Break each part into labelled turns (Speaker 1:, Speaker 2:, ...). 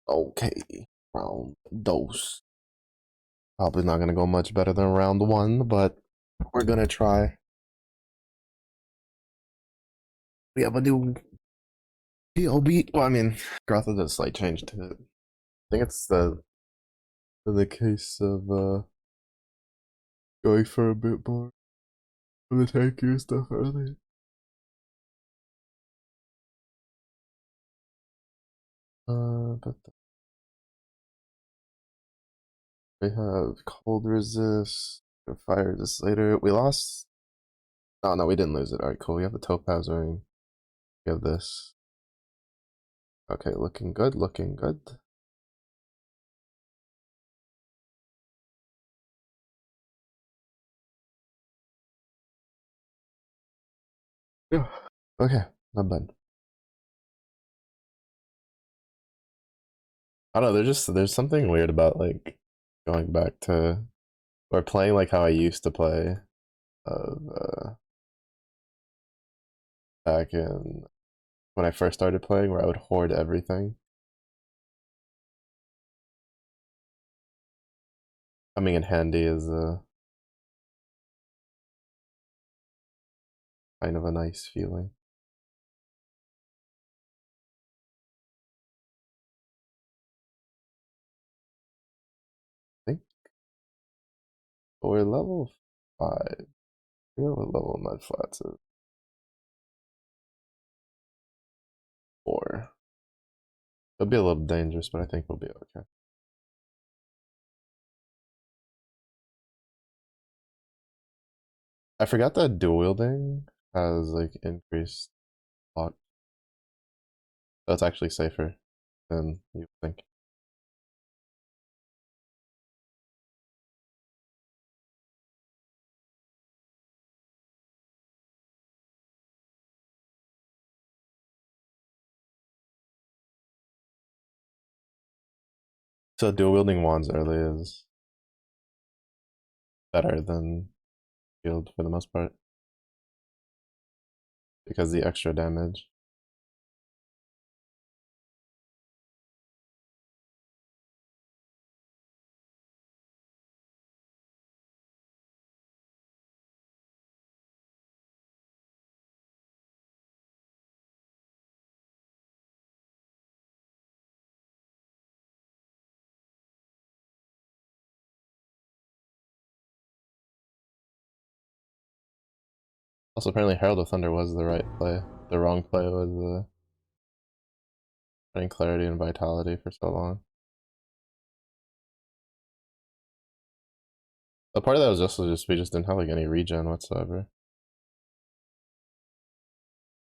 Speaker 1: Okay, round dose. Probably not gonna go much better than round one, but we're gonna try. We have a new PLB. Well, I mean, Growth did a slight change to it. I think it's the case of going for a bit more of the tankier stuff early. But we have cold resist, fire resist later. We lost. Oh no, we didn't lose it. All right, cool. We have the topaz ring. We have this. Okay, looking good. Looking good. Yeah. Okay, not bad. I don't know. There's something weird about like going back to or playing like how I used to play back in when I first started playing, where I would hoard everything. Coming in handy is kind of a nice feeling. I think we're level 5. I forget what level mud flats is. 4. It'll be a little dangerous, but I think we'll be okay. I forgot that dual wielding has like increased block. That's actually safer than you think. So dual wielding wands early is better than shield for the most part because the extra damage. Also, apparently Herald of Thunder was the right play. The wrong play was getting clarity and vitality for so long. A part of that was just we just didn't have like any regen whatsoever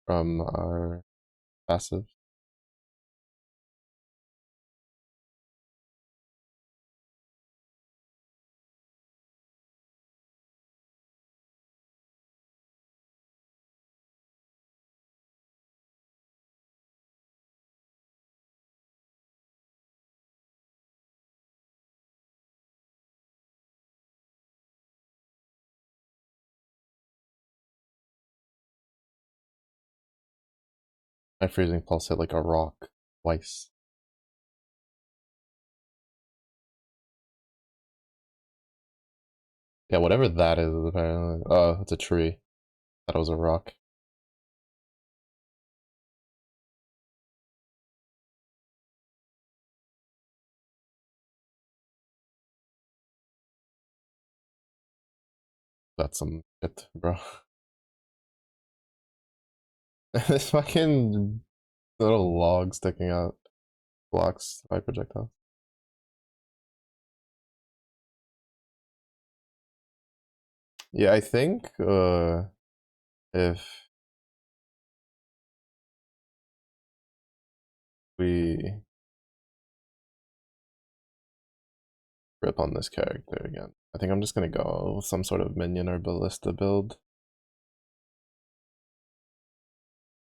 Speaker 1: from our passive. My freezing pulse hit like a rock twice. Yeah, whatever that is apparently. Oh, it's a tree. That was a rock. That's some shit, bro. This fucking little log sticking out blocks my projectile. Yeah, I think if we rip on this character again, I think I'm just gonna go with some sort of minion or ballista build.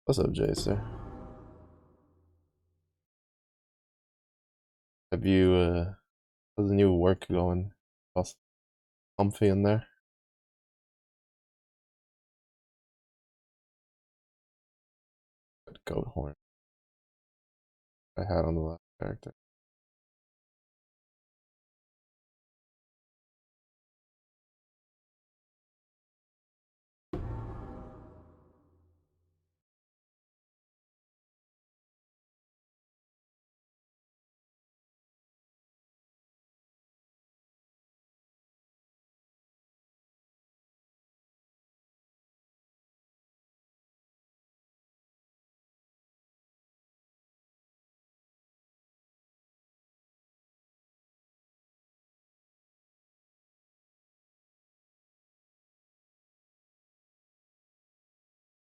Speaker 1: What's up, Jacer? Have you how's the new work going? How's comfy in there? Good goat horn I had on the last character.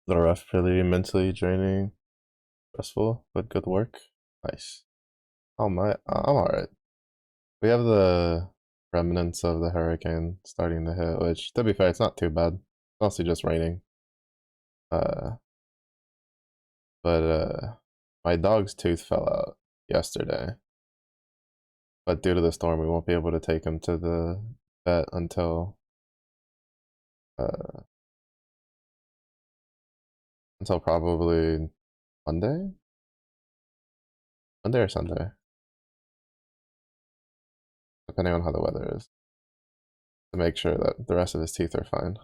Speaker 1: little rough, pretty mentally draining, stressful, but good work. Nice. Oh my, I'm alright. We have the remnants of the hurricane starting to hit, which, to be fair, it's not too bad. It's mostly just raining. Uh, but my dog's tooth fell out yesterday. But due to the storm, we won't be able to take him to the vet uh, until probably Monday, Monday or Sunday, depending on how the weather is, to make sure that the rest of his teeth are fine.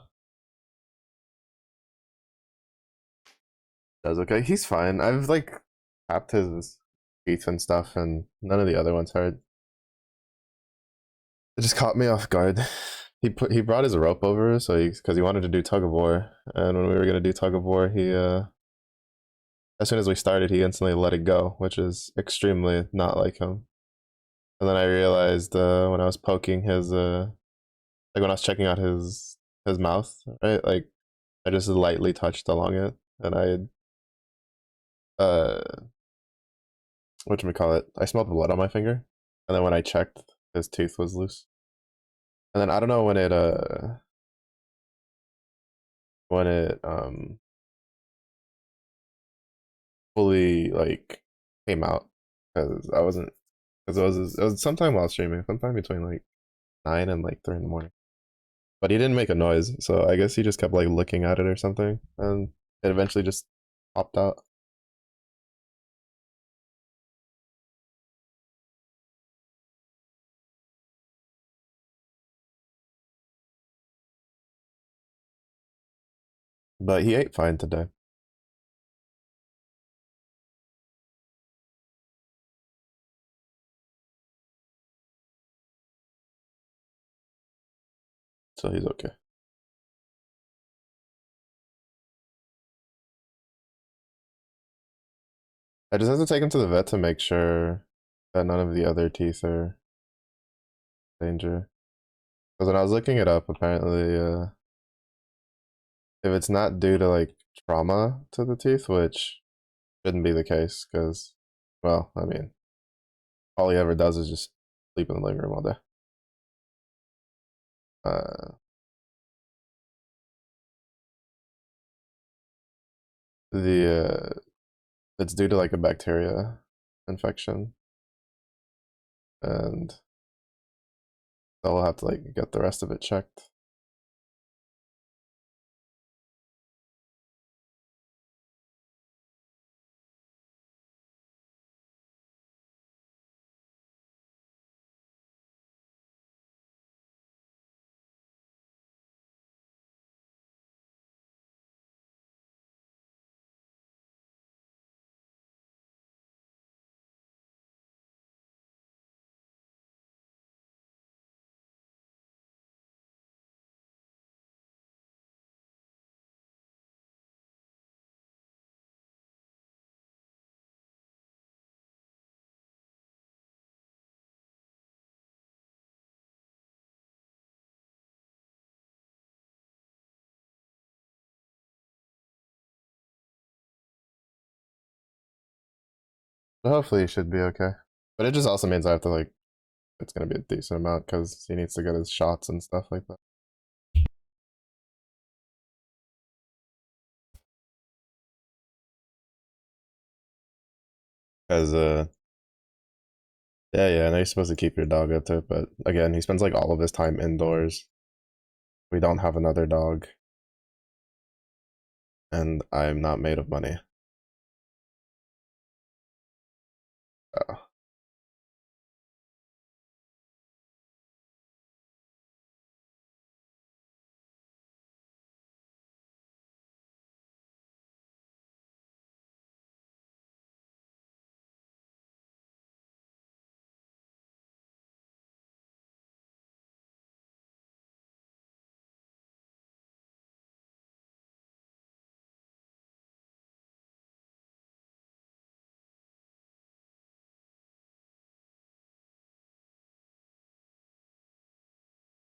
Speaker 1: That's okay. He's fine. I've like tapped his teeth and stuff, and none of the other ones hurt. It just caught me off guard. He brought his rope over, so because he wanted to do tug of war, and when we were gonna do tug of war, he as soon as we started, he instantly let it go, which is extremely not like him. And then I realized when I was poking his like when I was checking out his mouth, right? Like I just lightly touched along it, and I had what call it? I smelled blood on my finger, and then when I checked, his tooth was loose. And then I don't know when it fully like came out because I wasn't because it was sometime while streaming, sometime between like 9 and like 3 in the morning. But he didn't make a noise, so I guess he just kept like looking at it or something, and it eventually just popped out. But he ate fine today, so he's okay. I just have to take him to the vet to make sure that none of the other teeth are in danger. Because when I was looking it up, apparently, if it's not due to like trauma to the teeth, which shouldn't be the case, because, well, I mean, all he ever does is just sleep in the living room all day. Uh, the it's due to like a bacteria infection, and they'll have to like get the rest of it checked. But hopefully, he should be okay. But it just also means I have to like it's gonna be a decent amount because he needs to get his shots and stuff like that. Because yeah, yeah, I know you're supposed to keep your dog up there, but again, he spends like all of his time indoors. We don't have another dog, and I'm not made of money. So.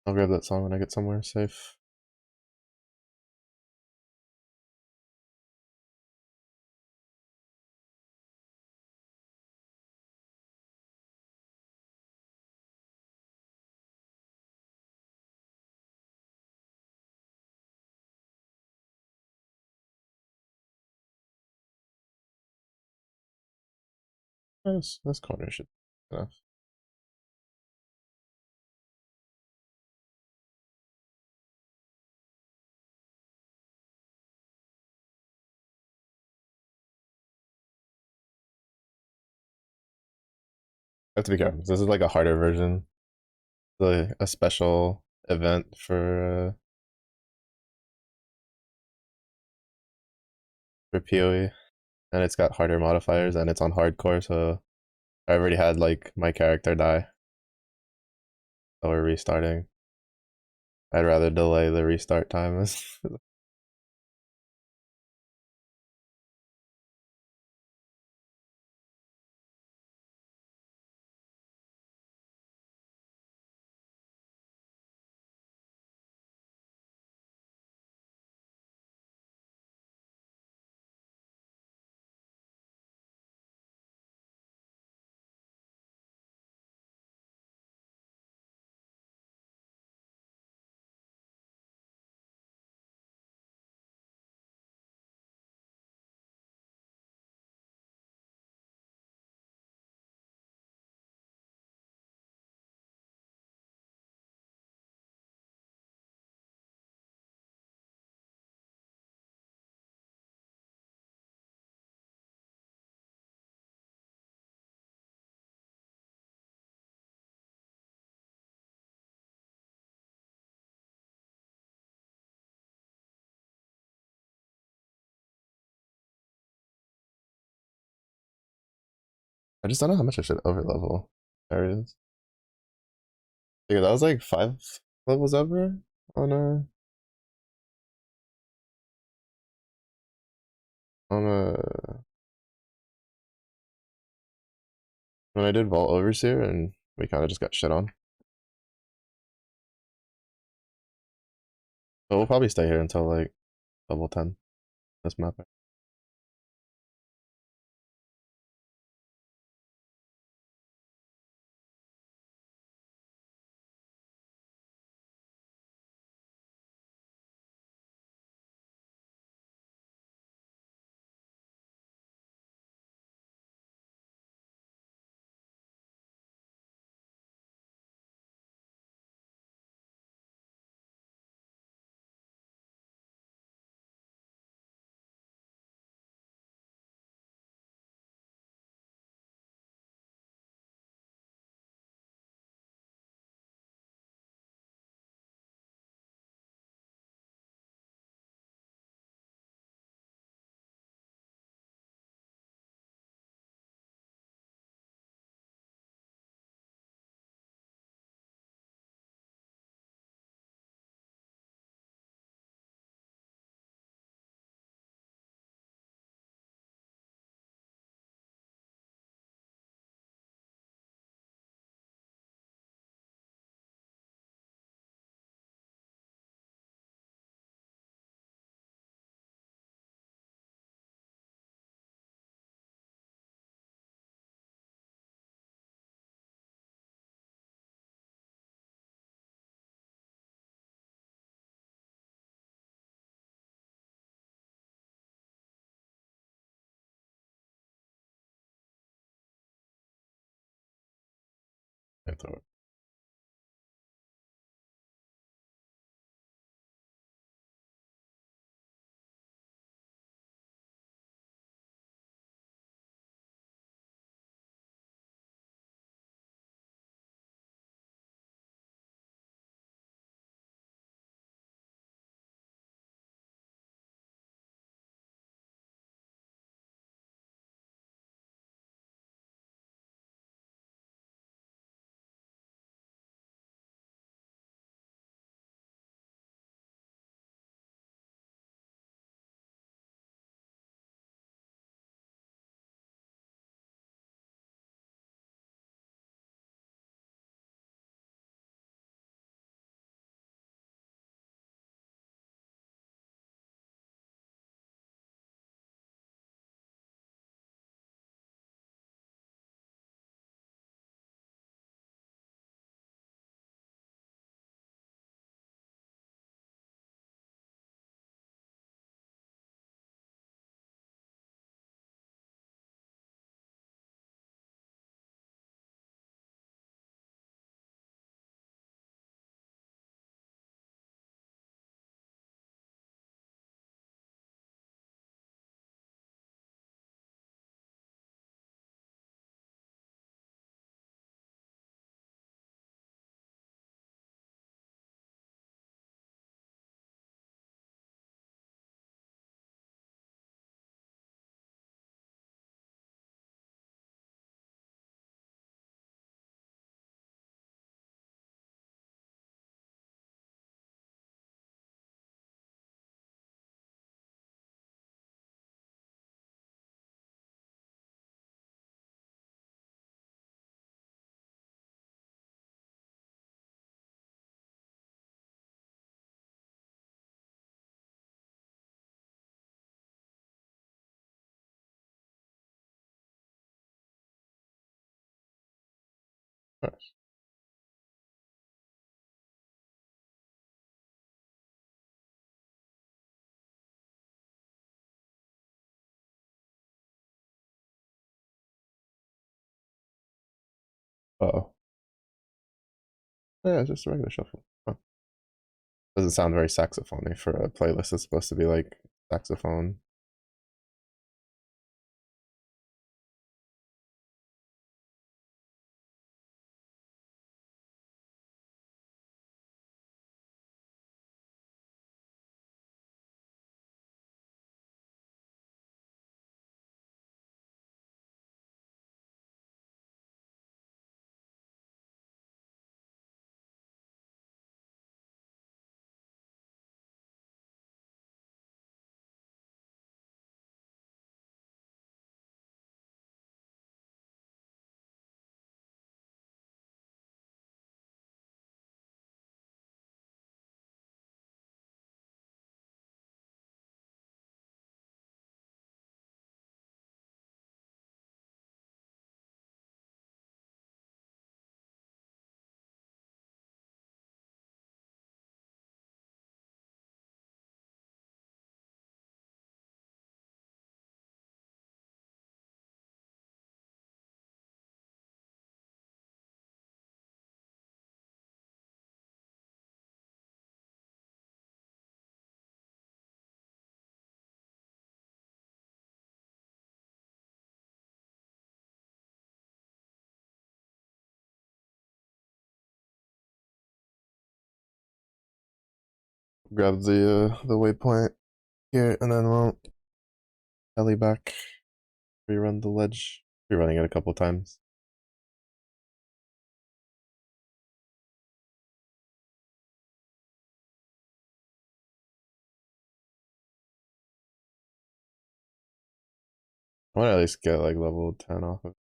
Speaker 1: I'll grab that song when I get somewhere safe. This corner should be enough. I have to be careful. This is like a harder version, like a special event for PoE, and it's got harder modifiers, and it's on hardcore. So I already had like my character die, so we're restarting. I'd rather delay the restart time. I just don't know how much I should overlevel. There it is. Yeah, that was like 5 levels over on a when I did Vault Overseer, and we kind of just got shit on. But we'll probably stay here until like level 10. This map. Nice. Uh-oh. Yeah, it's just a regular shuffle. Huh. Doesn't sound very saxophony for a playlist that's supposed to be like saxophone. Grab the waypoint here, and then we'll heli back, rerun the ledge. Rerunning it a couple times. I want to at least get like level 10 off of.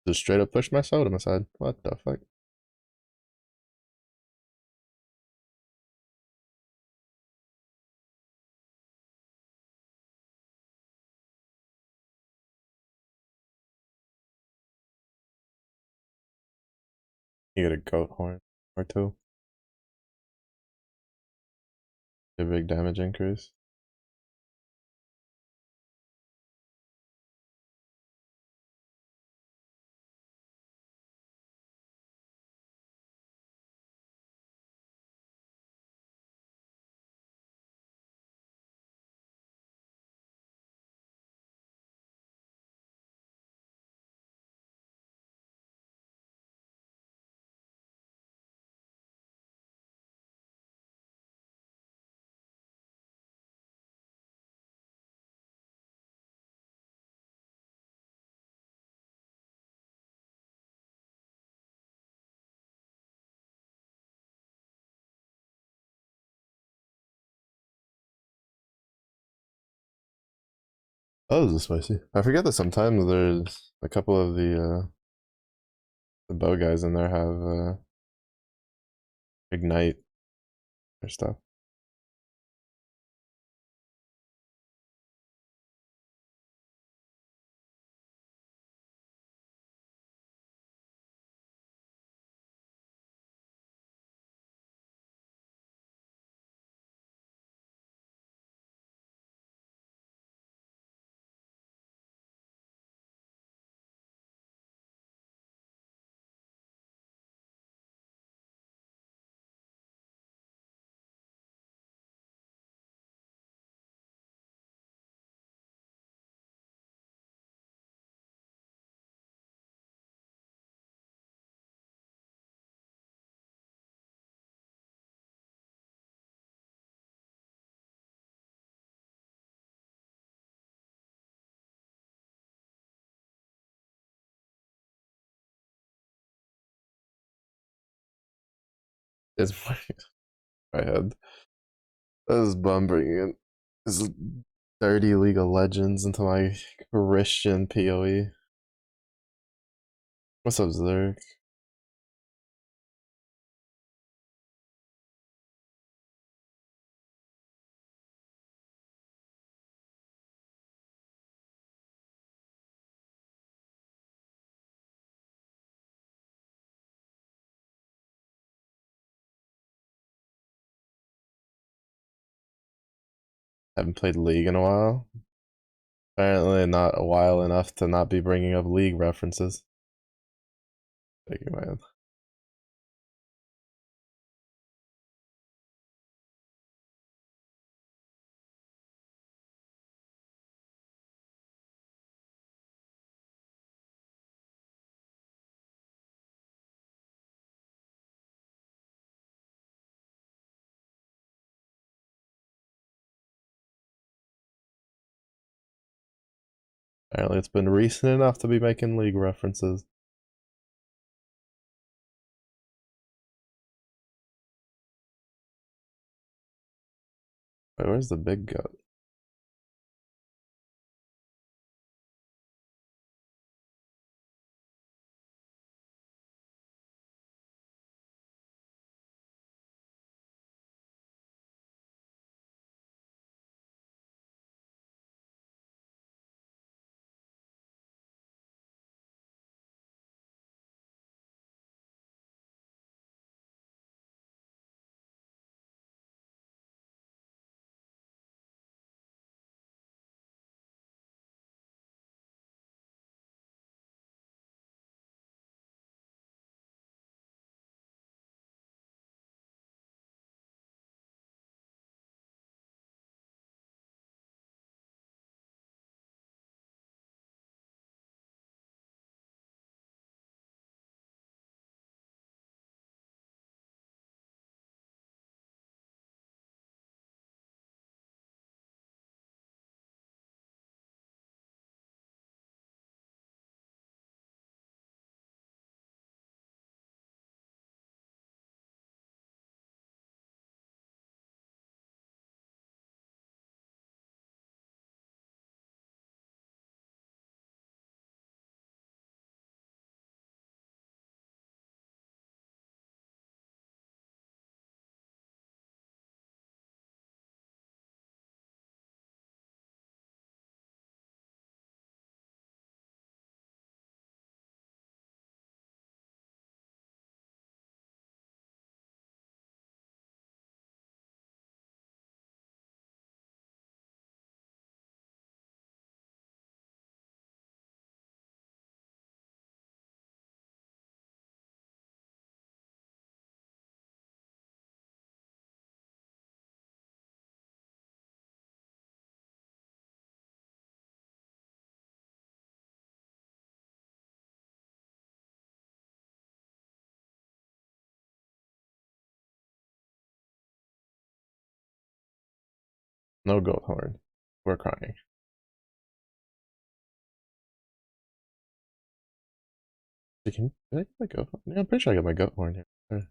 Speaker 1: Just straight up push my totem aside. What the fuck? You get a goat horn or two. A big damage increase. Oh, this is spicy. I forget that sometimes there's a couple of the bow guys in there have ignite or stuff. It's my head. That is bum bringing in this dirty League of Legends into my Christian PoE. What's up, Zerk? Haven't played League in a while. Apparently, not a while enough to not be bringing up League references. Thank you, man. Apparently, it's been recent enough to be making League references. Wait, where's the big goat? No goat horn. We're crying. Did I get my goat horn? Yeah, I'm pretty sure I got my goat horn here.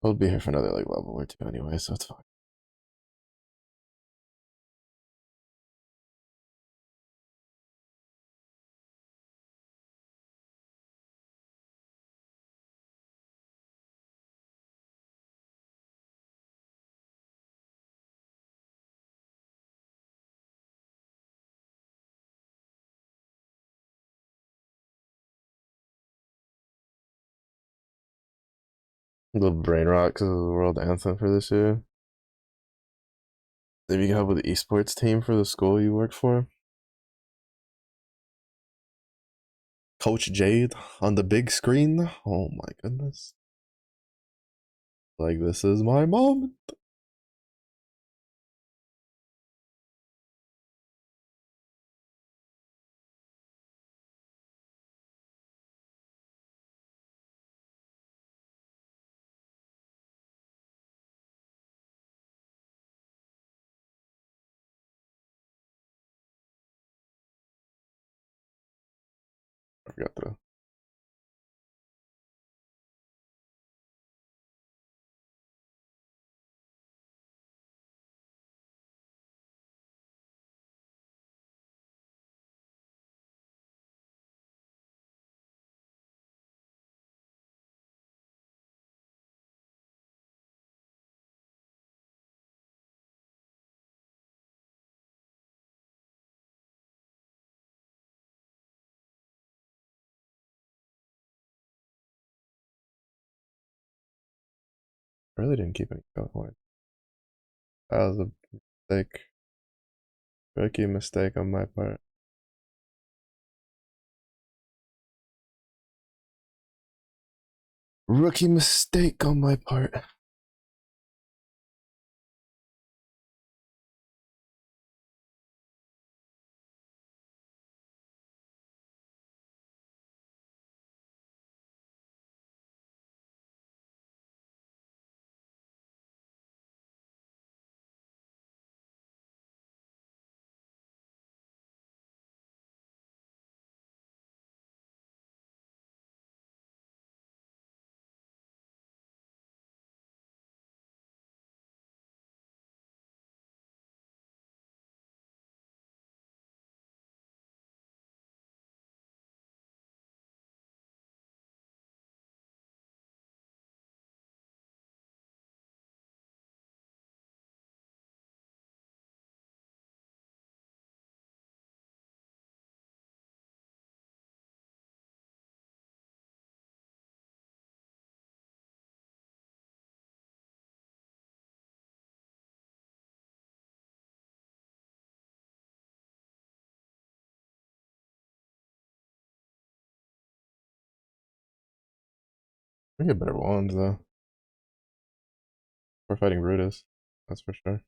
Speaker 1: We'll be here for another like level or two anyway, so it's fine. A little brain rot because of the world anthem for this year. Maybe you can help with the esports team for the school you work for. Coach Jade on the big screen. Oh my goodness. Like, this is my moment. I forgot to. really didn't keep any going. That was a mistake. Rookie mistake on my part. Rookie mistake on my part. We get better wands though. We're fighting Brutus, that's for sure.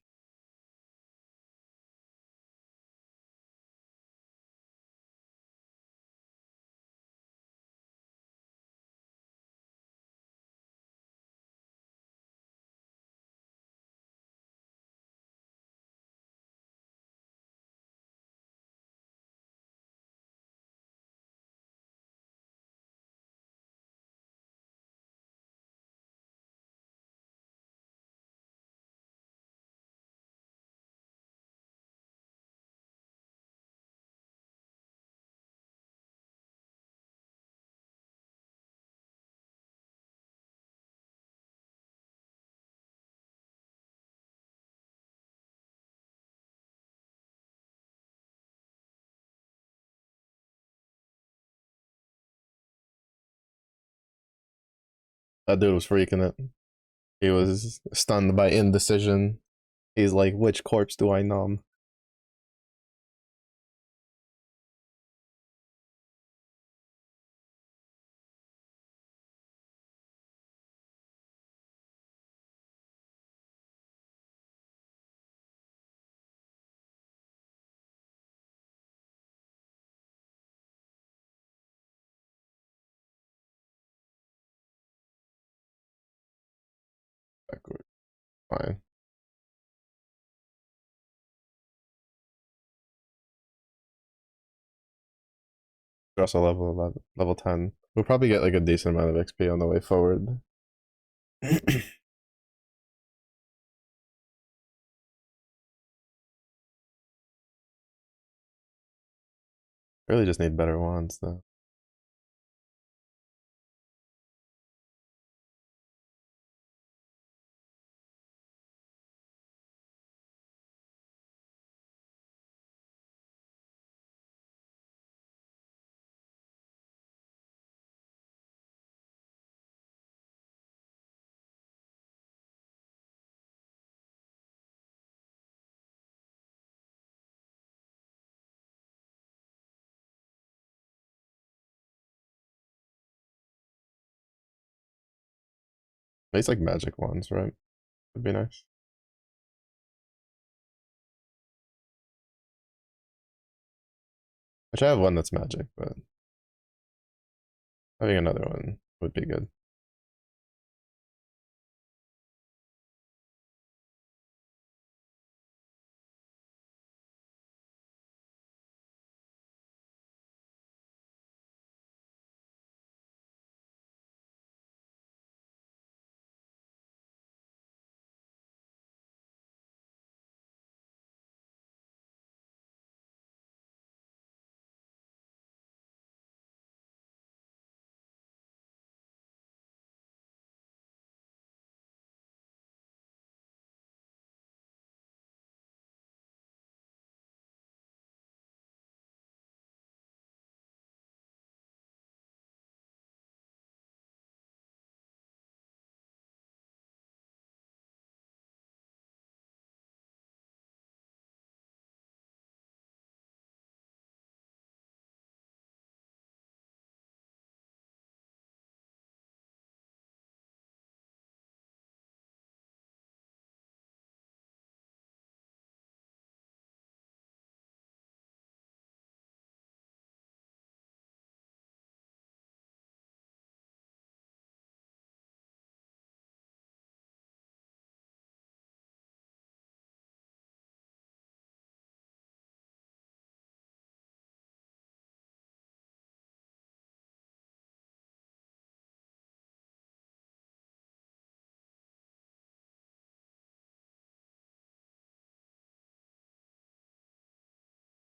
Speaker 1: That dude was freaking it. He was stunned by indecision. He's like, which corpse do I nom? Fine. We're also level 11, level 10. We'll probably get like a decent amount of XP on the way forward. Really just need better wands though. It's like magic wands, right? Would be nice. Which I have one that's magic, but having another one would be good.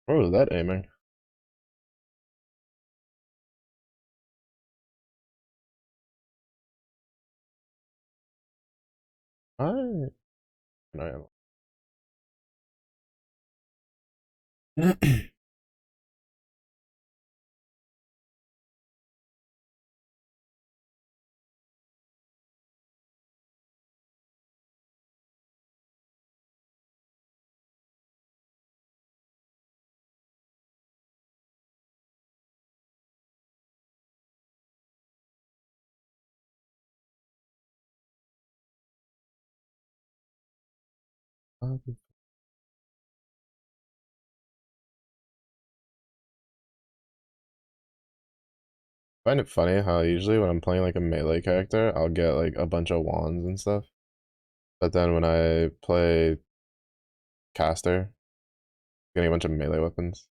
Speaker 1: What was that aiming? I no. I find it funny how usually when I'm playing like a melee character, I'll get like a bunch of wands and stuff. But then when I play caster, getting a bunch of melee weapons.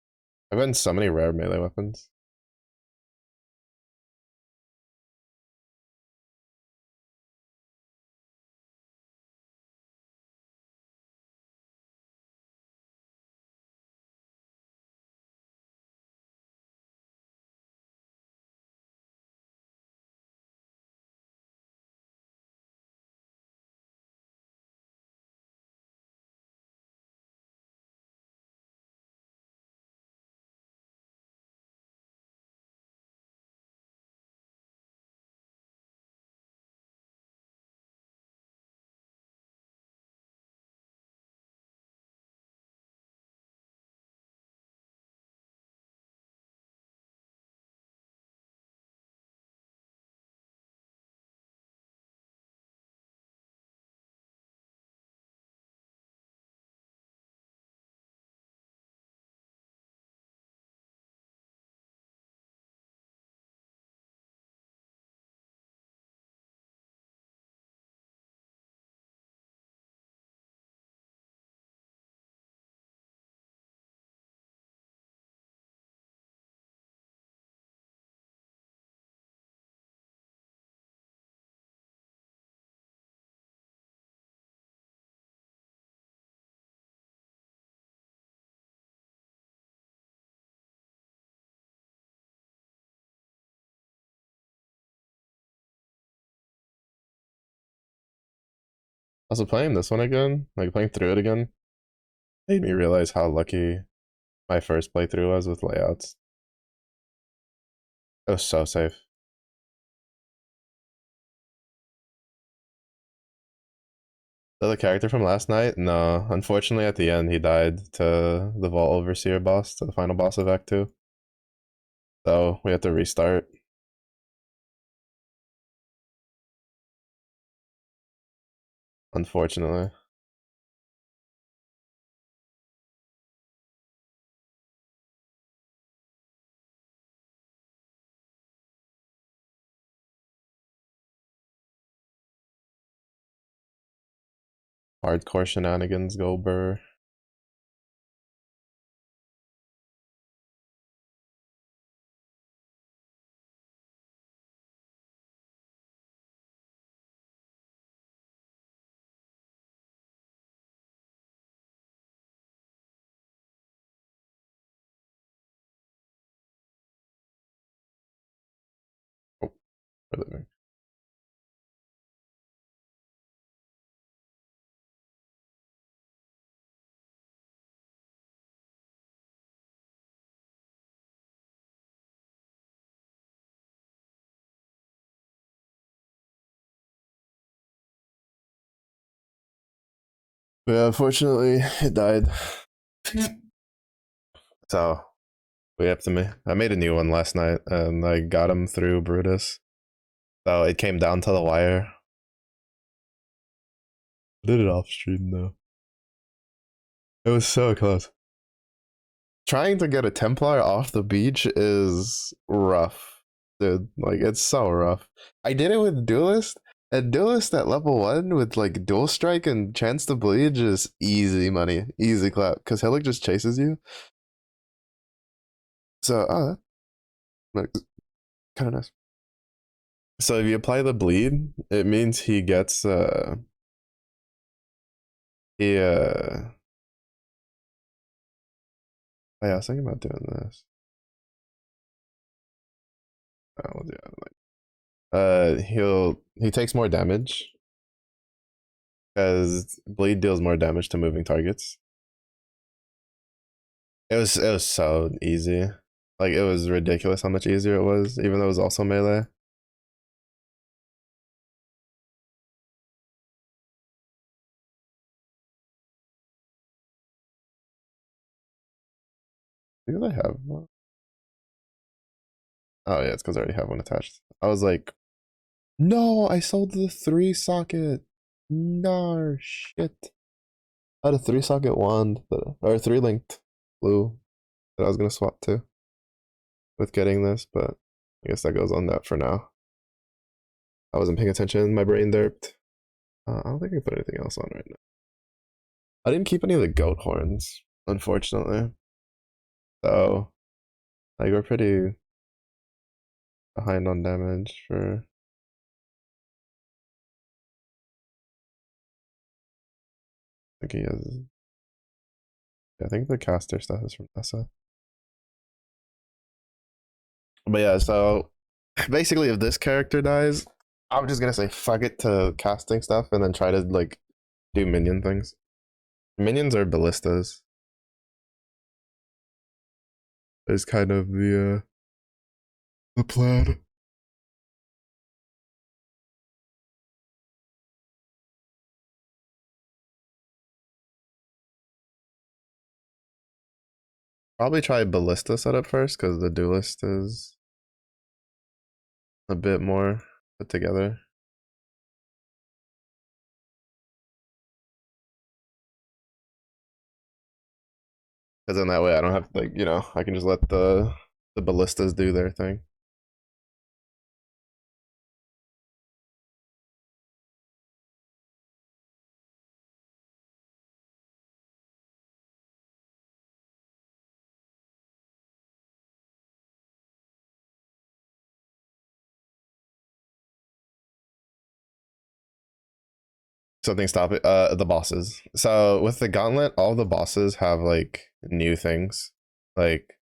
Speaker 1: I've gotten so many rare melee weapons. Also playing this one again, like playing through it again, made me realize how lucky my first playthrough was with layouts. It was so safe. The character from last night? No. Unfortunately at the end he died to the Vault Overseer boss, to the final boss of Act 2. So we had to restart. Unfortunately. Hardcore shenanigans go burr. Oh, we're living. But yeah, unfortunately it died. So we have to me. I made a new one last night and I got him through Brutus. So it came down to the wire. I did it off stream though. It was so close. Trying to get a Templar off the beach is rough, dude. Like it's so rough. I did it with Duelist, and Duelist at level 1 with like Dual Strike and Chance to Bleed is easy money, easy clap, because Hillick just chases you. So, kind of nice. So if you apply the bleed, it means he gets he Oh, yeah, I was thinking about doing this. We'll do it. He takes more damage because bleed deals more damage to moving targets. It was so easy. Like it was ridiculous how much easier it was, even though it was also melee. Do I have one? Oh yeah, it's because I already have one attached. I was like, no, I sold the 3 socket. No shit. I had a 3 socket wand or 3 linked blue that I was gonna swap to with getting this, but I guess that goes on that for now. I wasn't paying attention. My brain derped. I don't think I put anything else on right now. I didn't keep any of the goat horns, unfortunately. So, like, we're pretty behind on damage for. I think he has. Yeah, I think the caster stuff is from Nessa. But yeah, so basically, if this character dies, I'm just gonna say fuck it to casting stuff and then try to like do minion things. Minions are ballistas. Is kind of the plan. Probably try ballista setup first because the duelist is a bit more put together. Because then that way I don't have to like I can just let the ballistas do their thing. Something stop it. The bosses. So with the gauntlet, all the bosses have like new things. Like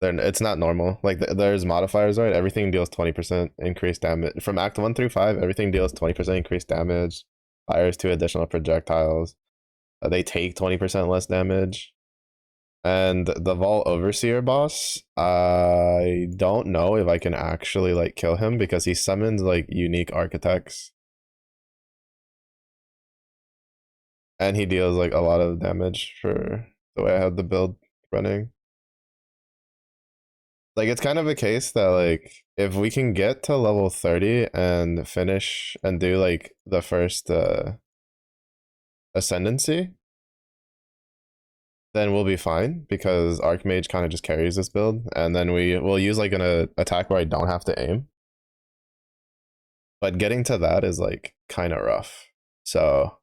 Speaker 1: it's not normal. Like there's modifiers, right? Everything deals 20% increased damage from Act 1 through 5. Everything deals 20% increased damage. Fires 2 additional projectiles. They take 20% less damage. And the Vault Overseer boss, I don't know if I can actually like kill him because he summons like unique architects. And he deals like a lot of damage for the way I have the build running. Like it's kind of a case that like if we can get to level 30 and finish and do like the first ascendancy, then we'll be fine because Archmage kind of just carries this build, and then we'll use like an attack where I don't have to aim. But getting to that is like kind of rough. So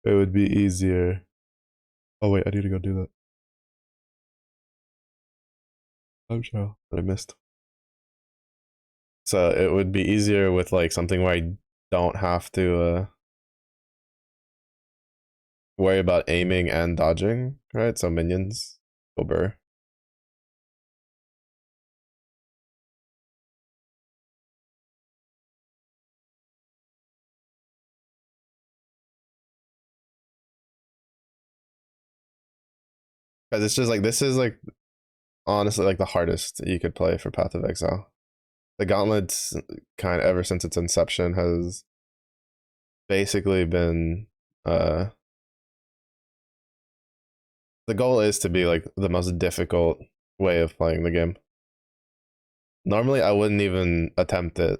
Speaker 1: it would be easier. Oh wait, I need to go do that. I'm sure that I missed. So it would be easier with like something where I don't have to worry about aiming and dodging, right? So minions, over. Because it's just like this is like honestly like the hardest you could play for Path of Exile. The Gauntlet's kind of ever since its inception has basically been the goal is to be like the most difficult way of playing the game. Normally I wouldn't even attempt it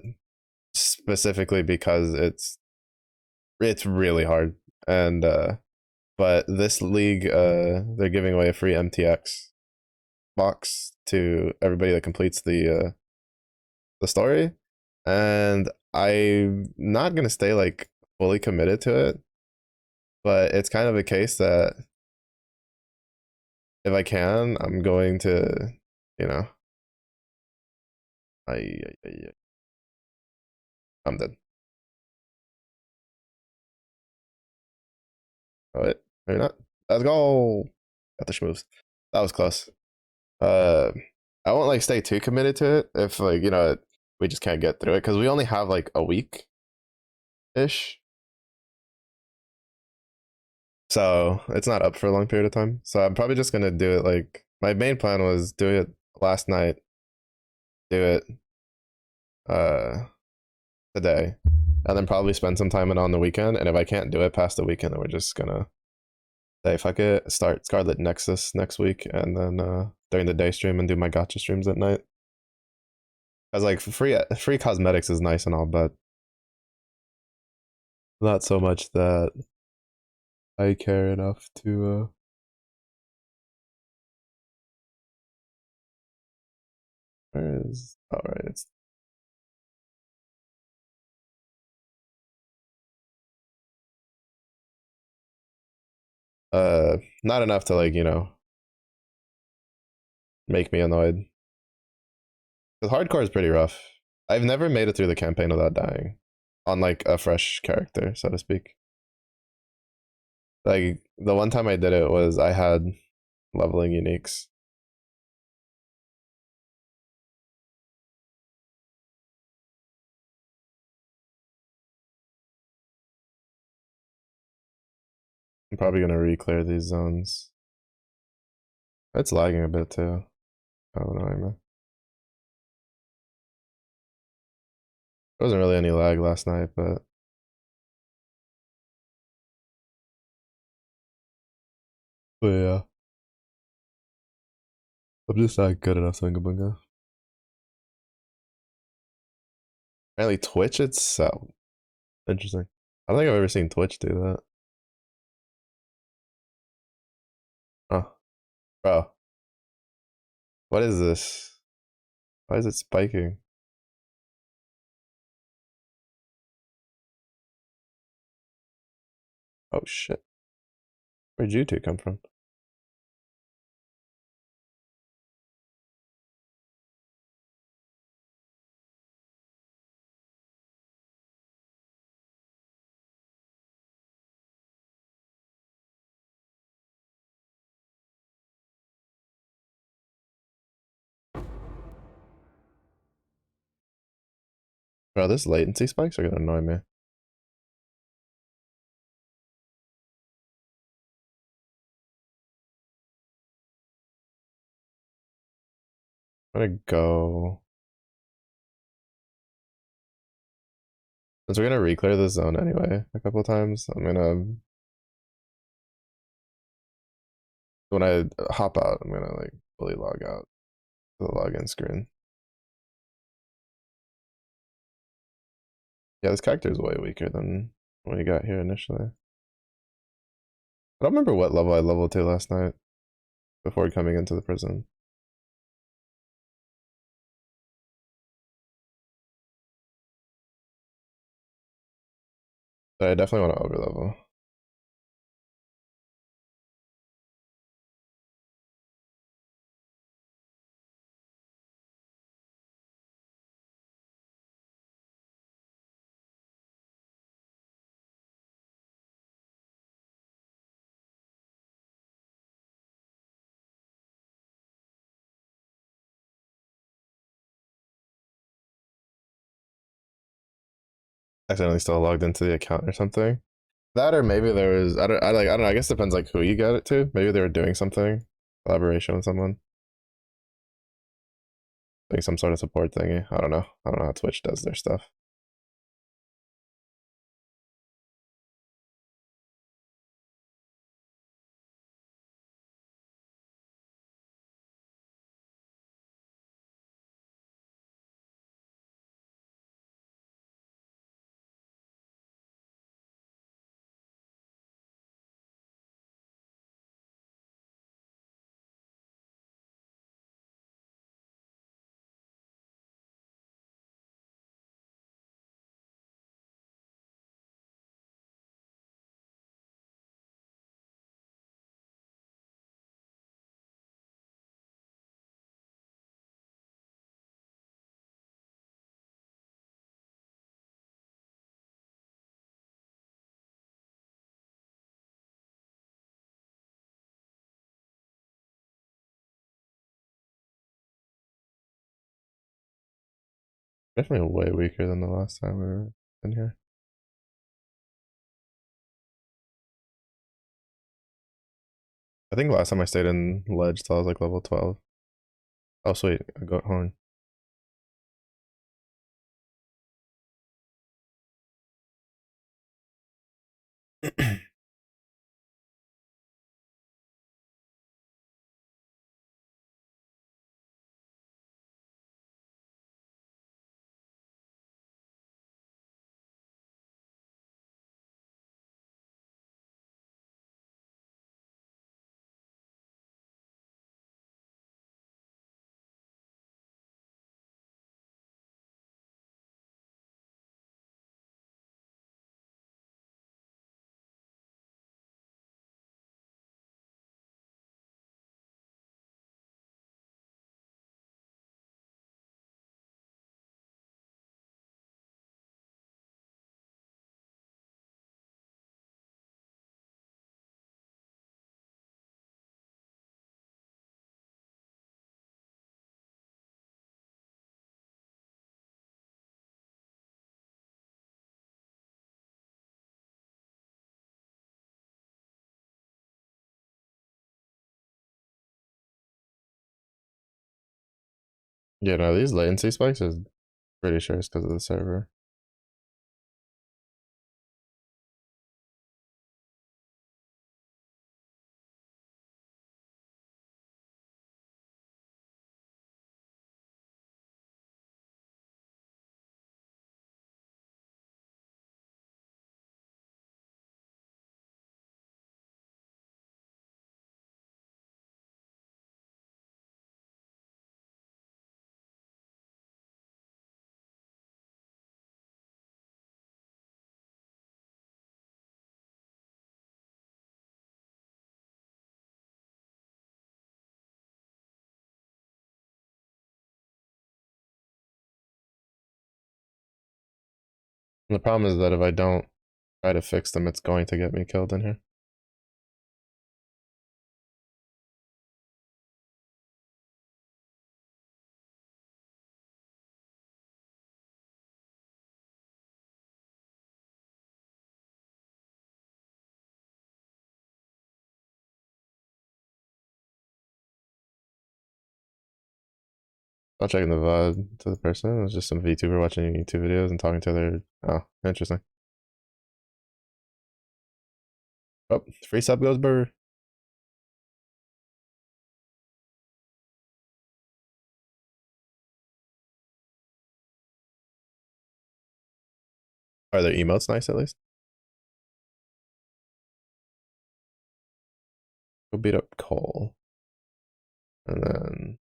Speaker 1: specifically because it's really hard. And but this league they're giving away a free MTX box to everybody that completes the story, and I'm not gonna stay like fully committed to it, but it's kind of a case that if I can, I'm going to, you know, I I'm dead. Oh, wait, maybe not. Let's go. Got the schmoves. That was close. Uh, I won't like stay too committed to it if like we just can't get through it because we only have like a week ish, so it's not up for a long period of time. So I'm probably just gonna do it. Like my main plan was do it last night, do it uh today, and then probably spend some time in on the weekend. And if I can't do it past the weekend, then we're just gonna say fuck it, start Scarlet Nexus next week, and then during the day stream and do my gotcha streams at night. Cause like free cosmetics is nice and all, but not so much that I care enough to. Where is? All right, it's not enough to like make me annoyed. Cause hardcore is pretty rough. I've never made it through the campaign without dying, on like a fresh character, so to speak. Like the one time I did it was I had leveling uniques. I'm probably gonna re-clear these zones. It's lagging a bit too. I don't know, man. There wasn't really any lag last night, but yeah, I'm just not good enough to bunga. Apparently Twitch itself. Interesting. I don't think I've ever seen Twitch do that. Oh, bro, what is this? Why is it spiking? Oh shit. Where'd you two come from? Bro, this latency spikes are gonna annoy me. I'm gonna go. Since we're gonna re-clear the zone anyway a couple of times, I'm gonna when I hop out, I'm gonna like fully log out to the login screen. Yeah, this character is way weaker than when he got here initially. I don't remember what level I leveled to last night before coming into the prison. But I definitely want to overlevel. Accidentally still logged into the account or something. That or maybe there was I don't know, I guess it depends like who you get it to. Maybe they were doing something. Collaboration with someone. Doing some sort of support thingy. I don't know. I don't know how Twitch does their stuff. Definitely way weaker than the last time we were in here. I think last time I stayed in ledge till I was like level 12. Oh sweet, a goat horn. Yeah, no, these latency spikes is pretty sure it's because of the server. And the problem is that if I don't try to fix them, it's going to get me killed in here. I'm checking the VOD to the person. It was just some VTuber watching YouTube videos and talking to their. Oh, interesting. Oh, free sub goes Burr. Are their emotes nice at least? Go beat up Cole. And then.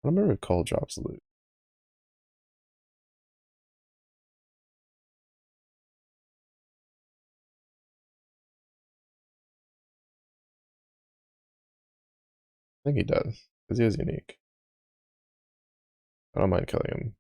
Speaker 1: I remember if Cole drops loot. I think he does. Because he is unique. I don't mind killing him.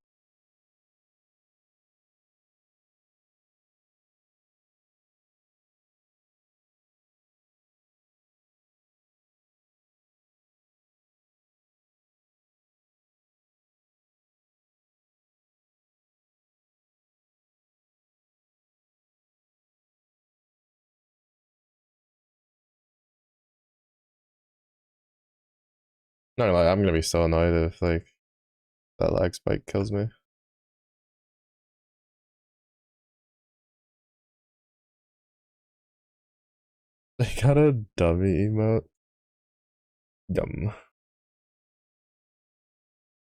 Speaker 1: Not gonna lie, I'm gonna be so annoyed if like that lag spike kills me. They got a dummy emote. Dumb.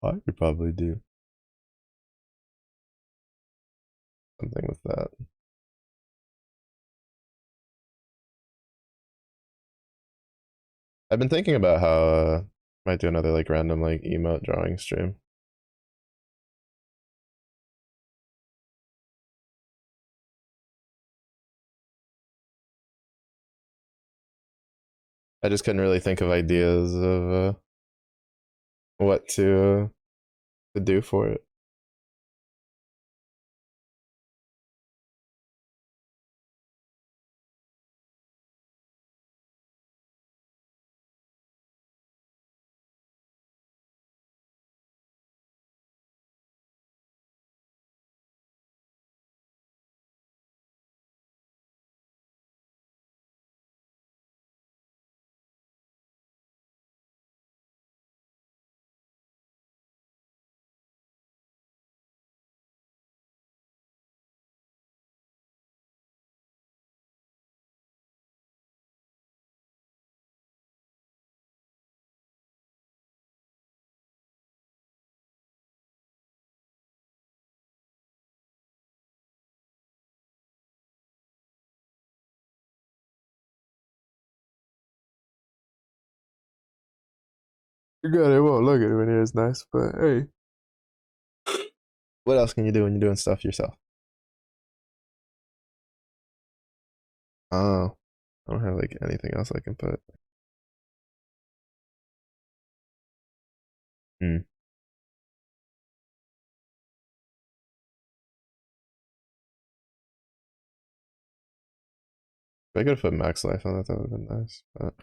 Speaker 1: I could probably do something with that. I've been thinking about how might do another like random like emote drawing stream. I just couldn't really think of ideas of what to do for it. You got it. Won't look at it when it is nice, but hey, what else can you do when you're doing stuff yourself? Oh, I don't have like anything else I can put. Hmm. If I could have put max life on that, that would have been nice. But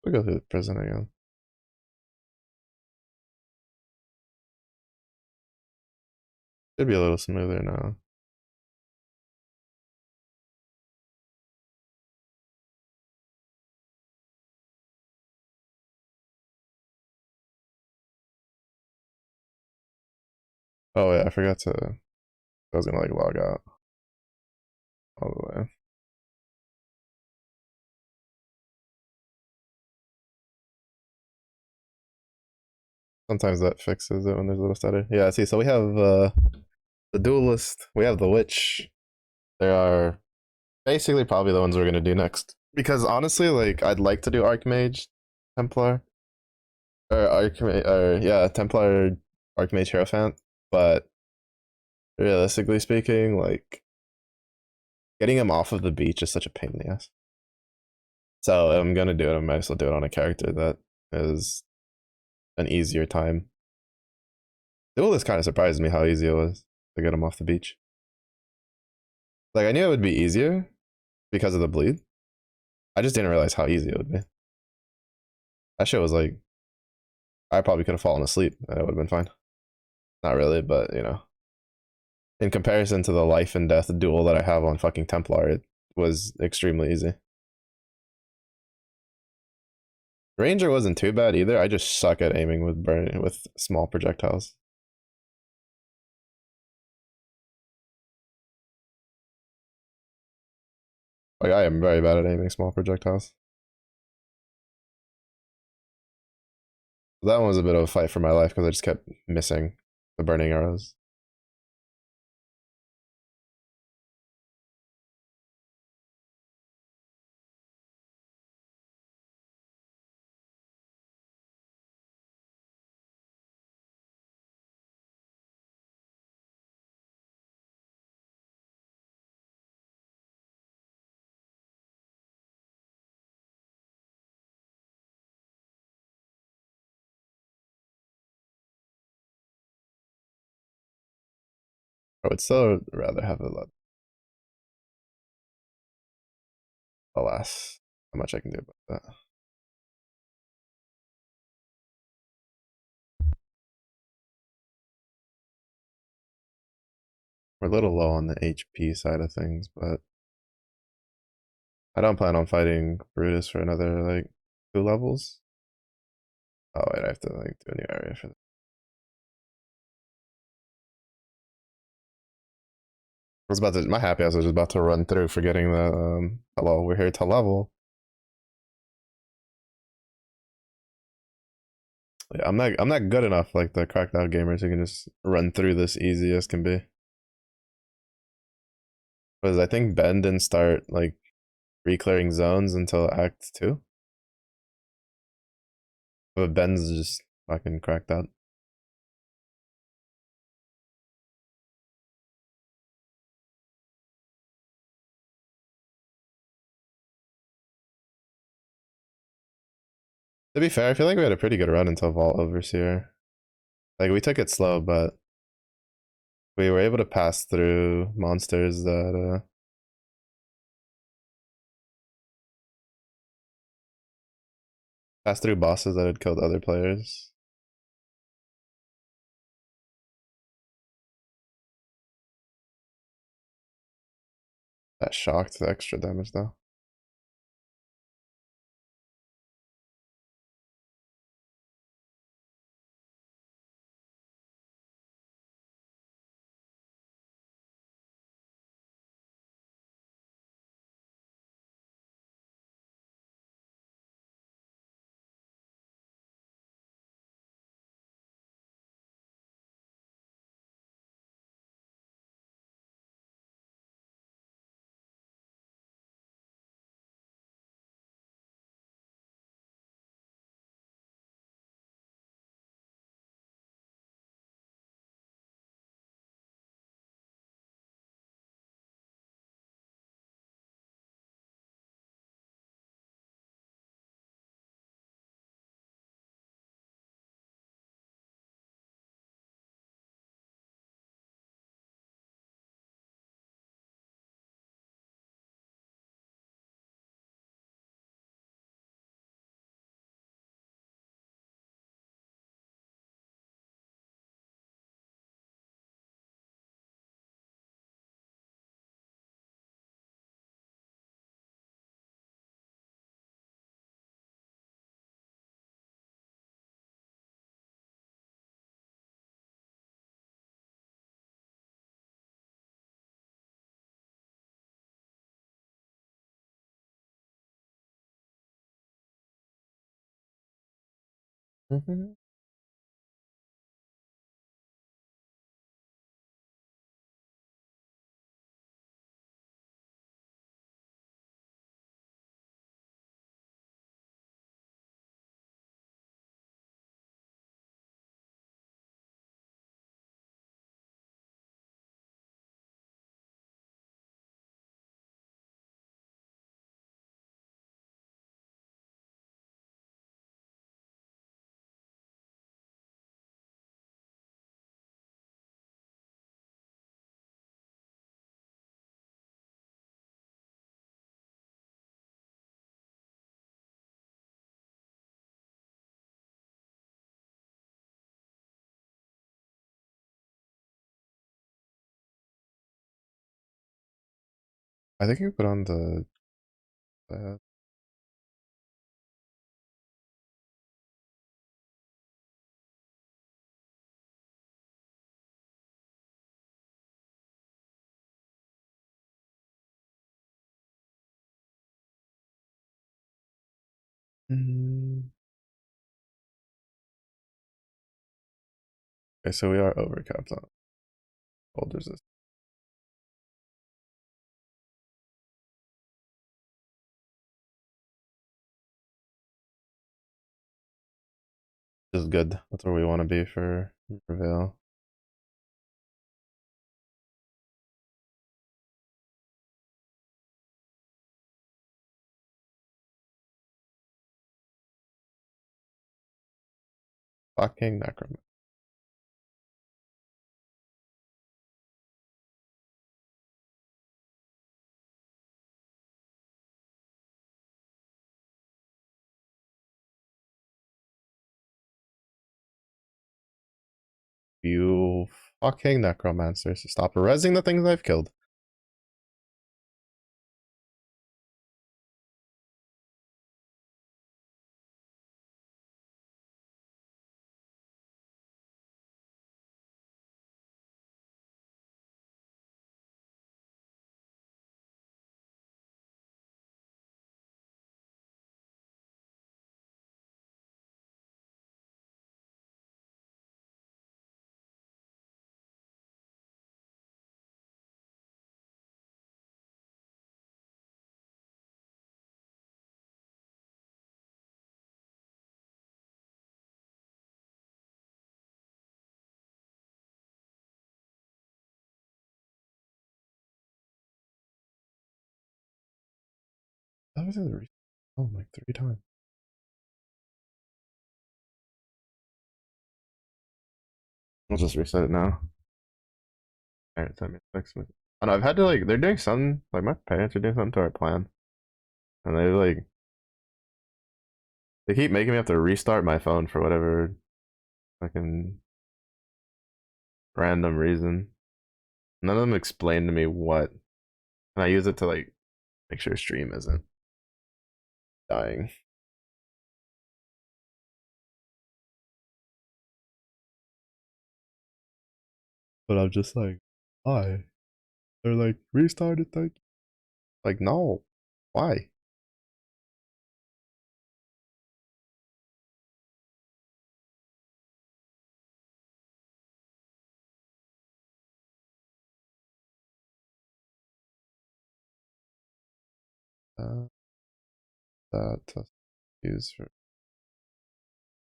Speaker 1: we'll go through the prison again. Should be a little smoother now. Oh yeah, I forgot to. I was gonna like log out all the way. Sometimes that fixes it when there's a little stutter. Yeah, see, so we have the duelist, we have the witch. There are basically probably the ones we're gonna do next. Because honestly, like I'd like to do Archmage, Templar, or Archmage, or yeah, Templar, Archmage, Hierophant. But realistically speaking, like getting him off of the beach is such a pain in the ass. So I'm gonna do it. I might as well do it on a character that is an easier time. Duelist kind of surprised me how easy it was to get him off the beach. Like I knew it would be easier because of the bleed. I just didn't realize how easy it would be. That shit was like I probably could have fallen asleep and it would have been fine. Not really, but you know, in comparison to the life and death duel that I have on fucking Templar, it was extremely easy. Ranger wasn't too bad either. I just suck at aiming with with small projectiles. Like I am very bad at aiming small projectiles. That one was a bit of a fight for my life because I just kept missing the burning arrows. I would still rather have a lot. Alas, how much I can do about that. We're a little low on the HP side of things, but I don't plan on fighting Brutus for another like 2 levels. Oh wait, I have to like do a new area for that. I was about to. My happy ass was just about to run through, forgetting that. Hello, we're here to level. Yeah, I'm not good enough like the cracked out gamers who can just run through this easy as can be. Because I think Ben didn't start like re-clearing zones until Act 2. But Ben's just fucking cracked out. To be fair, I feel like we had a pretty good run until Vault Overseer. Like we took it slow, but we were able to pass through monsters that pass through bosses that had killed other players. That shocked the extra damage though. Mm-hmm. I think you put on the mm. Okay, so we are overcapped on cold resist. Which is good. That's where we want to be for prevail. Fucking necromancer. You fucking necromancers. Stop rezzing the things I've killed. That was in the oh, like 3 times. I'll just reset it now. Alright, send me a text. I know I've had to like they're doing something like my parents are doing something to our plan. And they keep making me have to restart my phone for whatever fucking random reason. None of them explained to me what. And I use it to like make sure stream isn't dying. But I'm just like, why? They're like, restart it, thank you. Like, no. Why? Uh, that use for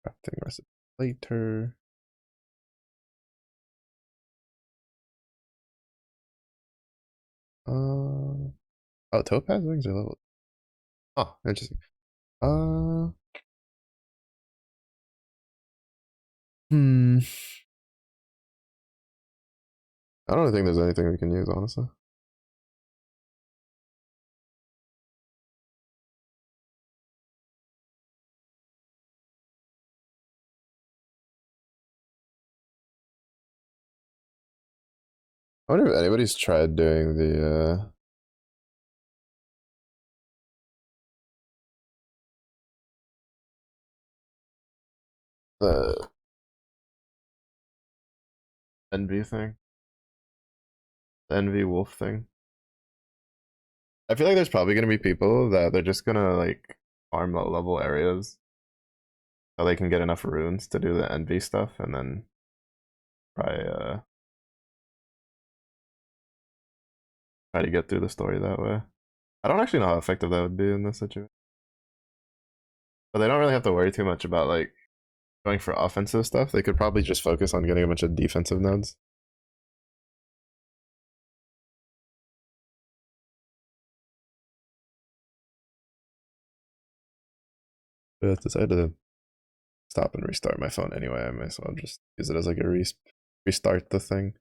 Speaker 1: crafting recipe later. Oh, topaz wings are level. Oh, interesting. Uh, hmm. I don't think there's anything we can use, honestly. I wonder if anybody's tried doing the envy thing, the envy wolf thing. I feel like there's probably gonna be people that they're just gonna like farm low level areas so they can get enough runes to do the envy stuff, and then try try to get through the story that way. I don't actually know how effective that would be in this situation, but they don't really have to worry too much about like going for offensive stuff. They could probably just focus on getting a bunch of defensive nodes. But I decided to stop and restart my phone anyway. I might as well just use it as like a restart the thing.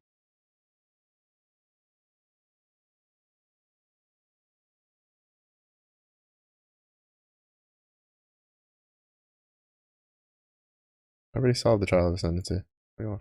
Speaker 1: I already solved the trial of ascendancy. Oh,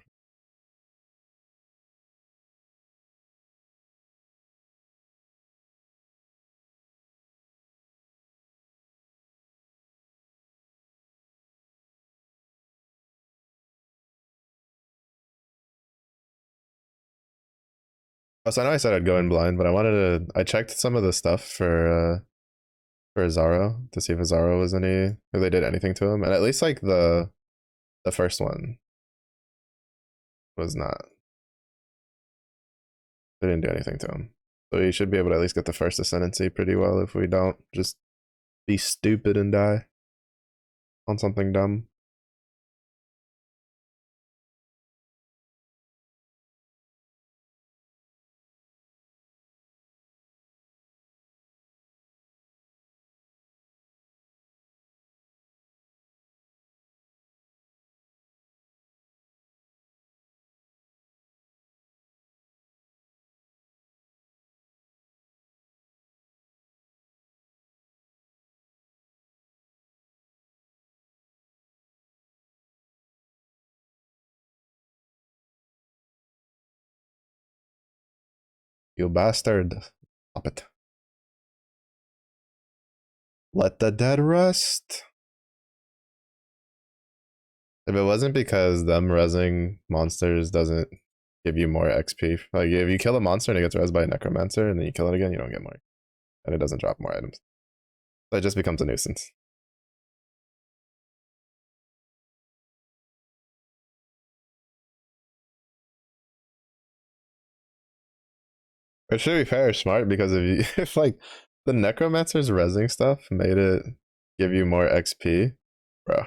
Speaker 1: so I know I said I'd go in blind, but I wanted to. I checked some of the stuff for Azaro to see if Azaro was any, if they did anything to him, and at least like the first one was not. They didn't do anything to him, so he should be able to at least get the first ascendancy pretty well. If we don't just be stupid and die on something dumb. You bastard! Stop it. Let the dead rest. If it wasn't because them resing monsters doesn't give you more XP, like if you kill a monster and it gets res by a necromancer and then you kill it again, you don't get more, and it doesn't drop more items. So it just becomes a nuisance. It should be fair or smart because if you if like the necromancer's resing stuff made it give you more XP, bro,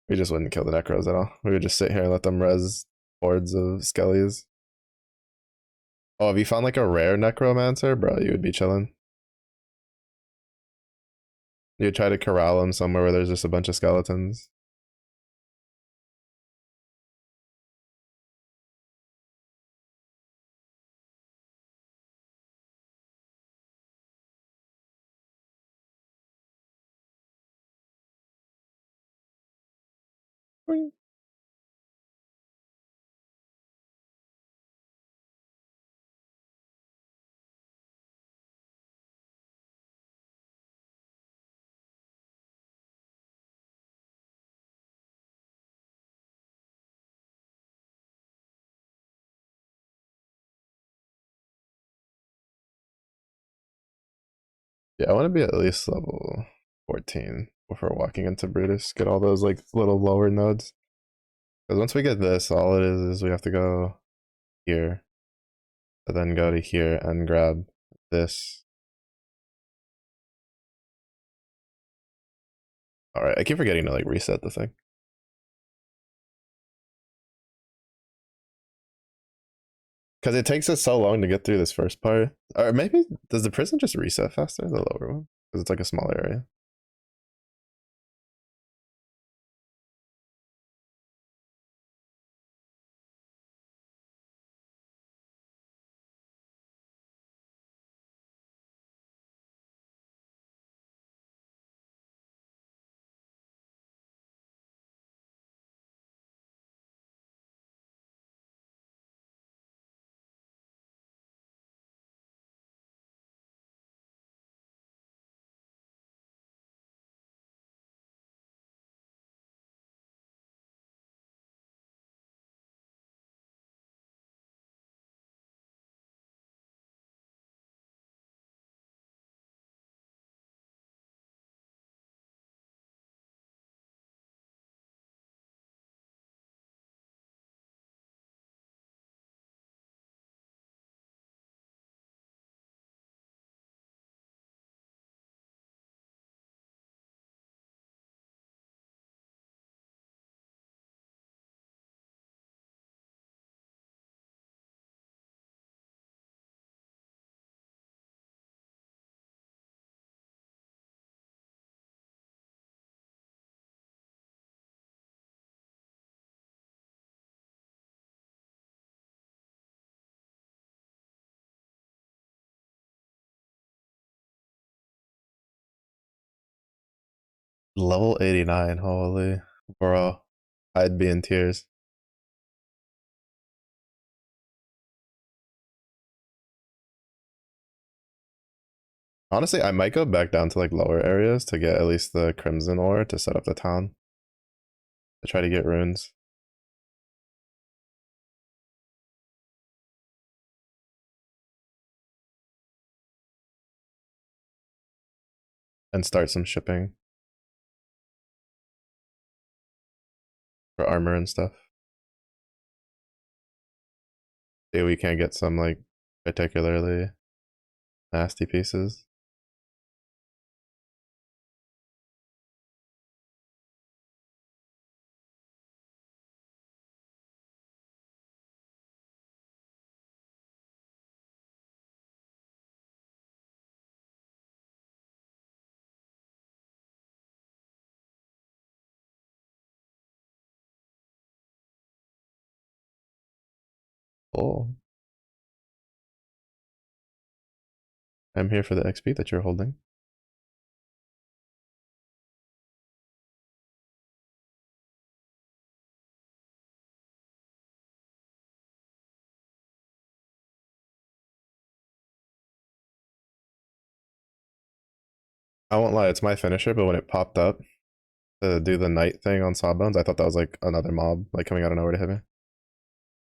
Speaker 1: we just wouldn't kill the necros at all. We would just sit here and let them res hordes of skellies. Oh, if you found like a rare necromancer, bro, you would be chilling. You'd try to corral them somewhere where there's just a bunch of skeletons. Boing. Yeah, I want to be at least level 14 before walking into Brutus. Get all those like little lower nodes. Because once we get this, all it is we have to go here, and then go to here and grab this. All right, I keep forgetting to like reset the thing. Because it takes us so long to get through this first part. Or maybe, does the prison just reset faster, the lower one? Because it's like a small area. Level 89, holy. Bro, I'd be in tears. Honestly, I might go back down to like lower areas to get at least the crimson ore to set up the town. To try to get runes. And start some shipping for armor and stuff. See, we can get some like particularly nasty pieces. Oh, I'm here for the XP that you're holding. I won't lie, it's my finisher, but when it popped up to do the night thing on Sawbones, I thought that was like another mob, like coming out of nowhere to hit me.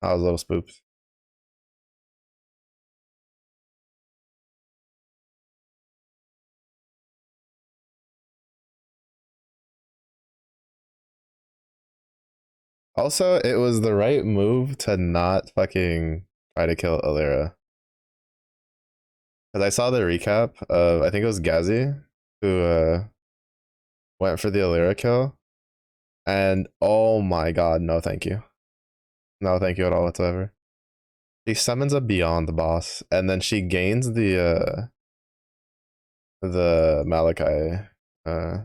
Speaker 1: I was a little spooked. Also, it was the right move to not fucking try to kill Alira. Because I saw the recap of, I think it was Gazi, who went for the Alira kill. And oh my god, no thank you. No thank you at all whatsoever. She summons a Beyond boss, and then she gains the Malachi uh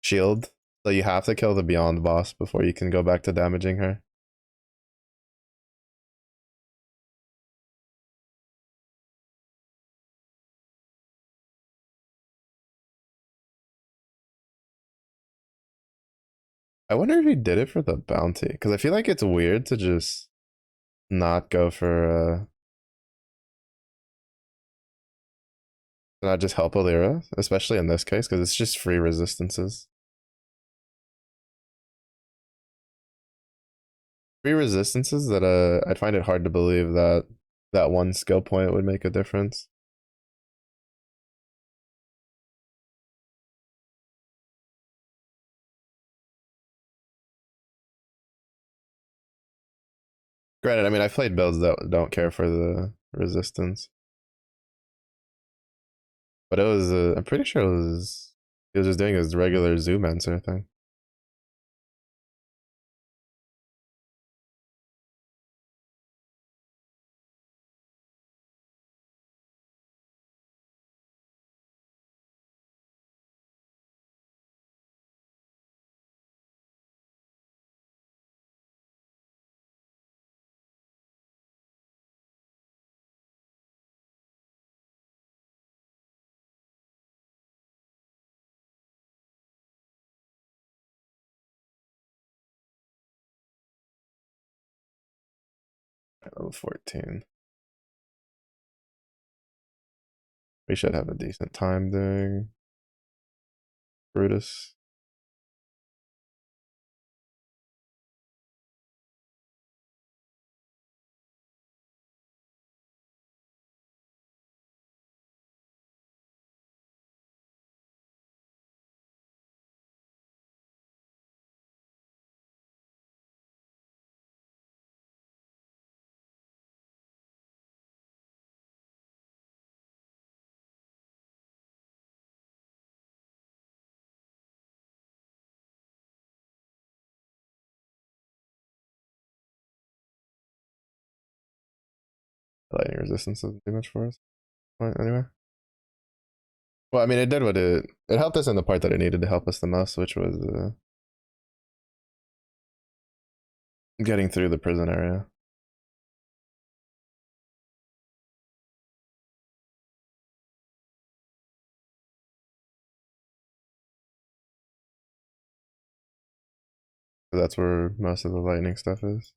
Speaker 1: shield. So you have to kill the Beyond boss before you can go back to damaging her. I wonder if he did it for the bounty, because I feel like it's weird to just not go for not just help Alira, especially in this case, because it's just free resistances. Free resistances that I'd find it hard to believe that that one skill point would make a difference. Granted, I mean, I've played builds that don't care for the resistance, but it was, I'm pretty sure he was just doing his regular Zoomancer thing. Level 14. We should have a decent time doing Brutus. Lightning resistance doesn't do much for us. Anyway. Well, I mean, it did what it helped us in the part that it needed to help us the most, which was getting through the prison area. That's where most of the lightning stuff is.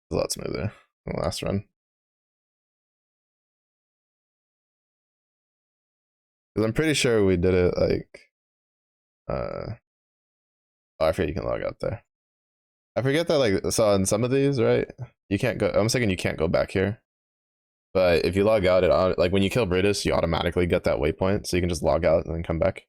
Speaker 1: A lot smoother than the last run. Because I'm pretty sure we did it like, oh, I forget you can log out there. I forget that, like, so on some of these, right? You can't go. I'm thinking you can't go back here. But if you log out, like when you kill Brutus, you automatically get that waypoint, so you can just log out and then come back.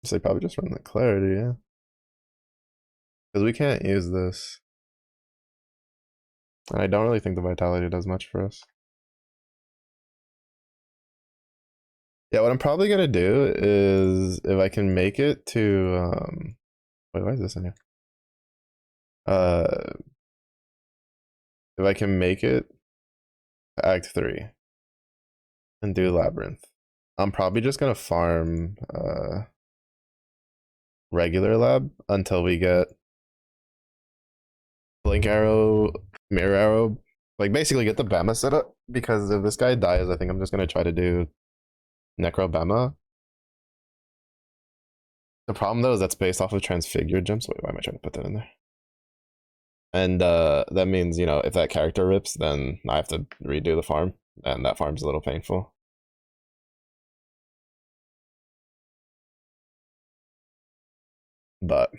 Speaker 1: So they probably just run the clarity, yeah. Because we can't use this. And I don't really think the vitality does much for us. Yeah, what I'm probably gonna do is if I can make it to wait, why is this in here? If I can make it to Act 3 and do Labyrinth, I'm probably just gonna farm regular lab until we get blink arrow, mirror arrow, like basically get the Bama set up, because if this guy dies, I think I'm just gonna try to do Necro Bama. The problem though is that's based off of transfigured gems. Wait, why am I trying to put that in there? And that means, you know, if that character rips, then I have to redo the farm. And that farm's a little painful. But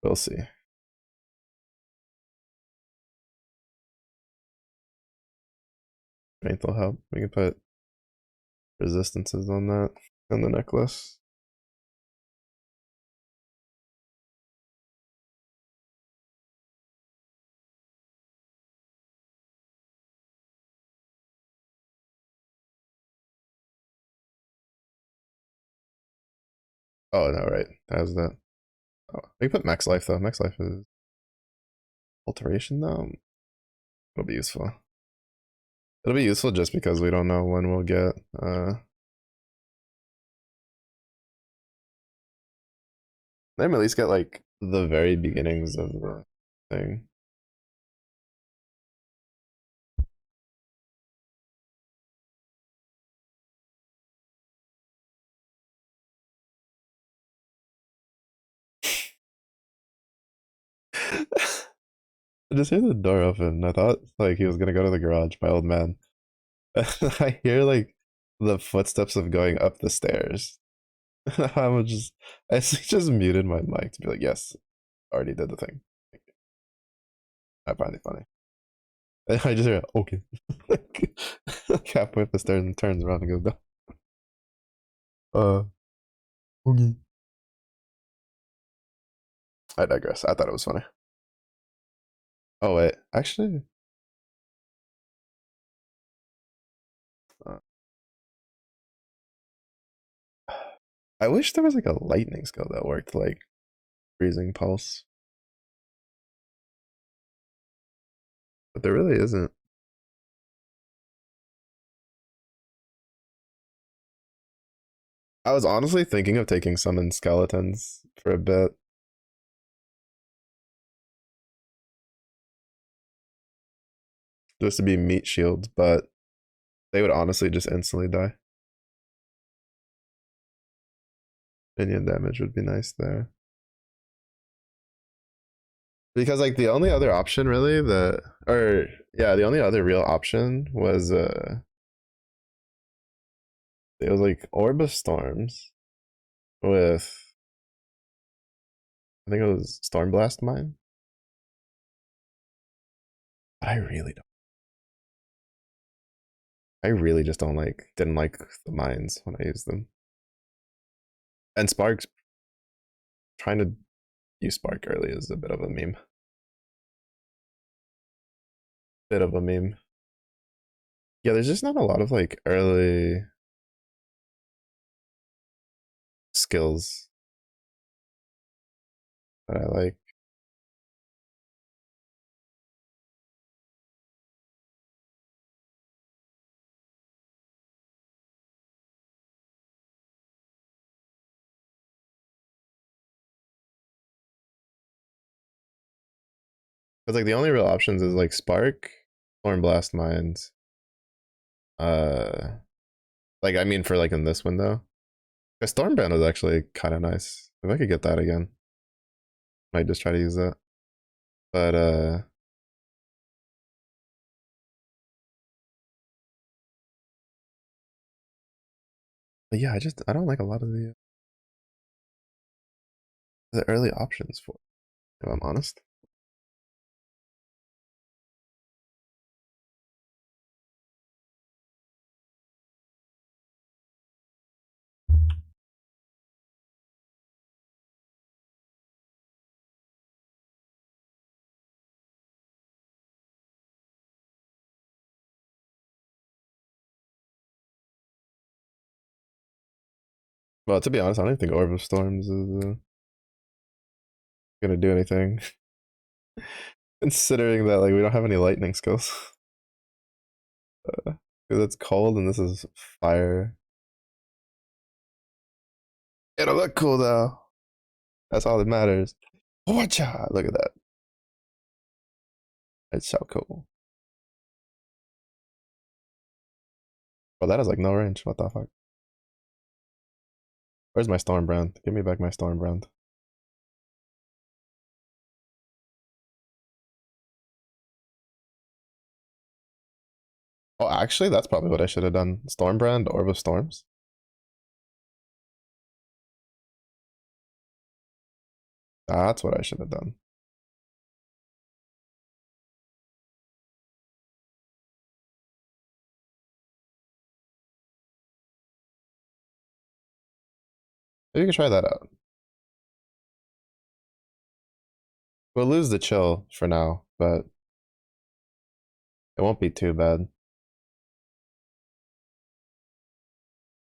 Speaker 1: we'll see. Strength will help. We can put resistances on that and the necklace. Oh no, right. How's that? Oh, we can put max life though. Max life is alteration though. It'll be useful. It'll be useful just because we don't know when we'll get let me at least get like the very beginnings of the thing. I just hear the door open. I thought like he was gonna go to the garage, my old man. I hear like the footsteps of going up the stairs. I'm just I just muted my mic to be like, yes, already did the thing. I find it funny. And I just hear okay. Like halfway up the stairs and turns around and goes down. Okay. I digress. I thought it was funny. Oh wait, actually, uh, I wish there was like a lightning skill that worked like freezing pulse, but there really isn't. I was honestly thinking of taking summon skeletons for a bit, just to be meat shields, but they would honestly just instantly die. Minion damage would be nice there. Because like the only other option really that or yeah, the only other real option was it was like Orb of Storms with I think it was Stormblast Mine. But I really just don't like didn't like the mines when I used them. And Sparks trying to use Spark early is a bit of a meme. Bit of a meme. Yeah, there's just not a lot of like early skills that I like. Because like the only real options is like Spark, Stormblast Mines. Uh, like I mean for like in this window, the Stormbrand was actually kind of nice. If I could get that again, might just try to use that. But but yeah, I don't like a lot of the early options for. It, if I'm honest. Well, to be honest, I don't think Orb of Storms is gonna do anything. Considering that like we don't have any lightning skills. Because it's cold and this is fire. It'll look cool though. That's all that matters. Watcha! Look at that. It's so cool. Bro, that is like no range. What the fuck? Where's my Stormbrand? Give me back my Stormbrand. Oh, actually, that's probably what I should have done. Stormbrand, Orb of Storms. That's what I should have done. Maybe you can try that out. We'll lose the chill for now, but it won't be too bad.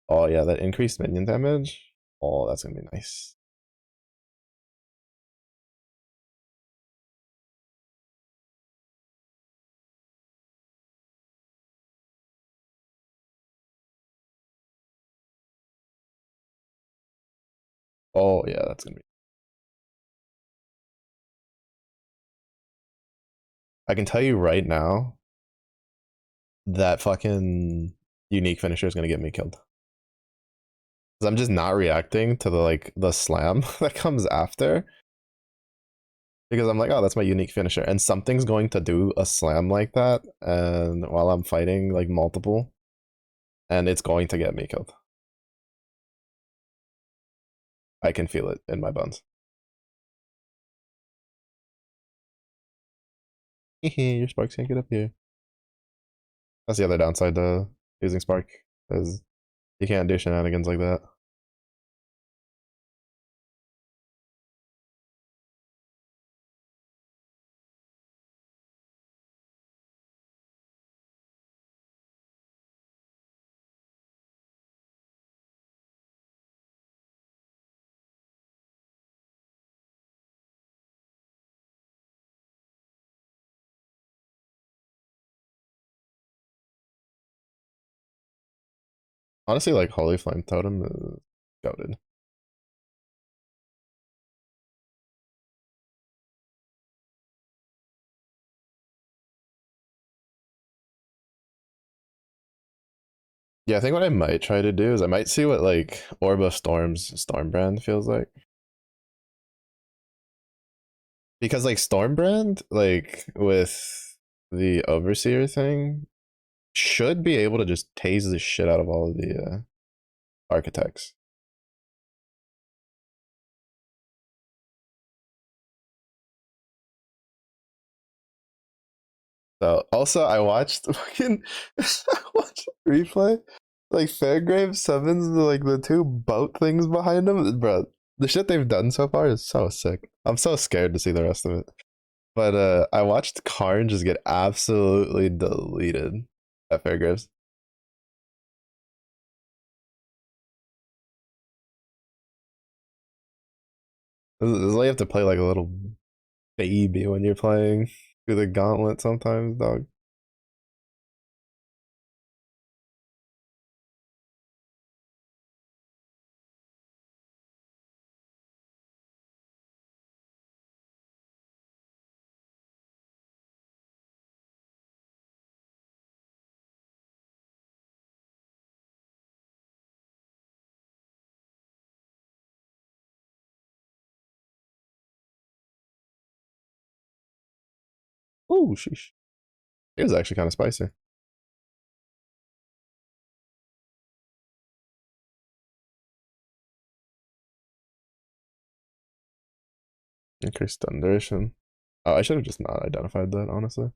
Speaker 1: Oh yeah, that increased minion damage. Oh, that's gonna be nice. Oh yeah, that's gonna be. I can tell you right now that fucking unique finisher is gonna get me killed. 'Cause I'm just not reacting to the like the slam that comes after. Because I'm like, oh, that's my unique finisher. And something's going to do a slam like that, and while I'm fighting like multiple, and it's going to get me killed. I can feel it in my bones. Your sparks can't get up here. That's the other downside to using Spark, is you can't do shenanigans like that. Honestly, like Holy Flame Totem is goated. Yeah, I think what I might try to do is I might see what like Orb of Storm's Stormbrand feels like. Because like Stormbrand, like with the Overseer thing, should be able to just tase the shit out of all of the architects. So also I watched fucking I watched replay. Like Fairgrave summons like the two boat things behind him. Bro, the shit they've done so far is so sick. I'm so scared to see the rest of it. But I watched Karn just get absolutely deleted at Fairgraves. This is why you have to play like a little baby when you're playing through the gauntlet sometimes, dog. Oh, sheesh. It was actually kind of spicy. Increased stun duration. Oh, I should have just not identified that, honestly.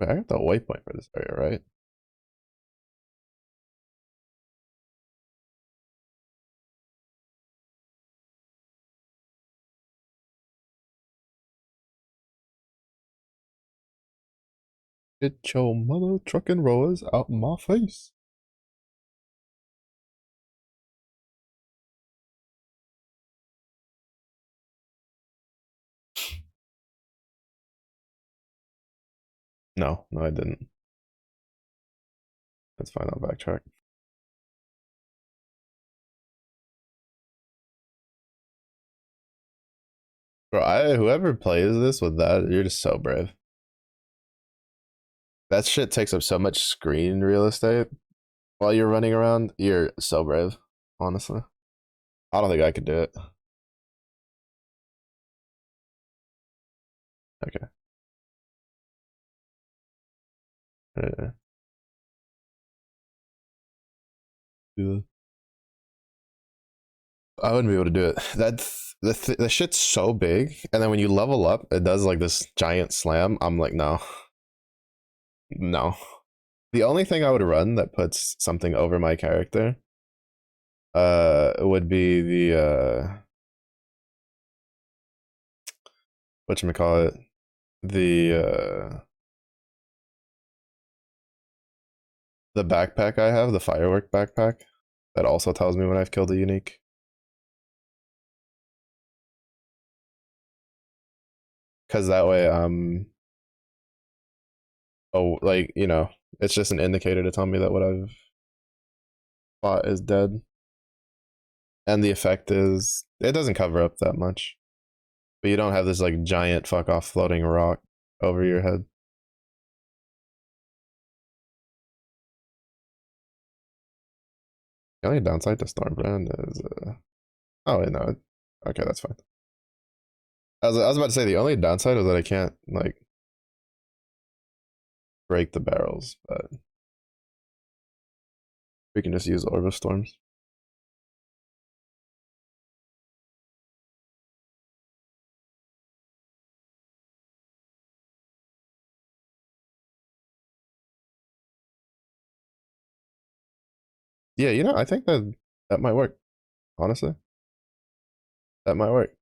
Speaker 1: Wait, I got the waypoint for this area, right? Get your mother trucking rollers out my face. No, no, I didn't. That's fine. I'll backtrack. Bro, whoever plays this with that, you're just so brave. That shit takes up so much screen real estate while you're running around. You're so brave, honestly. I don't think I could do it. Okay. Uh, I wouldn't be able to do it. That's the shit's so big, and then when you level up, it does like this giant slam. I'm like, no, no. The only thing I would run that puts something over my character, would be the whatchamacallit, the backpack I have, the firework backpack, that also tells me when I've killed a unique. Because that way, oh, like, it's just an indicator to tell me that what I've fought is dead. And the effect is, it doesn't cover up that much. But you don't have this, like, giant fuck off floating rock over your head. The only downside to Stormbrand is, oh, wait, no. Okay, that's fine. I was about to say the only downside is that I can't, like, break the barrels, but we can just use Orb of Storms. Yeah, I think that might work. Honestly, that might work.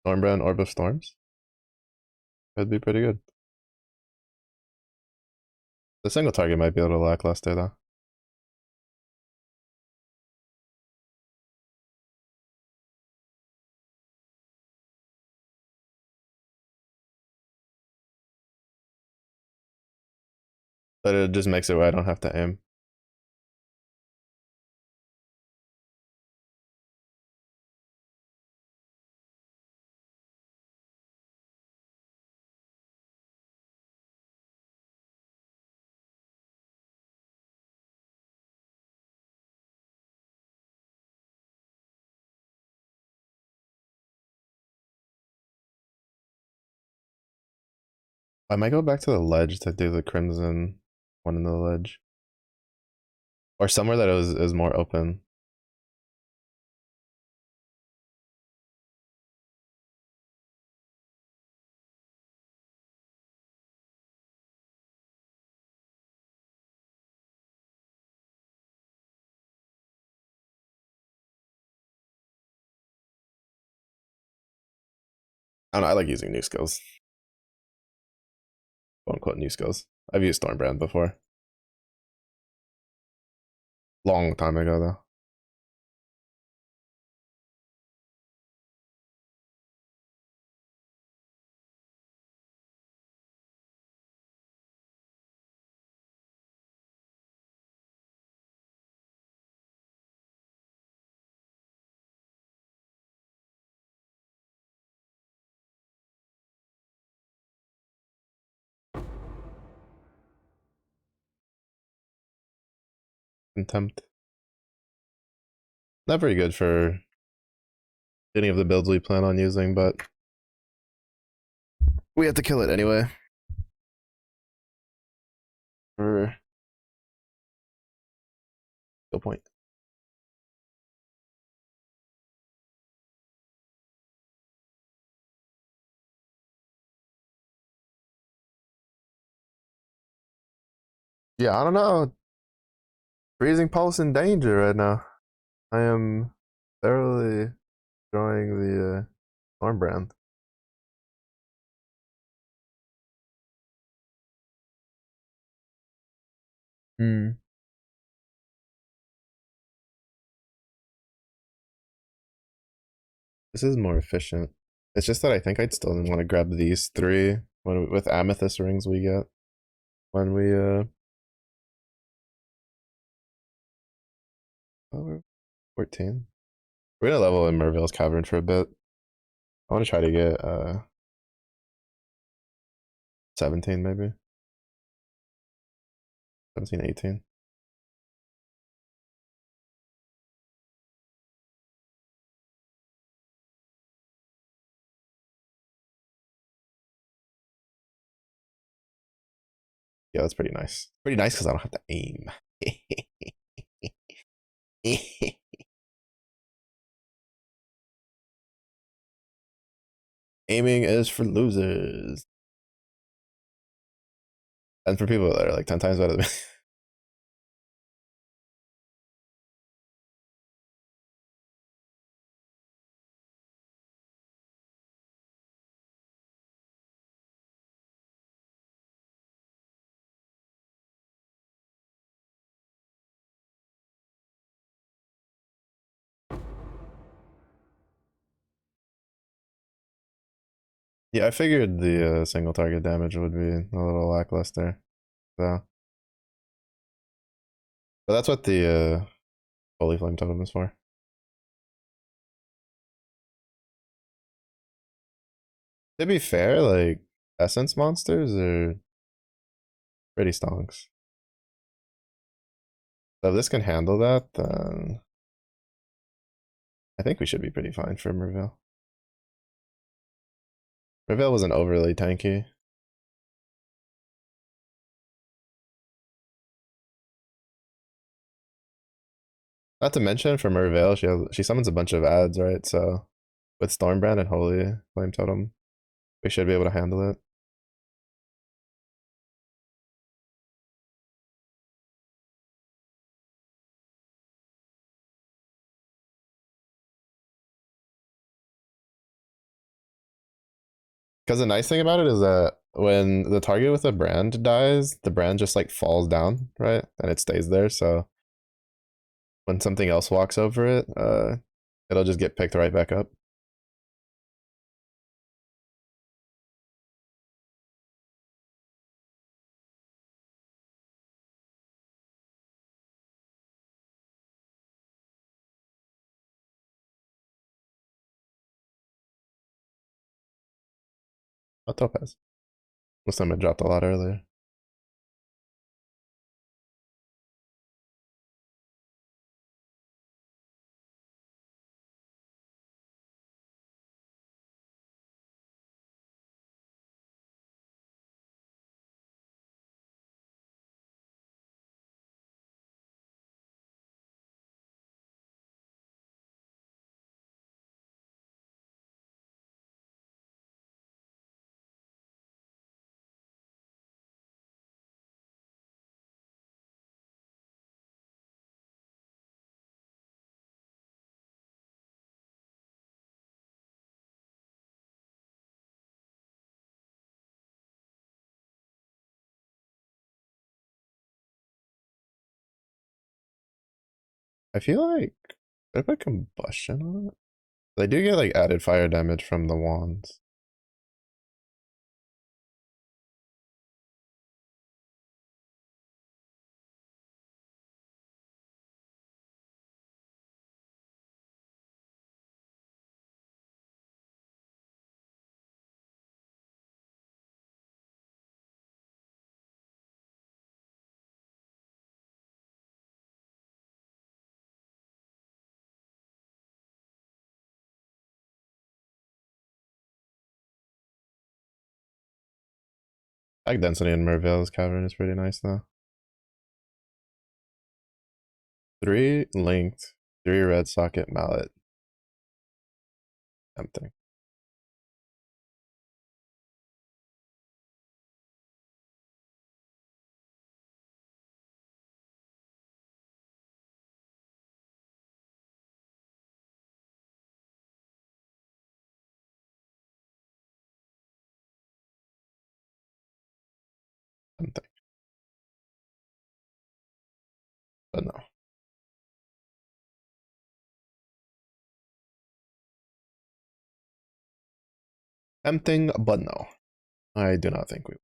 Speaker 1: Stormbrand, Orb of Storms. That'd be pretty good. The single target might be a little lackluster though. But it just makes it where I don't have to aim. I might go back to the ledge to do the crimson one in the ledge. Or somewhere that is more open. I don't know, I like using new skills. Quote unquote new skills. I've used Stormbrand before. Long time ago though. Contempt. Not very good for any of the builds we plan on using, but we have to kill it anyway. For skill point. Yeah, I don't know. Freezing Pulse in danger right now. I am thoroughly enjoying the Stormbrand. Hmm. This is more efficient. It's just that I think I'd still want to grab these three with amethyst rings we get when we oh, we're 14. We're gonna level in Merville's Cavern for a bit. I want to try to get 17 maybe. 17, 18. Yeah, that's pretty nice. Pretty nice because I don't have to aim. Aiming is for losers. And for people that are like 10 times better than me. Yeah, I figured the single target damage would be a little lackluster. So, but that's what the Holy Flame Totem is for. To be fair, like essence monsters are pretty stonks. So if this can handle that, then I think we should be pretty fine for Merville. Merville wasn't overly tanky. Not to mention for Merville, she summons a bunch of ads, right? So with Stormbrand and Holy Flame Totem, we should be able to handle it. Because the nice thing about it is that when the target with the brand dies, the brand just like falls down, right? And it stays there. So when something else walks over it, it'll just get picked right back up. Oh, Topaz. Looks like I dropped a lot earlier. I feel like I put combustion on it. They do get like added fire damage from the wands. Ag density in Merville's Cavern is pretty nice though. 3 linked, 3 red socket mallet. Tempting. Tempting. Tempting, but no. I do not think we.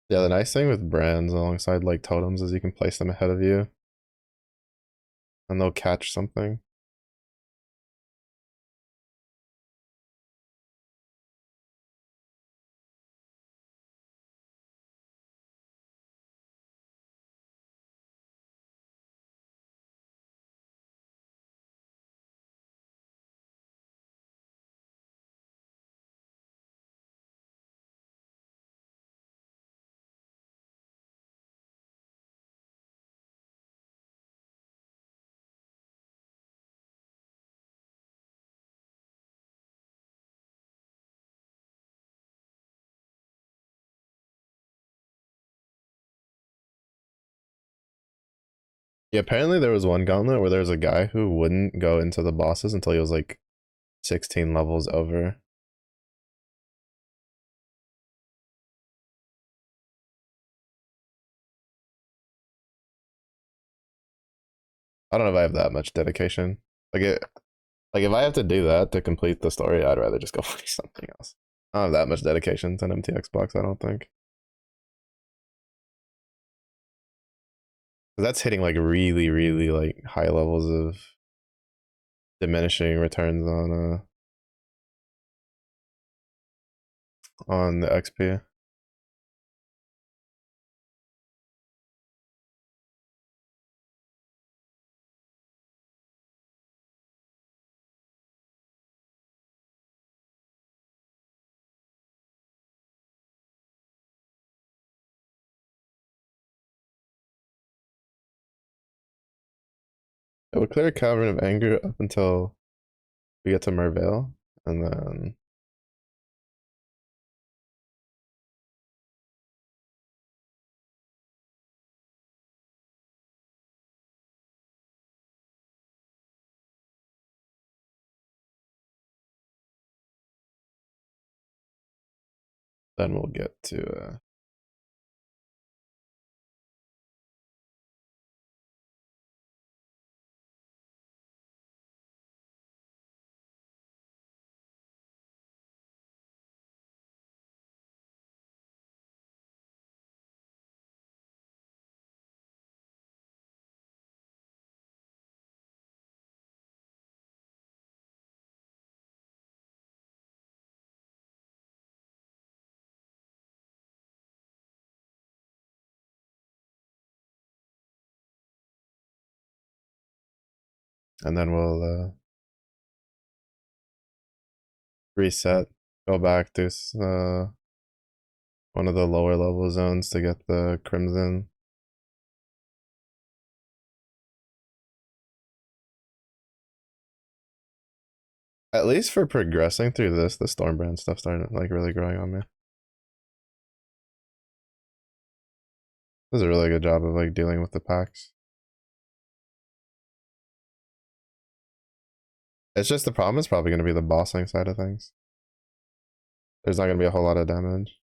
Speaker 1: Yeah, the nice thing with brands alongside like totems is you can place them ahead of you and they'll catch something. Yeah, apparently there was one gauntlet where there was a guy who wouldn't go into the bosses until he was like 16 levels over. I don't know if I have that much dedication. Like it, like if I have to do that to complete the story, I'd rather just go play something else. I don't have that much dedication to an MTX box, I don't think. 'Cause that's hitting like really, really like high levels of diminishing returns on the XP. It will clear a cavern of anger up until we get to Mervale, and then we'll get to and then we'll reset, go back to one of the lower level zones to get the crimson. At least for progressing through this, the Stormbrand stuff started like really growing on me. Does a really good job of like dealing with the packs. It's just the problem is probably going to be the bossing side of things. There's not going to be a whole lot of damage.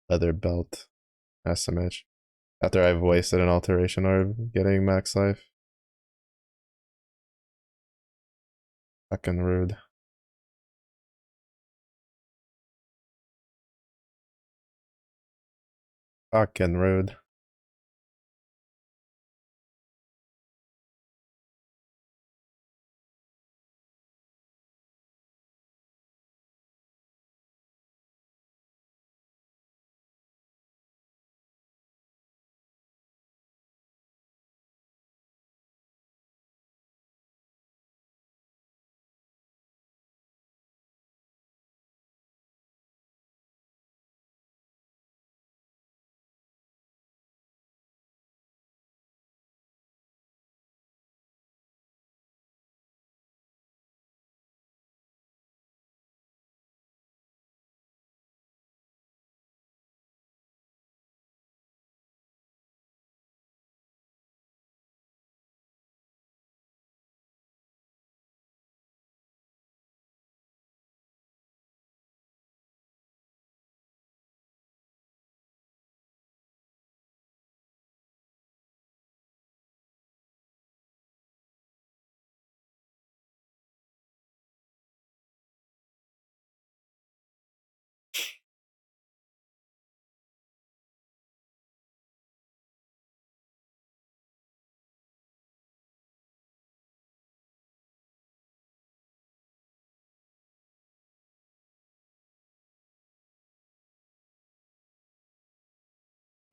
Speaker 1: Leather belt, SMH. After I've wasted an alteration orb getting max life. Fucking rude. Fucking rude.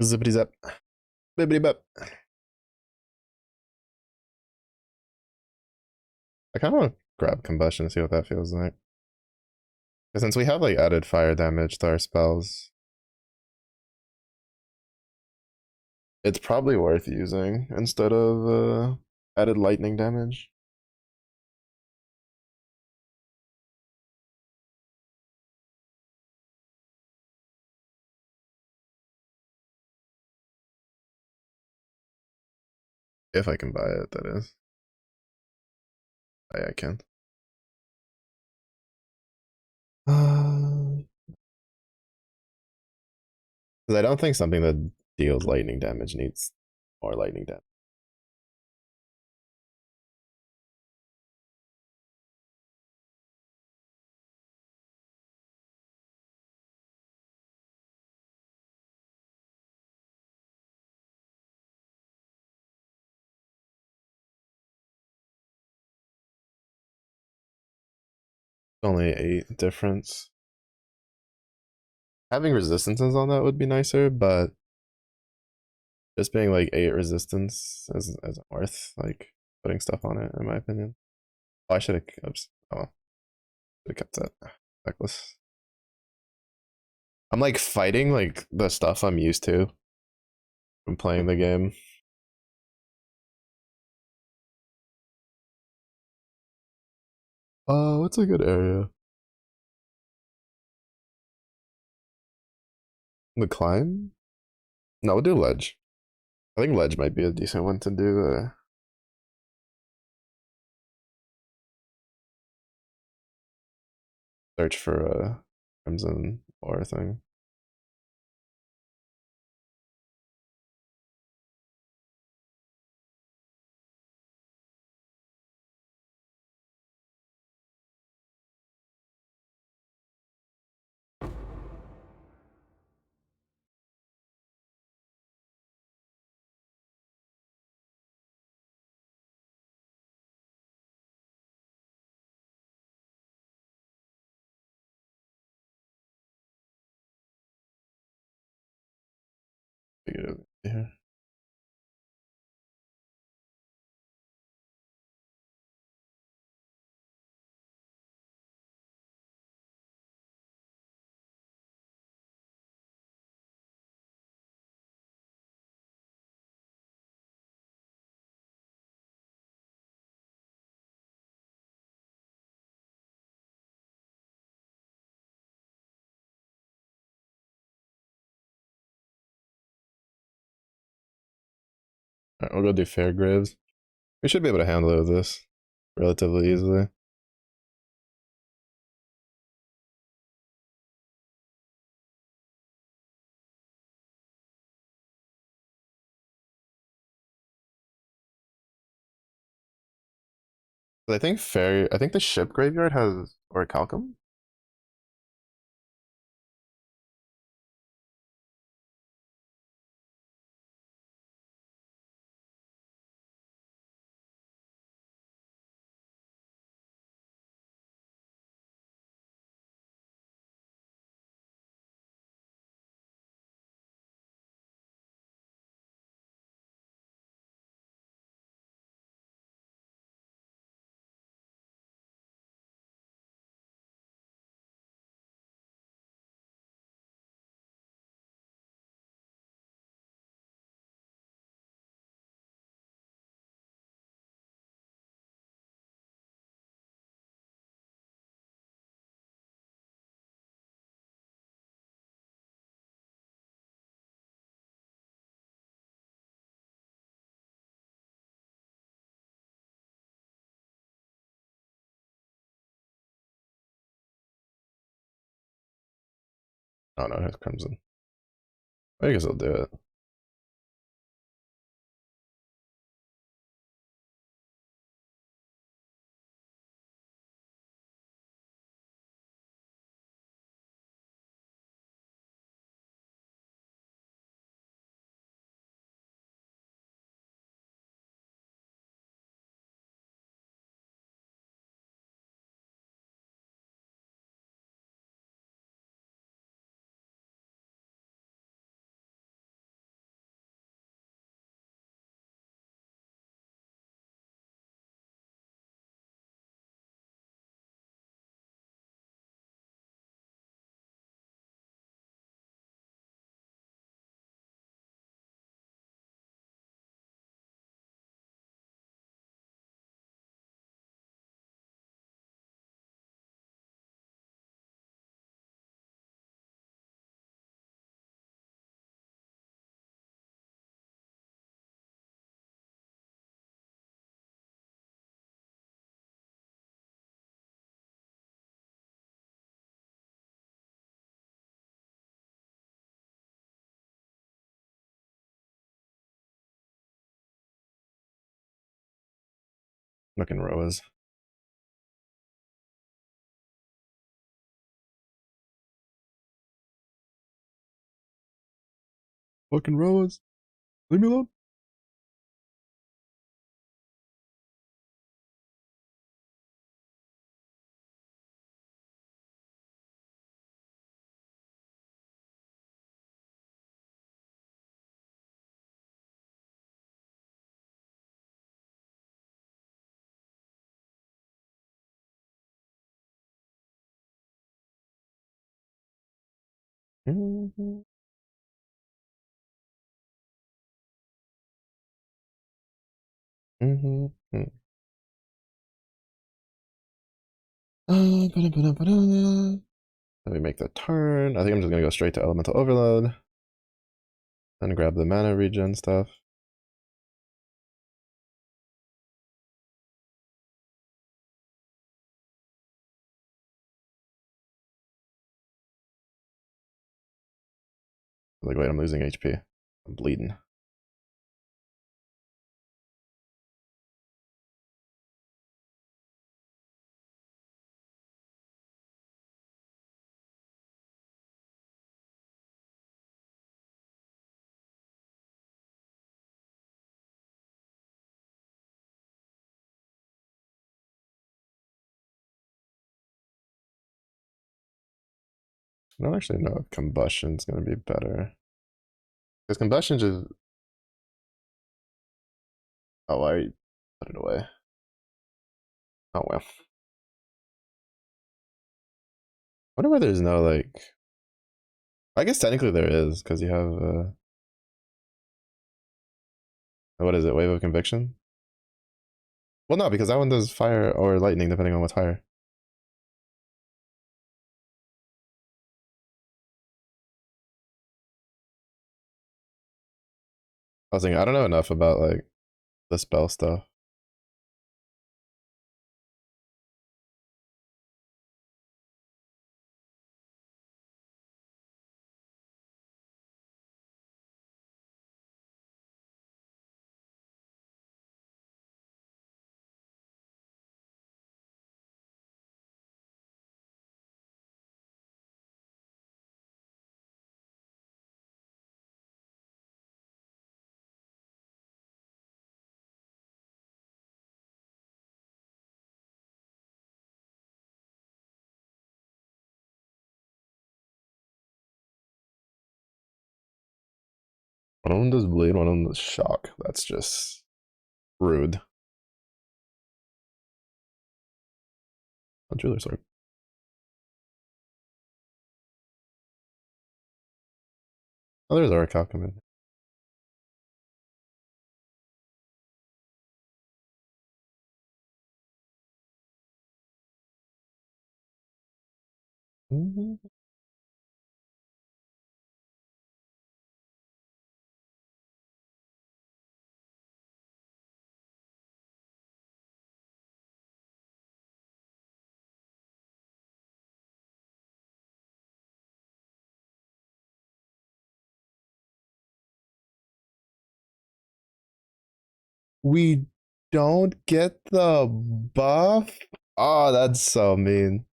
Speaker 1: Zippity zap. Bibbity bop. I kind of want to grab combustion, see what that feels like. Since we have like added fire damage to our spells, it's probably worth using instead of added lightning damage. If I can buy it, that is. I can. Because I don't think something that deals lightning damage needs more lightning damage. Only 8 difference. Having resistances on that would be nicer, but just being like 8 resistance isn't worth like putting stuff on it, in my opinion. Oh, I should have. Oops. Oh, well. Should have kept that necklace. I'm like fighting like the stuff I'm used to from playing the game. Oh, what's a good area? The climb? No, we'll do ledge. I think ledge might be a decent one to do. Search for a crimson ore thing. Figure it out here. Alright, we'll go do Fairgraves. We should be able to handle this relatively easily. But I think the ship graveyard has Orichalcum. Oh no, it has Crimson. I guess I'll do it. Fucking Roas. Fucking Roas. Leave me alone. Mm-hmm. Mm-hmm. Let me make the turn. I think I'm just gonna go straight to Elemental Overload. Then grab the mana regen stuff. Like, wait, I'm losing HP. I'm bleeding. I don't actually know if Combustion's gonna be better. Because Combustion just... Oh, I put it away. Oh, well. I wonder why there's no, like... I guess technically there is, because you have... what is it? Wave of Conviction? Well, no, because that one does fire or lightning, depending on what's higher. I was thinking, I don't know enough about, like, the spell stuff. One of them does bleed, one of them does shock. That's just rude. A jeweler sword. Oh, there's Orichalcum coming. Mm-hmm. We don't get the buff? Oh, that's so mean.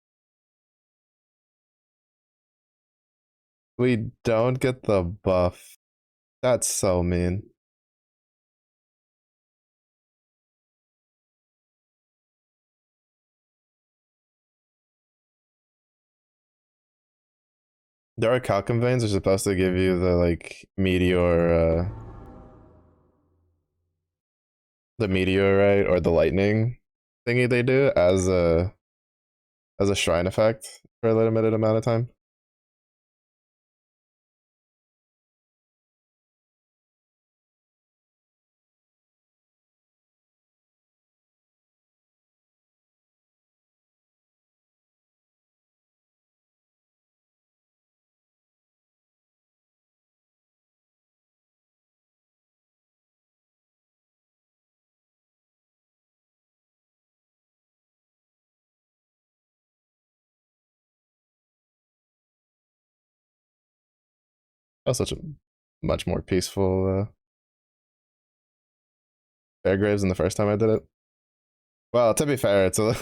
Speaker 1: We don't get the buff. That's so mean. There are calcum veins are supposed to give you the like the meteorite or the lightning thingy they do as a shrine effect for a limited amount of time. That was such a much more peaceful Fairgraves than the first time I did it. Well, to be fair, it's a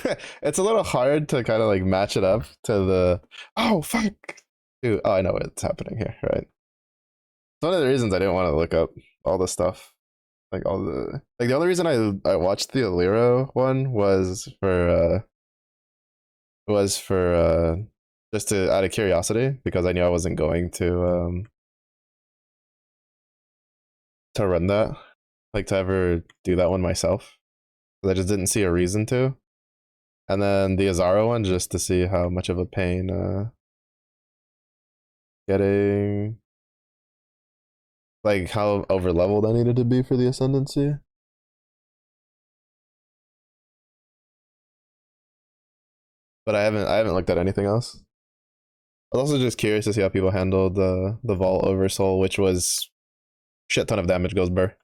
Speaker 1: it's a little hard to kind of like match it up to the oh fuck. Dude, oh I know what's happening here, right? It's one of the reasons I didn't want to look up all the stuff. Like all the like the only reason I watched the Aliro one was for just to out of curiosity because I knew I wasn't going to run that, like to ever do that one myself. I just didn't see a reason to. And then the Azara one just to see how much of a pain getting like how over leveled I needed to be for the ascendancy. But I haven't looked at anything else. I was also just curious to see how people handled the Vault Oversoul, which was shit ton of damage goes burr.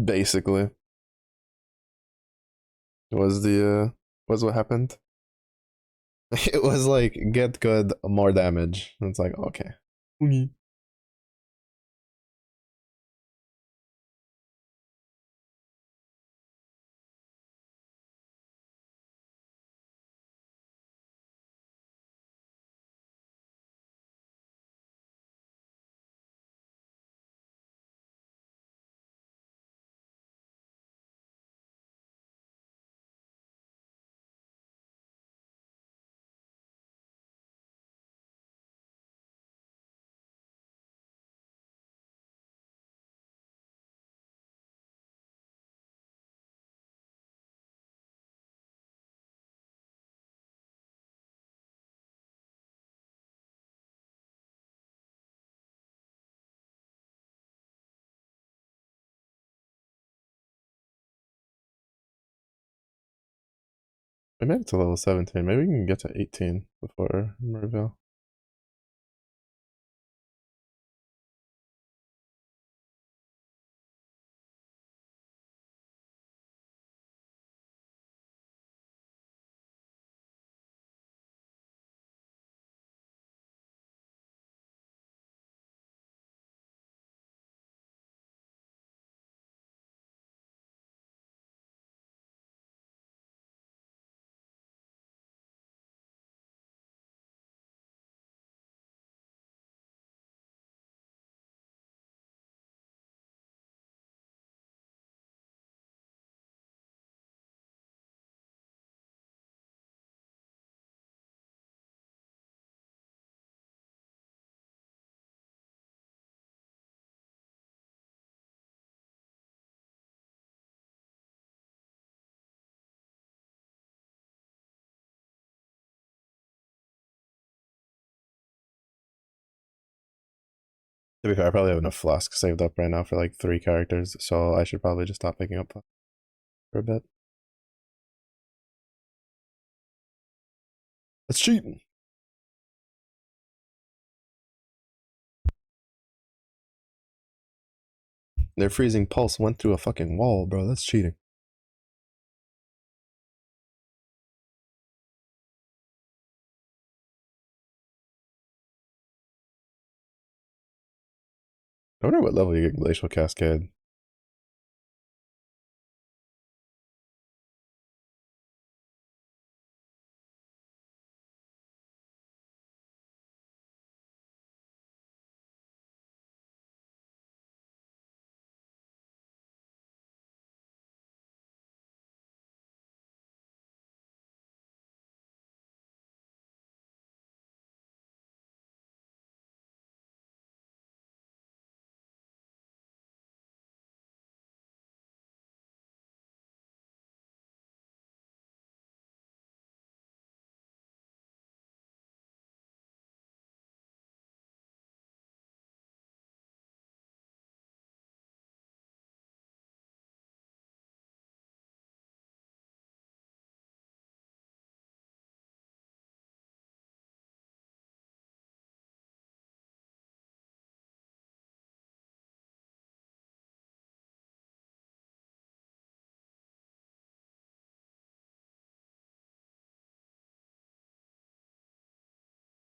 Speaker 1: Basically. Was the was what happened. It was like get good, more damage. And it's like okay. Mm-hmm. We made it to level 17. Maybe we can get to 18 before reveal. To be fair, I probably have enough flask saved up right now for like 3 characters, so I should probably just stop picking up for a bit. That's cheating. Their freezing pulse went through a fucking wall, bro. That's cheating. I wonder what level you get Glacial Cascade.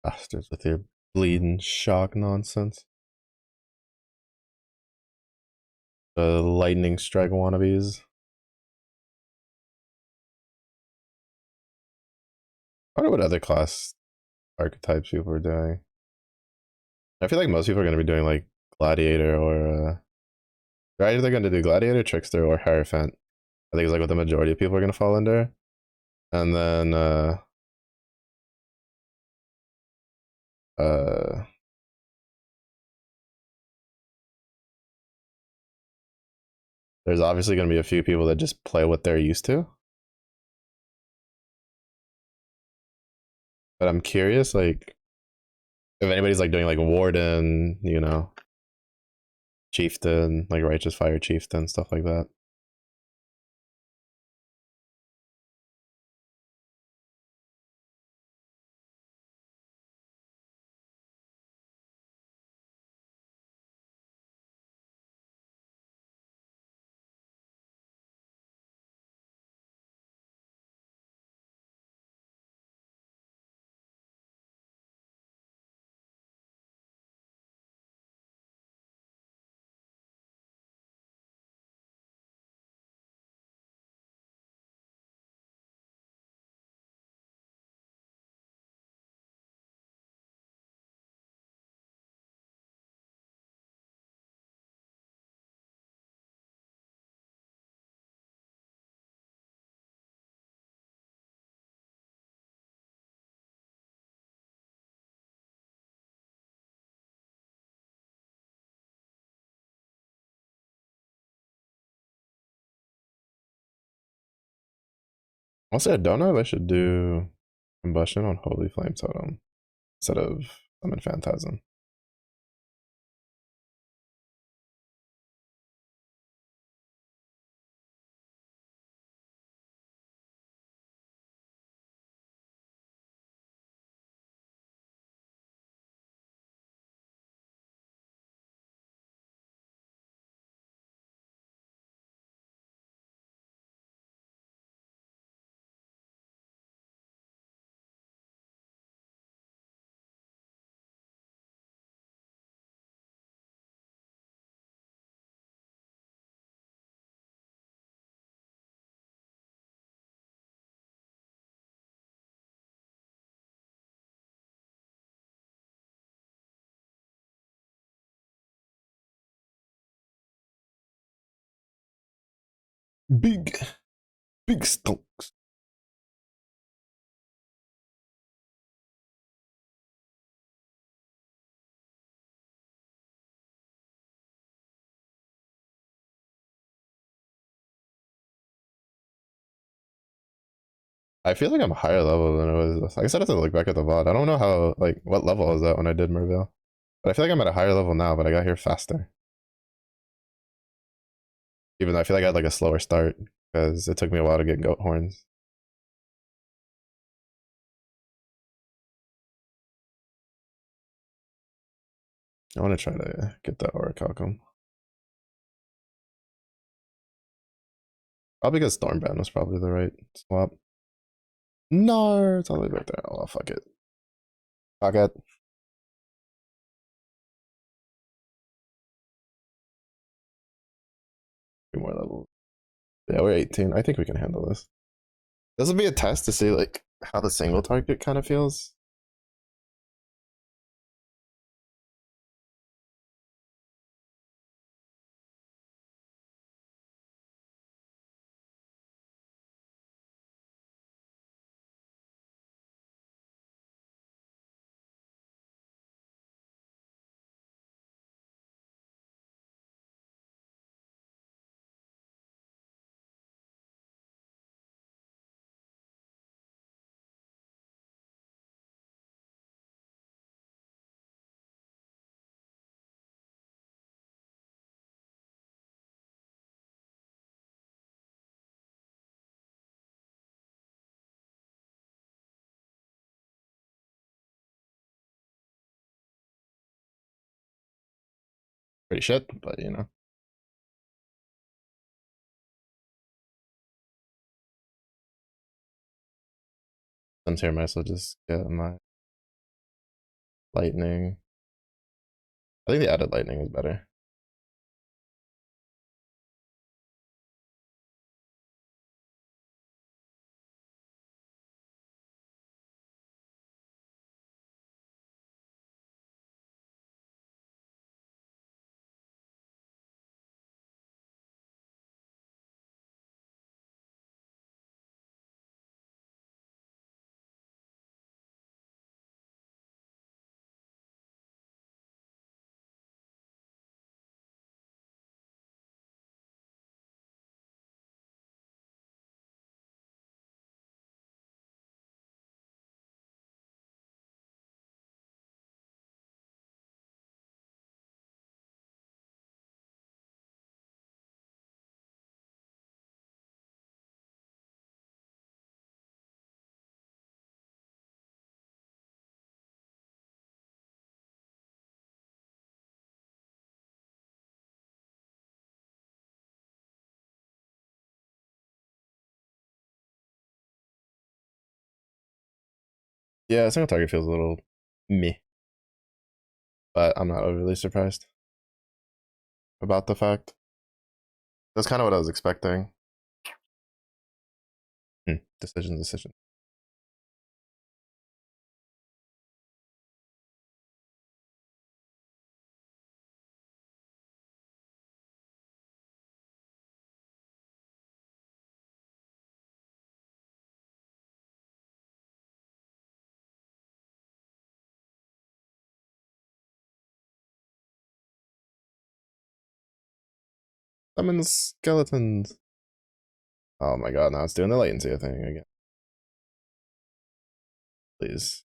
Speaker 1: Bastards with your bleeding shock nonsense. The lightning strike wannabes. I wonder what other class archetypes people are doing. I feel like most people are going to be doing like gladiator or they're either going to do gladiator, trickster, or hierophant. I think it's like what the majority of people are going to fall under. And then uh there's obviously going to be a few people that just play what they're used to. But I'm curious, like, if anybody's like doing like warden, you know, chieftain, like righteous fire chieftain, stuff like that. Also, I don't know if I should do combustion on holy flame totem instead of summon phantasm. Big, big stonks. I feel like I'm higher level than it was. I guess I have to look back at the VOD. I don't know how, like, what level was that when I did Merville. But I feel like I'm at a higher level now, but I got here faster. Even though I feel like I had like a slower start because it took me a while to get goat horns. I want to try to get that orichalcum. Probably because Stormbound was probably the right swap. No, it's all the way back there. Oh, well, fuck it. Fuck it. 2 more levels. Yeah, we're 18. I think we can handle this. This will be a test to see like how the single target kind of feels. Pretty shit, but you know. Since here, might as well just get my lightning. I think the added lightning is better. Yeah, single target feels a little meh, but I'm not overly surprised about the fact. That's kind of what I was expecting. Decision, decision. Summon skeletons. Oh my god, now it's doing the latency thing again. Please.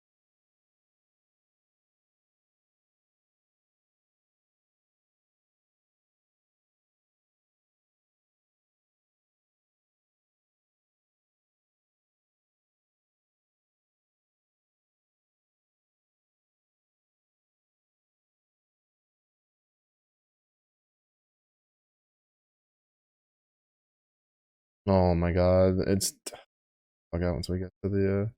Speaker 1: Oh my god, it's okay once we get to the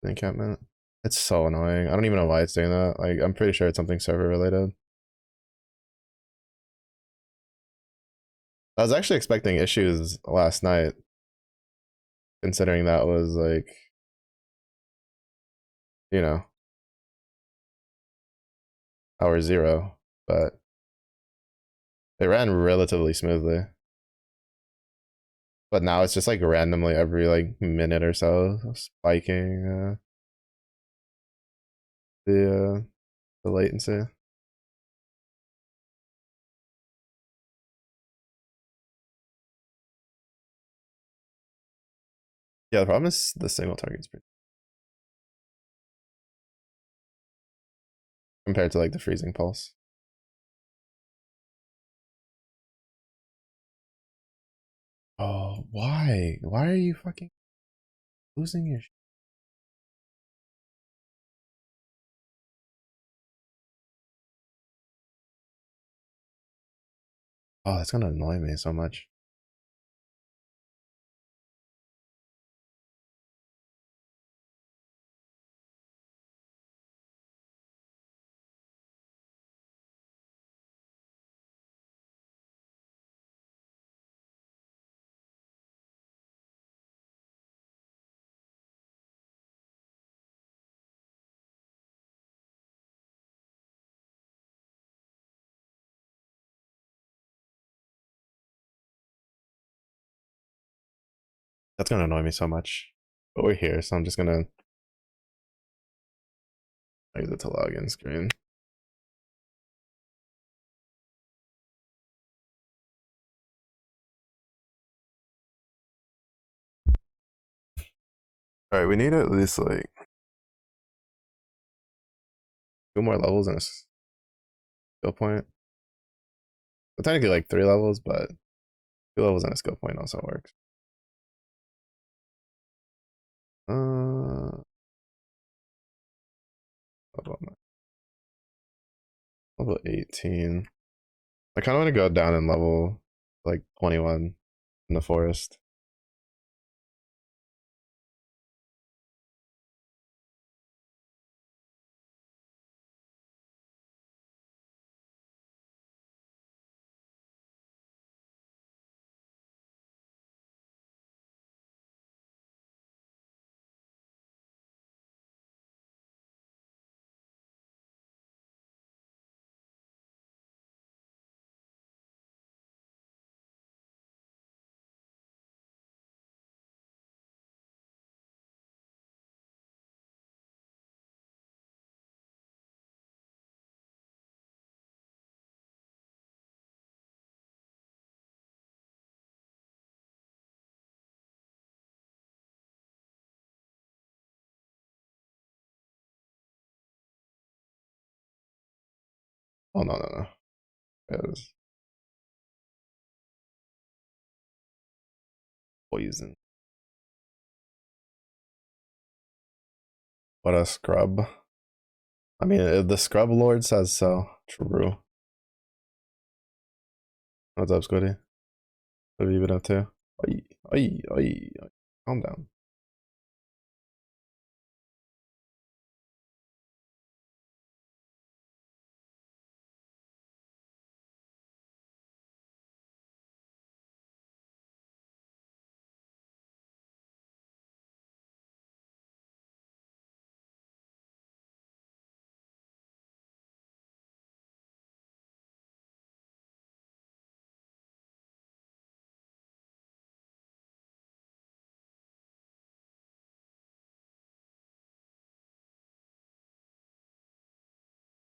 Speaker 1: encampment. It's so annoying. I don't even know why it's doing that. Like, I'm pretty sure it's something server related. I was actually expecting issues last night, considering that was like, you know, hour zero, but it ran relatively smoothly. But now it's just like randomly every like minute or so spiking the latency. Yeah, the problem is the single target's pretty compared to like the freezing pulse. Oh, why? Why are you fucking losing your? Oh, that's gonna annoy me so much. That's gonna annoy me so much. But we're here, so I'm just gonna use it to login screen. All right, we need at least like 2 more levels and a skill point. Well, technically like 3 levels, but 2 levels and a skill point also works. Uh, level 18. I kind of want to go down in level like 21 in the forest. Oh no no no. It was poison. What a scrub. I mean, if the scrub lord says so. True. What's up, Squiddy? What have you been up to? Oi, oi, oi, oi. Calm down.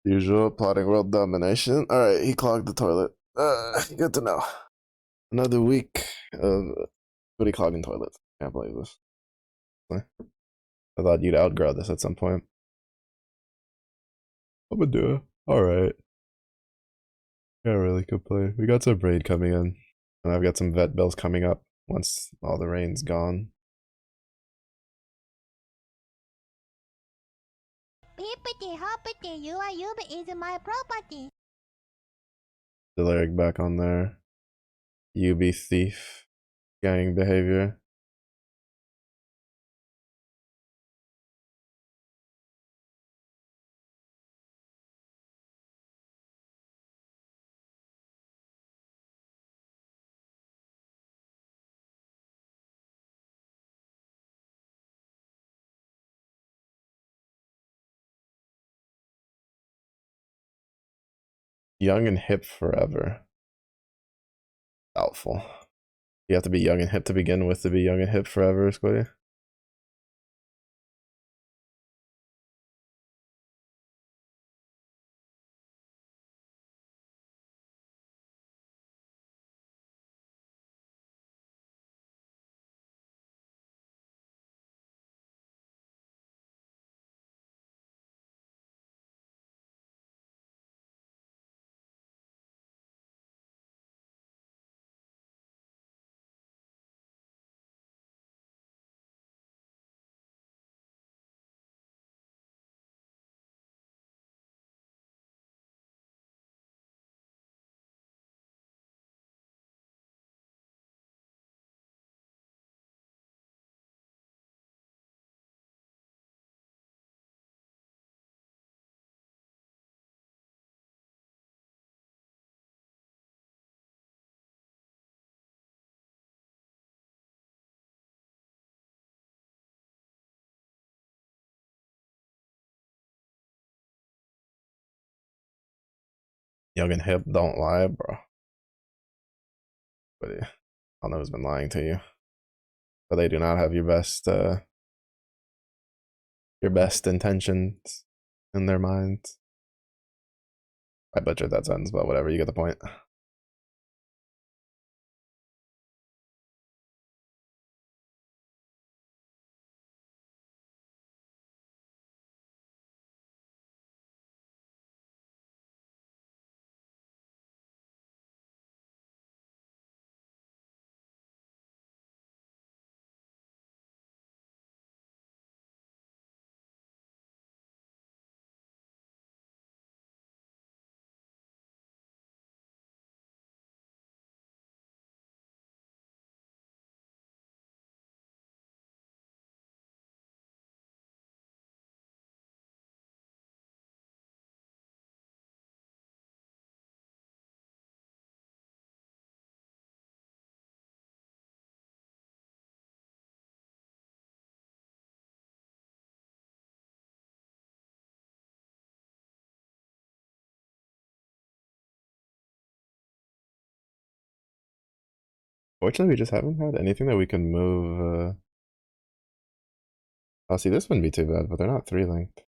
Speaker 1: Usual plotting world domination. All right, he clogged the toilet. Good to know. Another week of booty clogging toilets. Can't believe this. I thought you'd outgrow this at some point. I'm gonna do it. All right. Can't really complain. We got some rain coming in, and I've got some vet bills coming up once all the rain's gone.
Speaker 2: Hippity hoppity, you is my property.
Speaker 1: The lyric back on there. You be thief. Gang behavior. Young and hip forever. Doubtful. You have to be young and hip to begin with to be young and hip forever, Squiddy. Young and hip, don't lie, bro. But I don't know who's been lying to you. But they do not have your best intentions in their minds. I butchered that sentence, but whatever, you get the point. Fortunately, we just haven't had anything that we can move. Oh, see, this wouldn't be too bad, but they're not 3 linked.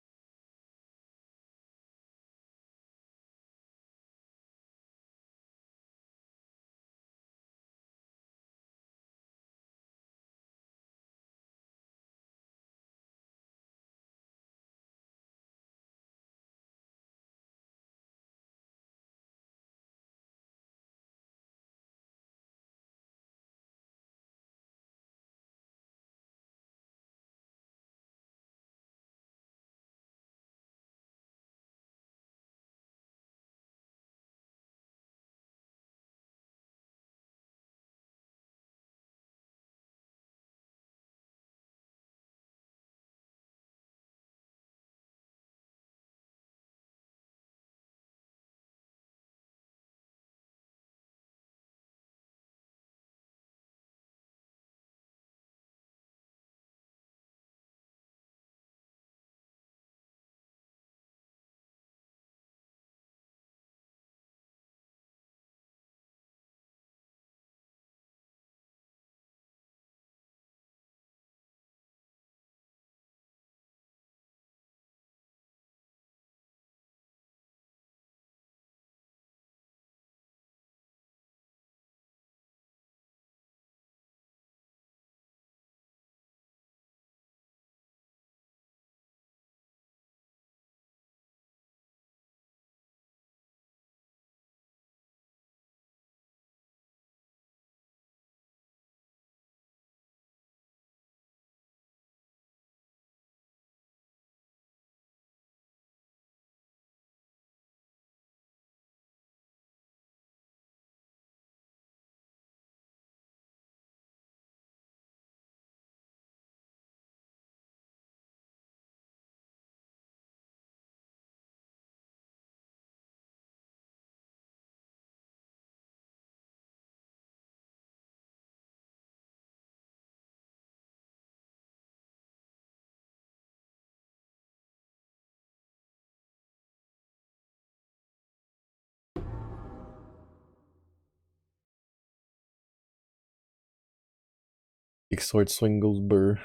Speaker 1: Big sword swing goes burr.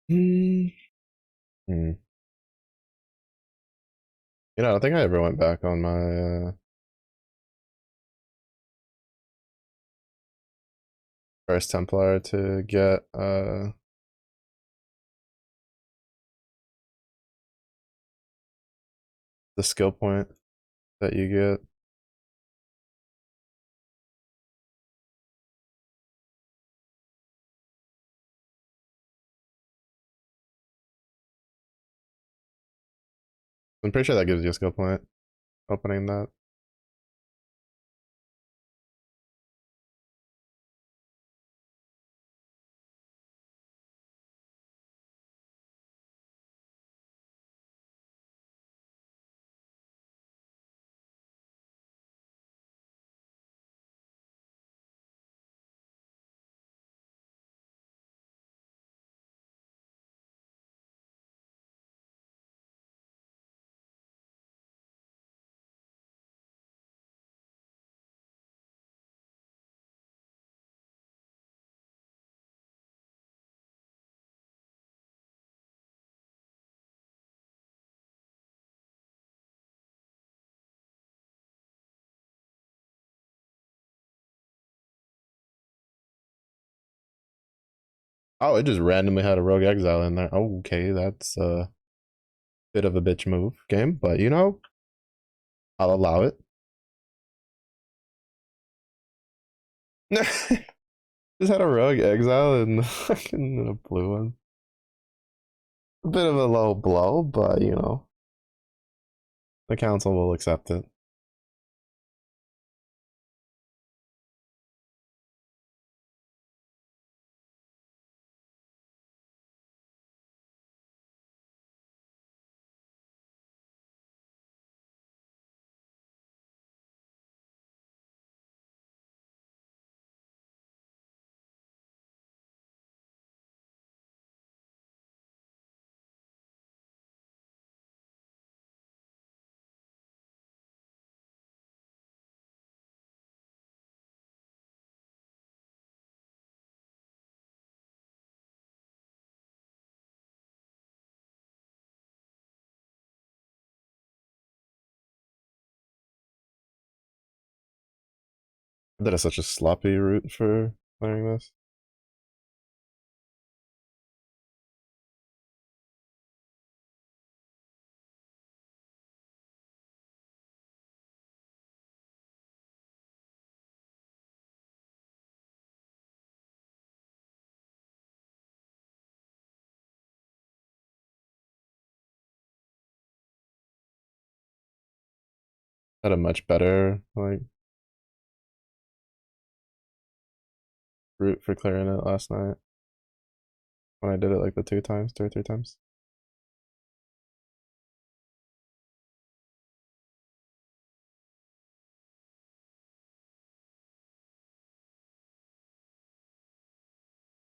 Speaker 1: Hmm. Hmm. You know, I don't think I ever went back on my first Templar to get the skill point that you get. I'm pretty sure that gives you a skill point opening that. Oh, it just randomly had a rogue exile in there. Okay, that's a bit of a bitch move game, but you know, I'll allow it. Just had a rogue exile and fucking a blue one. A bit of a low blow, but you know, the council will accept it. That is such a sloppy route for learning this. Had a much better like route for clearing it last night when I did it like the 2 times, 2 or 3 times.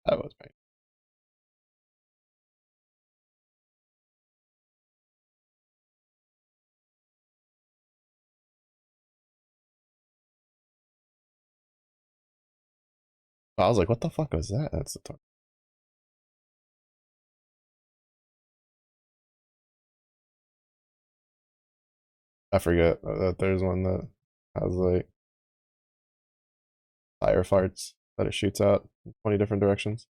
Speaker 1: That was me. I was like, what the fuck was that? That's the talk. I forget that there's one that has like fire farts that it shoots out in 20 different directions.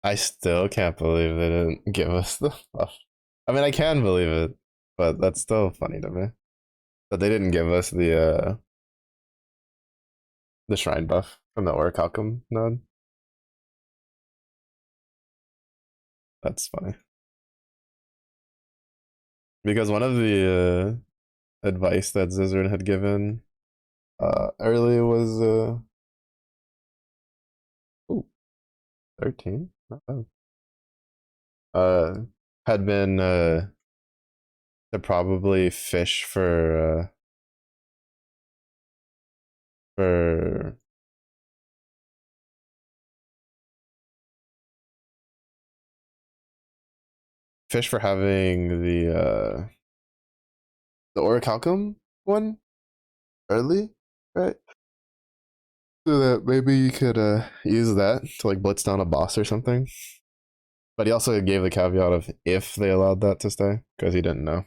Speaker 1: I still can't believe they didn't give us the buff. I mean, I can believe it, but that's still funny to me that they didn't give us the shrine buff from the orichalcum node. That's funny because one of the advice that Zizzard had given early was ooh, 13, not bad. Uh, had been to probably fish for fish for having the orichalcum one early, right? So that maybe you could use that to like blitz down a boss or something. But he also gave the caveat of if they allowed that to stay, because he didn't know.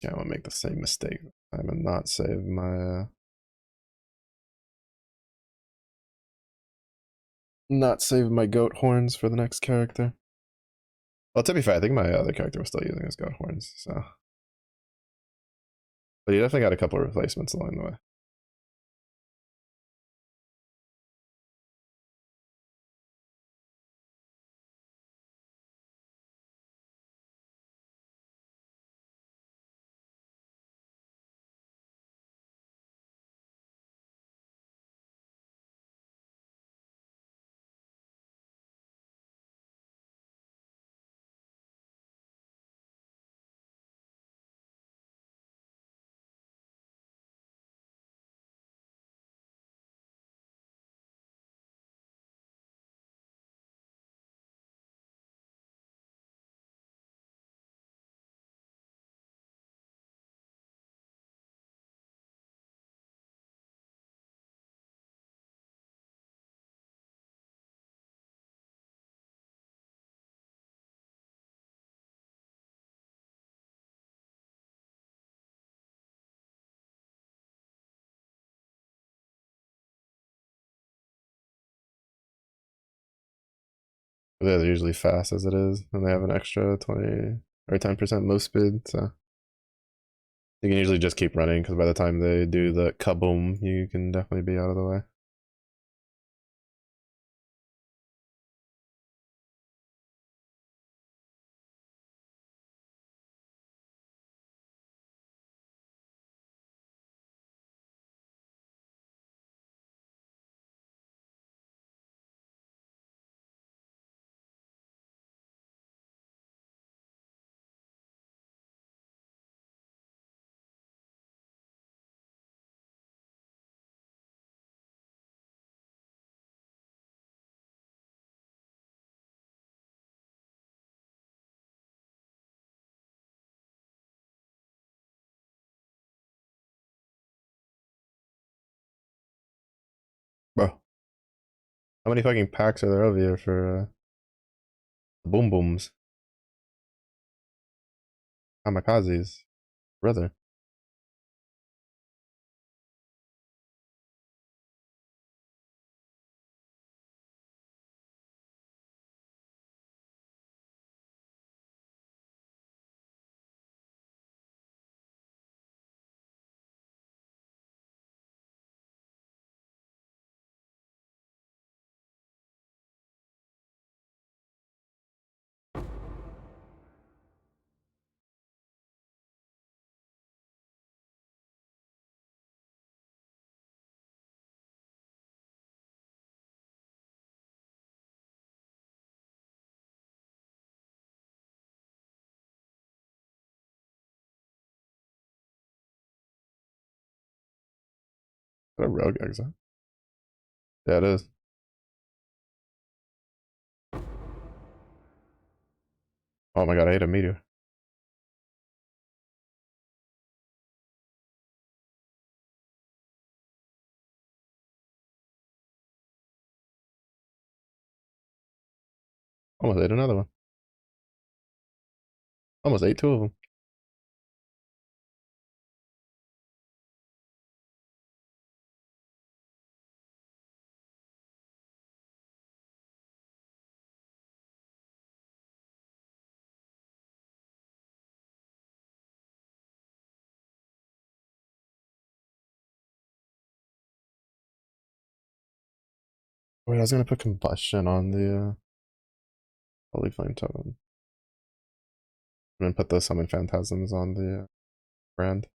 Speaker 1: Yeah, I want to make the same mistake time and not save my not save my goat horns for the next character. Well, to be fair, I think my other character was still using his goat horns, so. But he definitely got a couple of replacements along the way. They're usually fast as it is, and they have an extra 20 or 10% move speed, so you can usually just keep running because by the time they do the kaboom, you can definitely be out of the way. Bro, how many fucking packs are there over here for boom booms? Kamikazes, brother. Is that a rogue exile? Yeah, it is. Oh my god, I hate a meteor. Almost ate another one. Almost ate two of them. Wait, I was gonna put combustion on the holy flame totem. I'm gonna put the summon phantasms on the brand.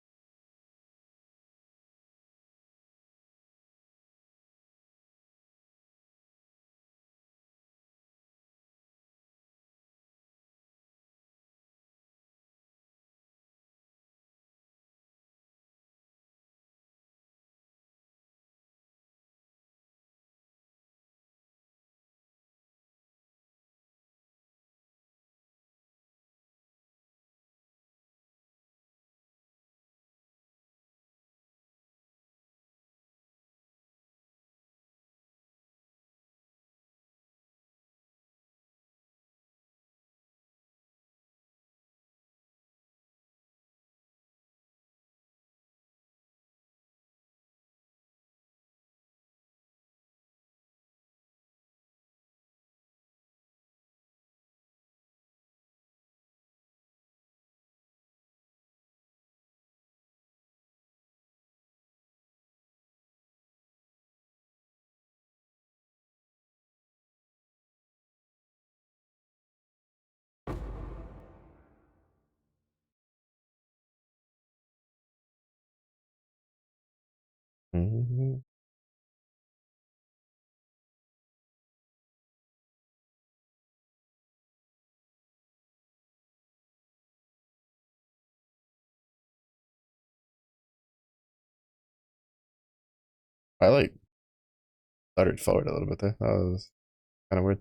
Speaker 1: Mm-hmm. I like stuttered forward a little bit there. That was kind of weird.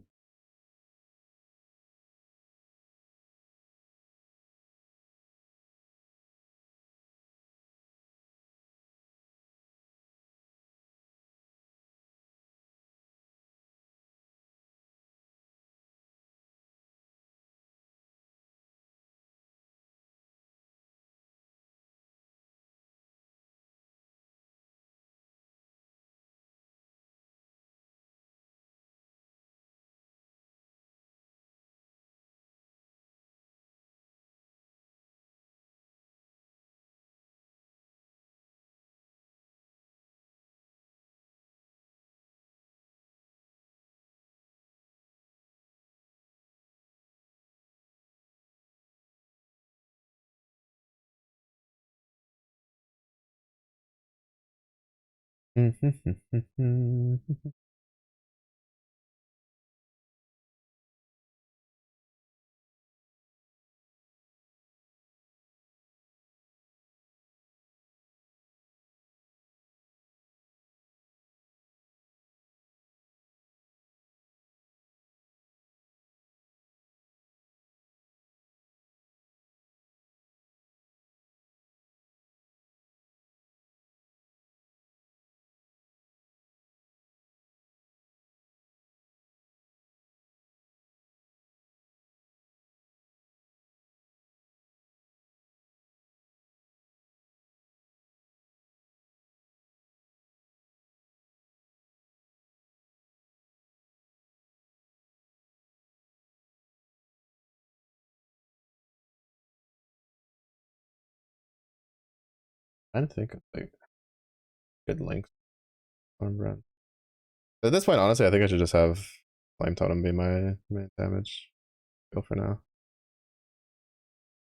Speaker 1: I don't think of like good links on brand. At this point, honestly, I think I should just have flame totem be my main damage skill for now.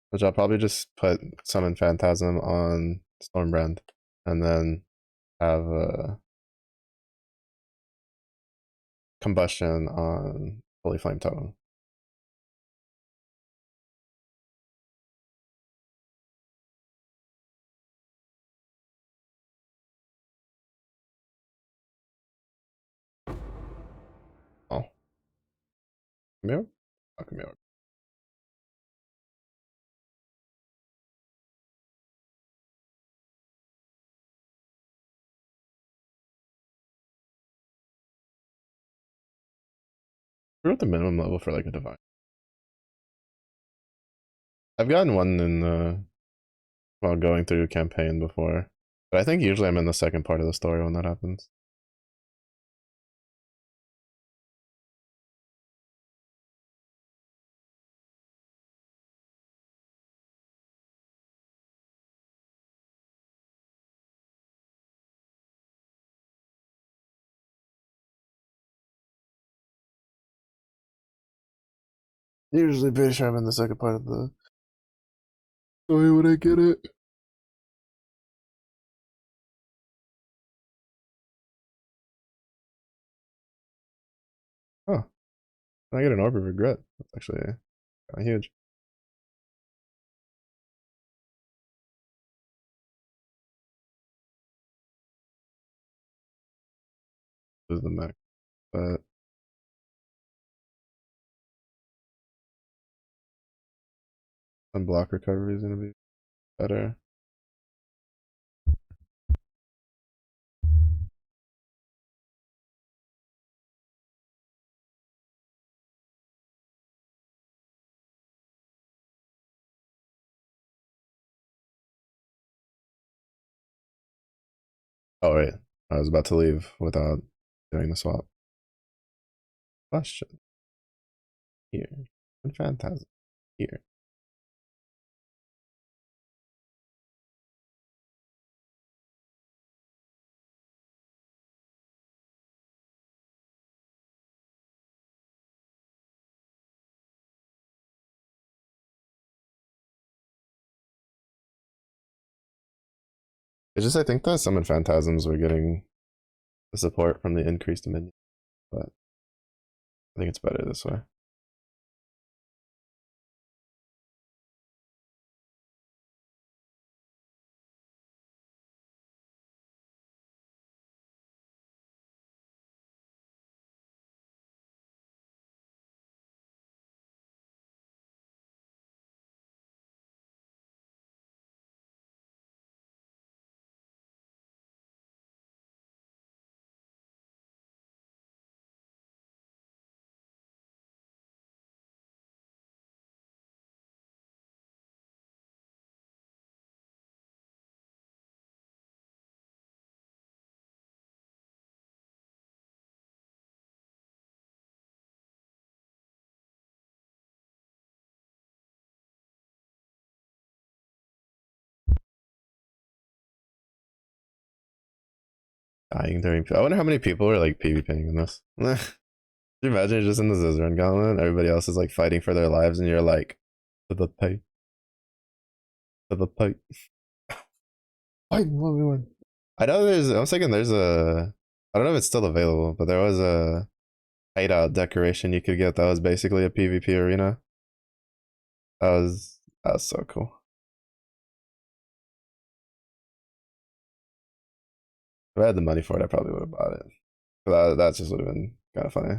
Speaker 1: Which I'll probably just put summon phantasm on Stormbrand, and then have combustion on holy flame totem. Oh, come here. Oh, come here. We're at the minimum level for like a divine. I've gotten one in the while going through a campaign before, but I think usually I'm in the second part of the story when that happens. Usually pretty sure I'm in the second part of the story when I get it. Oh, I get an orb of regret. That's actually kind of huge. This is the max, but some block recovery is gonna be better. Oh wait, I was about to leave without doing the swap. Question here, and phantasm here. It's just I think that summon phantasms were getting the support from the increased minion, but I think it's better this way. Dying during. I wonder how many people are like PvPing in this. Can you imagine you're just in the Zizran gauntlet? Everybody else is like fighting for their lives, and you're like, to the pay, to the pay. Fight 1v1. I know there's. I was thinking there's a. I don't know if it's still available, but there was a hideout decoration you could get that was basically a PvP arena. That was so cool. If I had the money for it, I probably would have bought it. That just would have been kind of funny.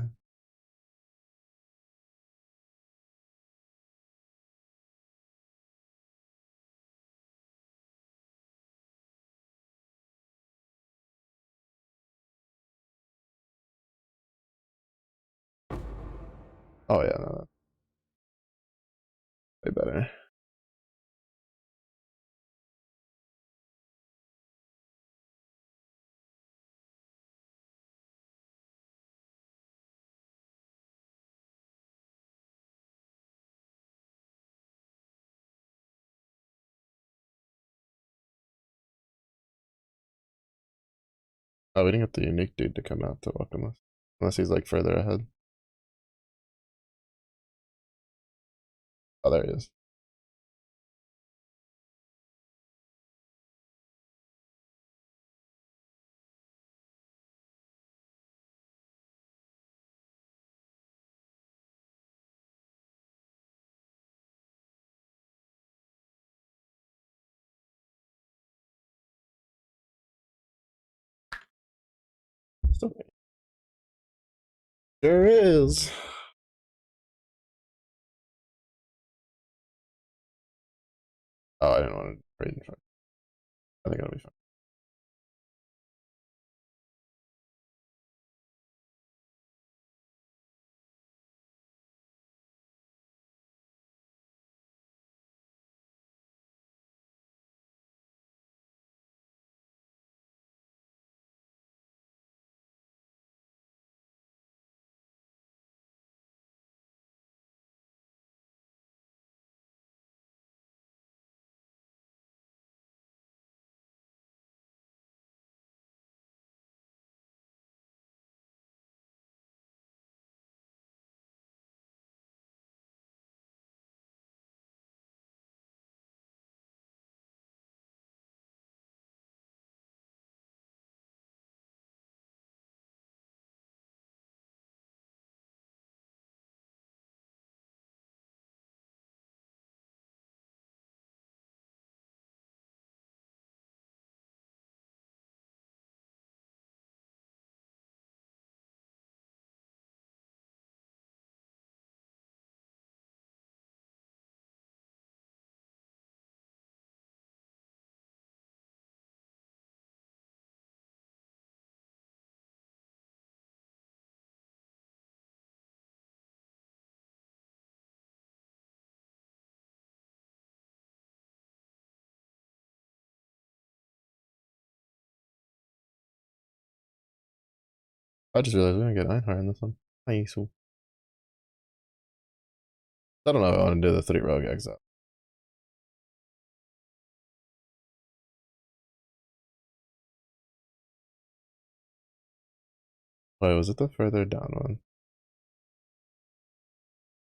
Speaker 1: Oh yeah, no, way better. Oh, we didn't get the unique dude to come out to welcome us, unless he's like further ahead. Oh, there he is. Still, there is. Oh, I didn't want to trade in front. I think it'll be fine. I just realized we're gonna get Einhard in this one. Nice. I don't know if I want to do the 3 rogue exile. Wait, was it the further down one?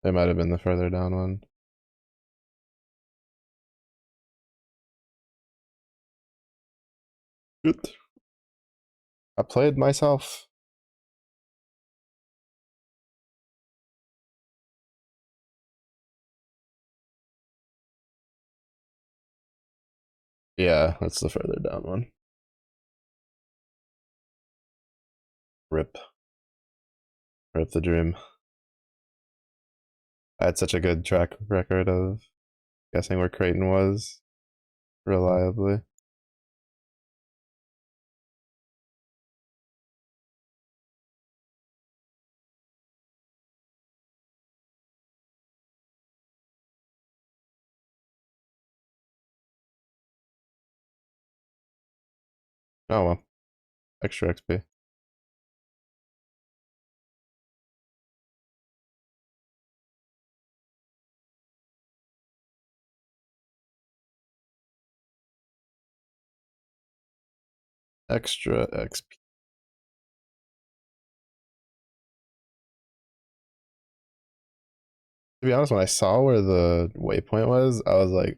Speaker 1: It might have been the further down one. Good. I played myself. Yeah, that's the further down one. Rip. Rip the dream. I had such a good track record of guessing where Creighton was reliably. Oh well. Extra XP. Extra XP. To be honest, when I saw where the waypoint was, I was like,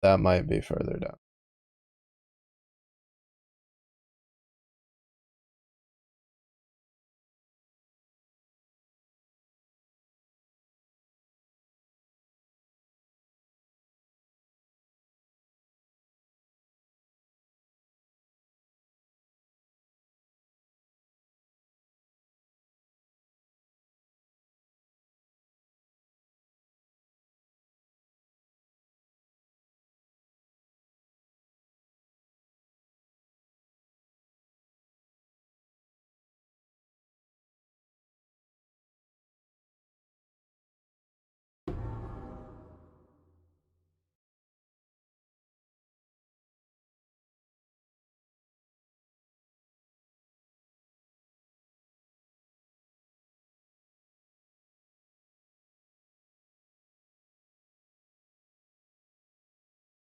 Speaker 1: that might be further down.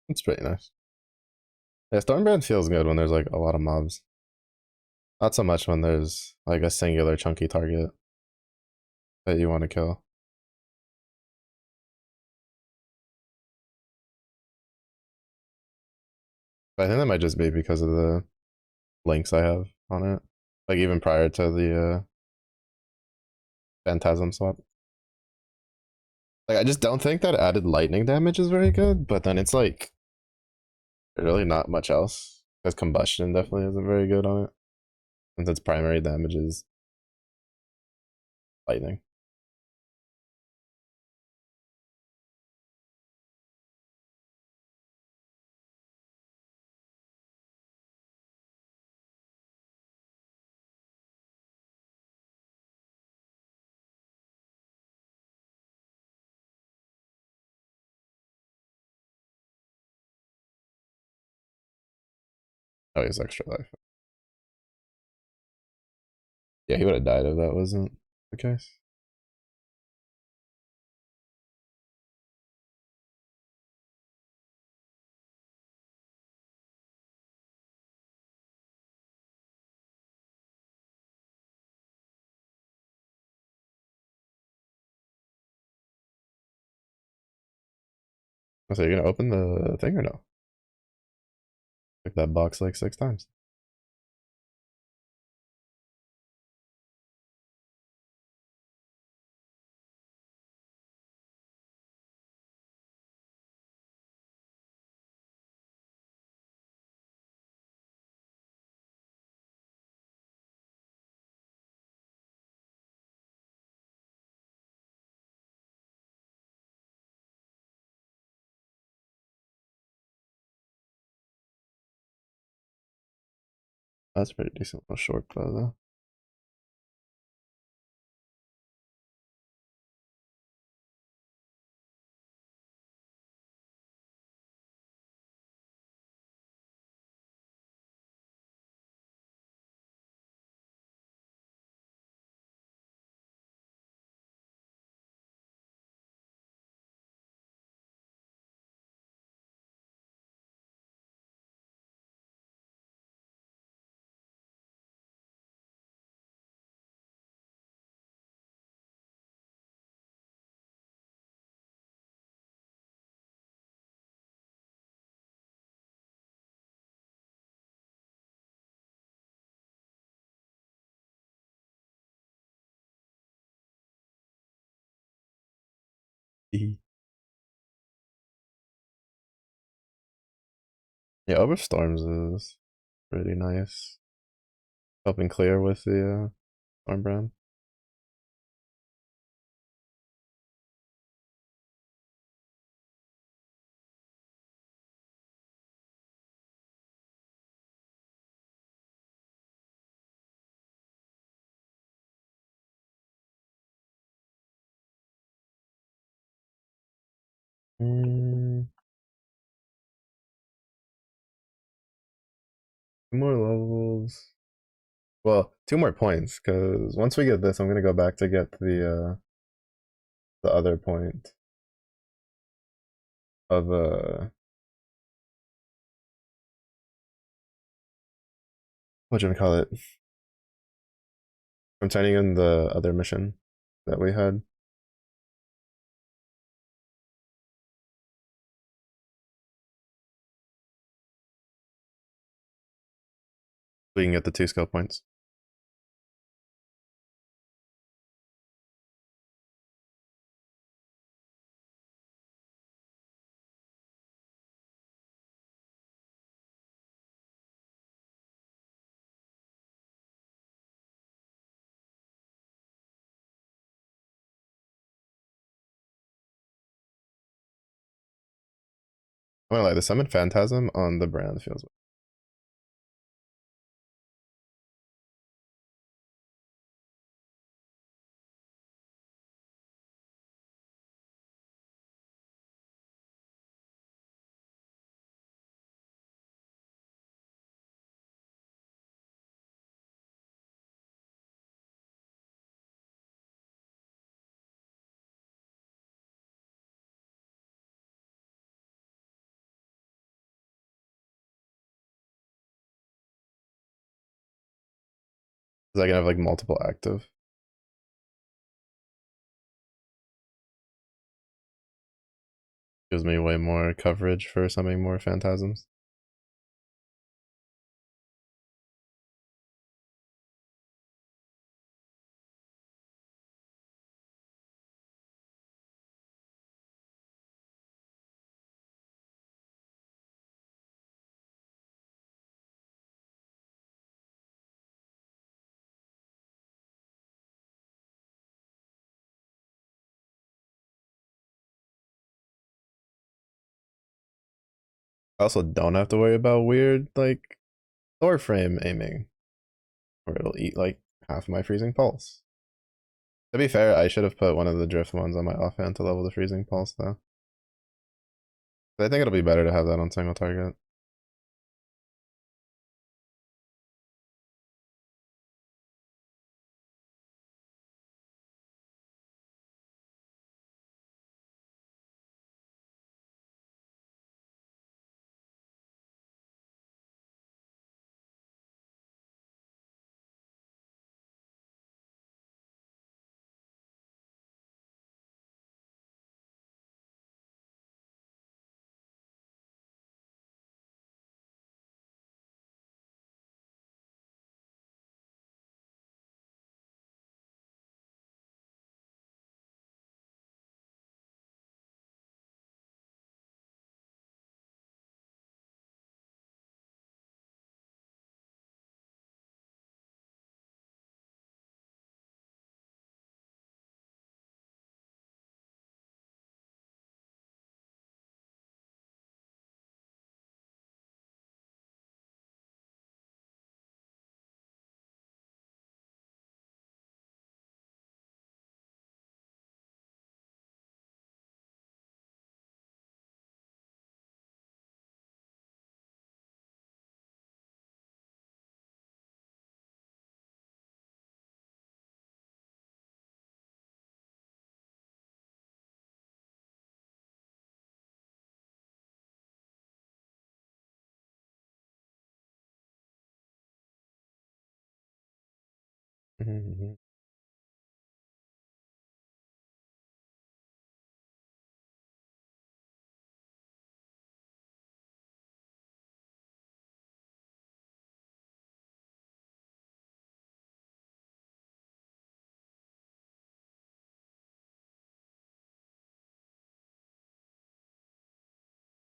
Speaker 1: It's pretty nice. Yeah, Stormbrand feels good when there's like a lot of mobs. Not so much when there's like a singular chunky target that you want to kill. But I think that might just be because of the links I have on it. Like even prior to the Phantasm swap. Like I just don't think that added lightning damage is very good, but then it's like really not much else. Because combustion definitely isn't very good on it. Since its primary damage is lightning. Oh, he's extra life. Yeah, he would have died if that wasn't the case. So you're gonna open the thing or no? Like that box like 6 times. That's pretty decent little short bow though. Yeah, Overstorms is pretty nice. Helping clear with the Storm Brand. Mm, 2 more levels. Well, 2 more points, because once we get this, I'm gonna go back to get the other point of what do you call it? I'm turning in the other mission that we had. We can get the 2 skill points. I'm gonna lie, the summon phantasm on the brand feels. Cause I can have like multiple active. Gives me way more coverage for summoning more phantasms. I also don't have to worry about weird like door frame aiming, or it'll eat like half my freezing pulse. To be fair, I should have put one of the drift ones on my offhand to level the freezing pulse though. But I think it'll be better to have that on single target. Mm-hmm.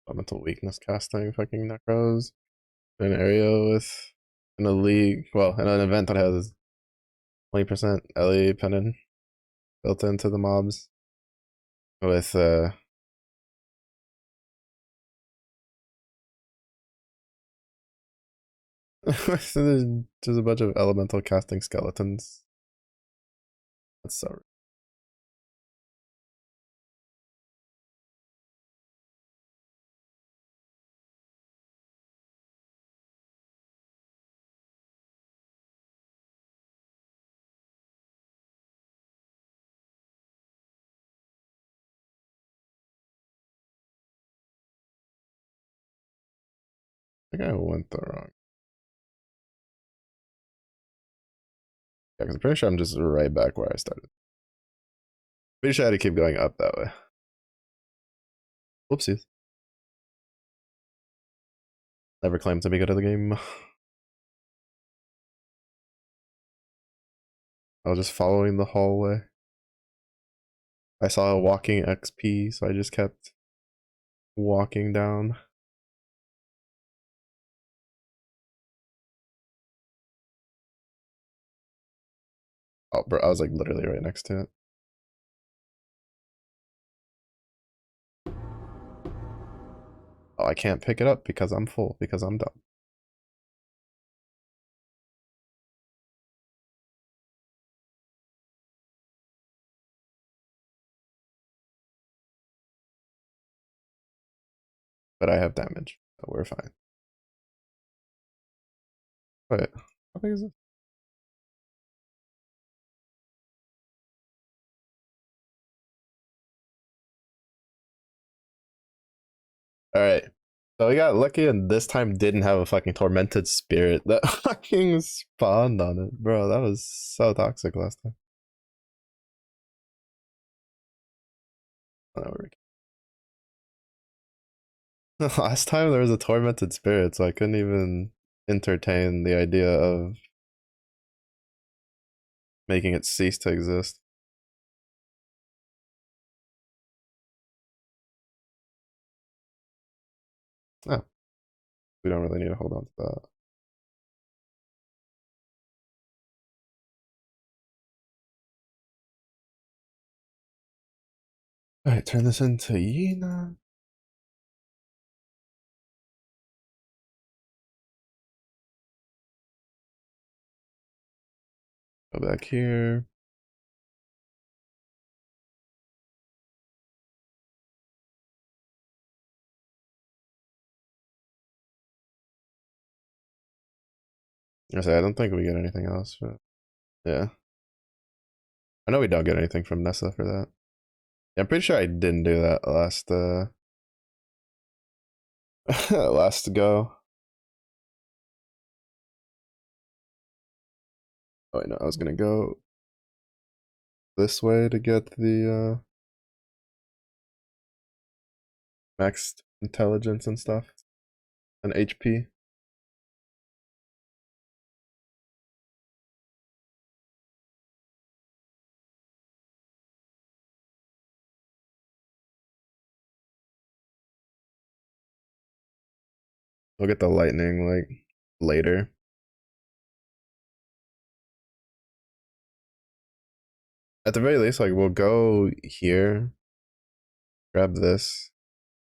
Speaker 1: Elemental weakness casting fucking necros in an area with in a league, well, in an event that has 20% LE pennon built into the mobs with so there's a bunch of elemental casting skeletons. That's so. I think I went the wrong. Yeah, because I'm pretty sure I'm just right back where I started. Pretty sure I had to keep going up that way. Whoopsies. Never claimed to be good at the game. I was just following the hallway. I saw a walking XP, so I just kept walking down. Oh, bro, I was like literally right next to it. Oh, I can't pick it up because I'm full, because I'm dumb. But I have damage, so we're fine. Wait, how big is it? Alright. So we got lucky and this time didn't have a fucking tormented spirit that fucking spawned on it. Bro, that was so toxic last time. Oh, last time there was a tormented spirit, so I couldn't even entertain the idea of making it cease to exist. Oh, we don't really need to hold on to that. Alright, turn this into Yena. Go back here. I say I don't think we get anything else, but yeah. I know we don't get anything from Nessa for that. Yeah, I'm pretty sure I didn't do that last last go. Oh wait, no, I was gonna go this way to get the maxed intelligence and stuff and HP. We'll get the lightning like later. At the very least, like we'll go here, grab this,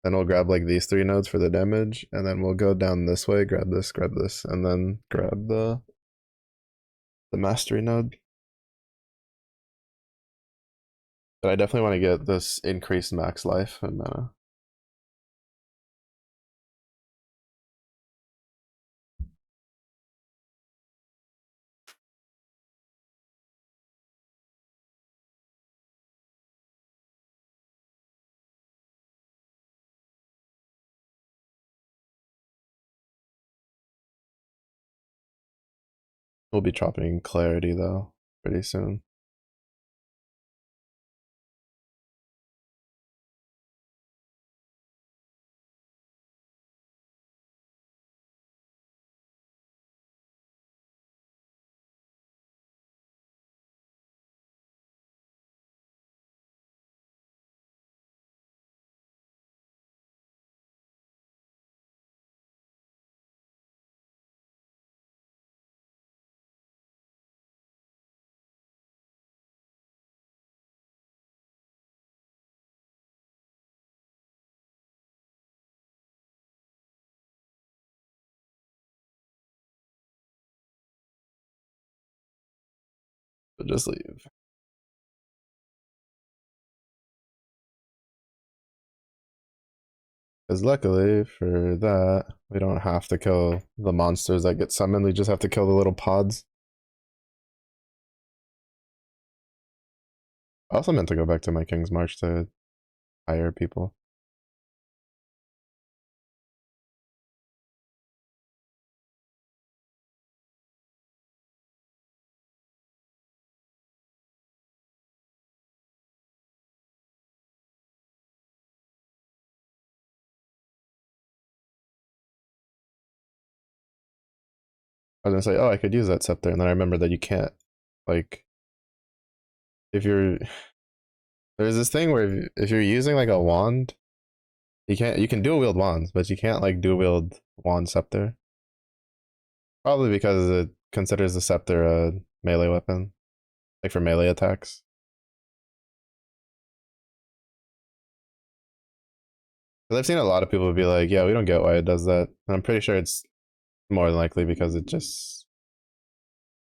Speaker 1: then we'll grab like these three nodes for the damage, and then we'll go down this way, grab this, and then grab the mastery node. But I definitely want to get this increased max life and we'll be dropping clarity though pretty soon. just leave. Because luckily for that, we don't have to kill the monsters that get summoned. We just have to kill the little pods. I also meant to go back to my King's March to hire people. I was gonna say, oh, I could use that scepter, and then I remember that you can't, like, if you're there's this thing where if you're using like a wand, you can dual wield wands, but you can't like dual wield wand scepter. Probably because it considers the scepter a melee weapon, like for melee attacks. Because I've seen a lot of people be like, yeah, we don't get why it does that. And I'm pretty sure it's more than likely because it just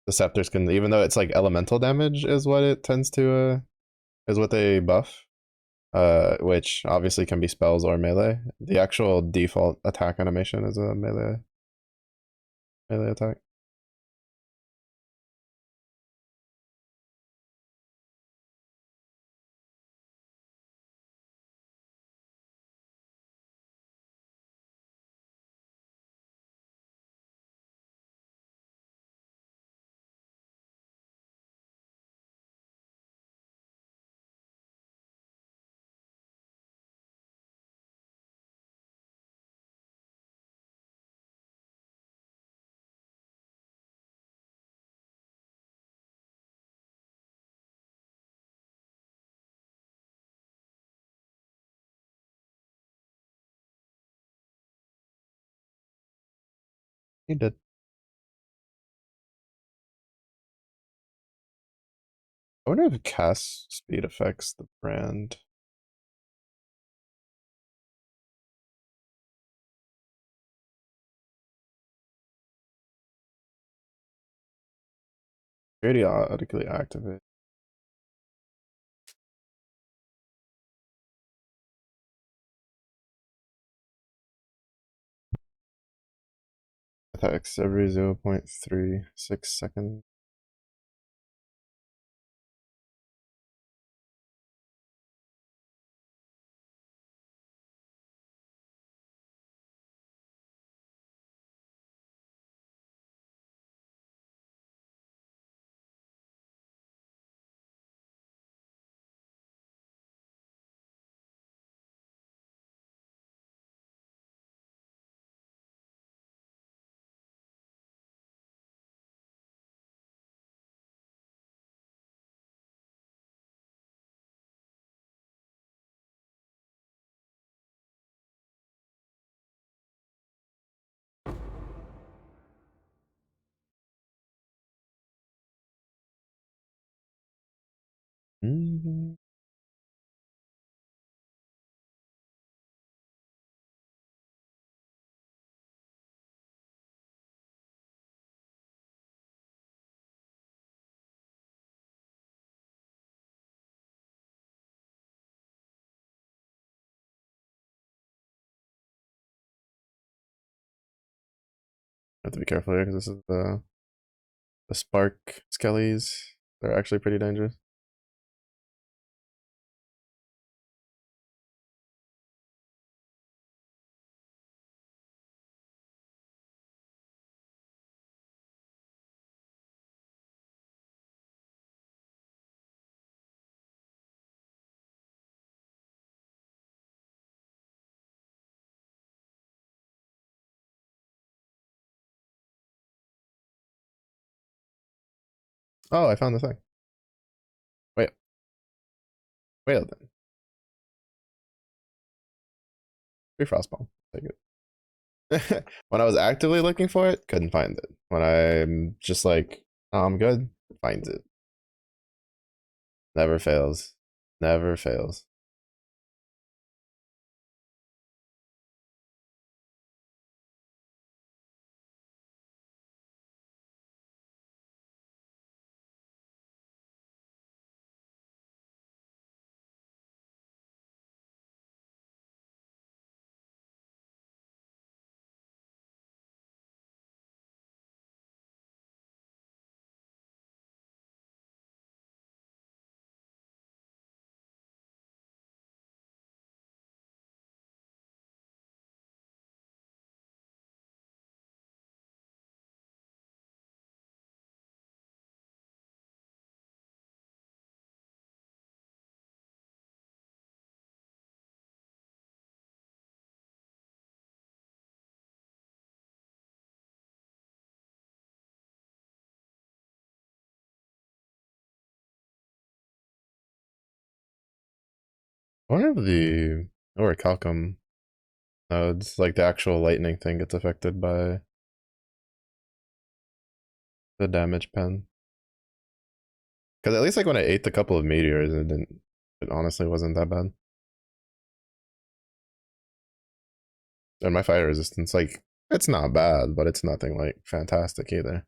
Speaker 1: the scepters can, even though it's like elemental damage is what it tends to is what they buff, which obviously can be spells or melee. The actual default attack animation is a melee attack. He did. I wonder if cast speed affects the brand. Periodically activate. Attacks every 0.36 seconds. Mm-hmm. Have to be careful here because this is the spark skellies. They're actually pretty dangerous. Oh, I found the thing. Wait, wait then. Free frostball. Take it. When I was actively looking for it, couldn't find it. When I'm just like, oh, I'm good, finds it. Never fails. Never fails. One of the or Calcum nodes, like the actual lightning thing, gets affected by the damage pen. Because at least like when I ate a couple of meteors, it didn't. It honestly wasn't that bad. And my fire resistance, like, it's not bad, but it's nothing like fantastic either.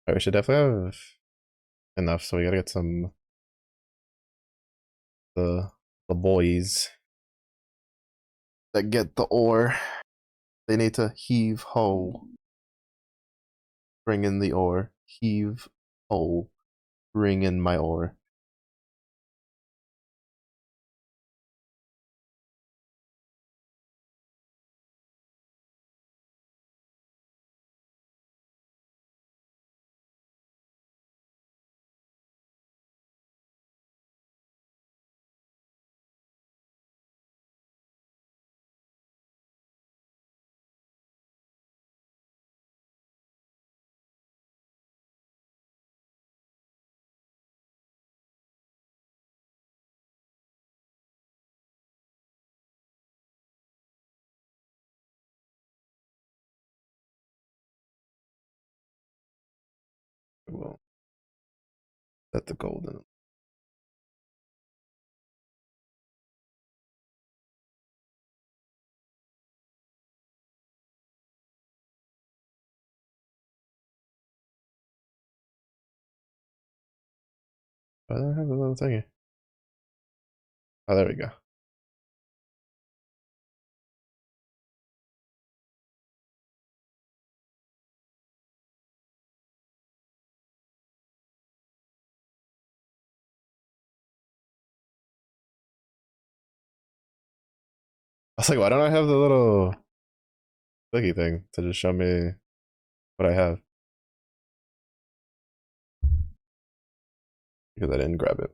Speaker 1: Right, we should definitely have enough, so we gotta get some the the boys that get the ore. They need to heave ho, bring in the ore. Heave ho, bring in my ore. We'll set the golden. I don't have a little thingy. Oh, there we go. I was like, why don't I have the little clicky thing to just show me what I have? Because I didn't grab it.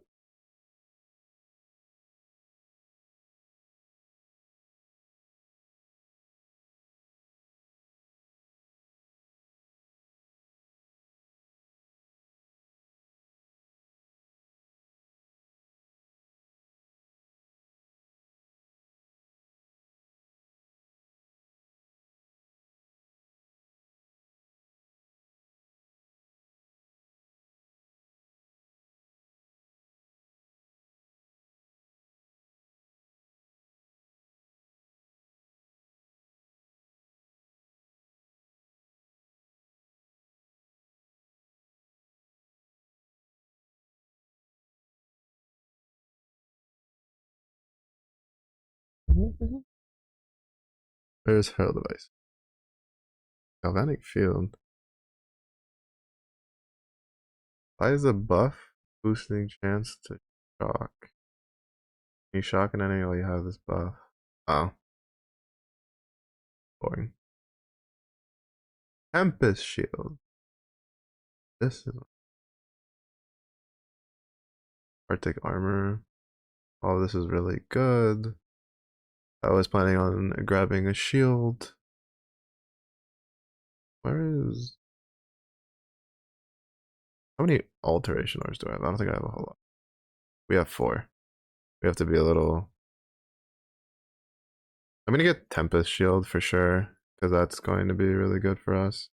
Speaker 1: Where's hurl device? Galvanic field. Why is a buff boosting chance to shock? You shock an enemy while you have this buff. Oh, boring. Tempest shield. This is Arctic armor. Oh, this is really good. I was planning on grabbing a shield. Where is... How many alteration ores do I have? I don't think I have a whole lot. We have 4. We have to be a little... I'm gonna get Tempest shield for sure, because that's going to be really good for us.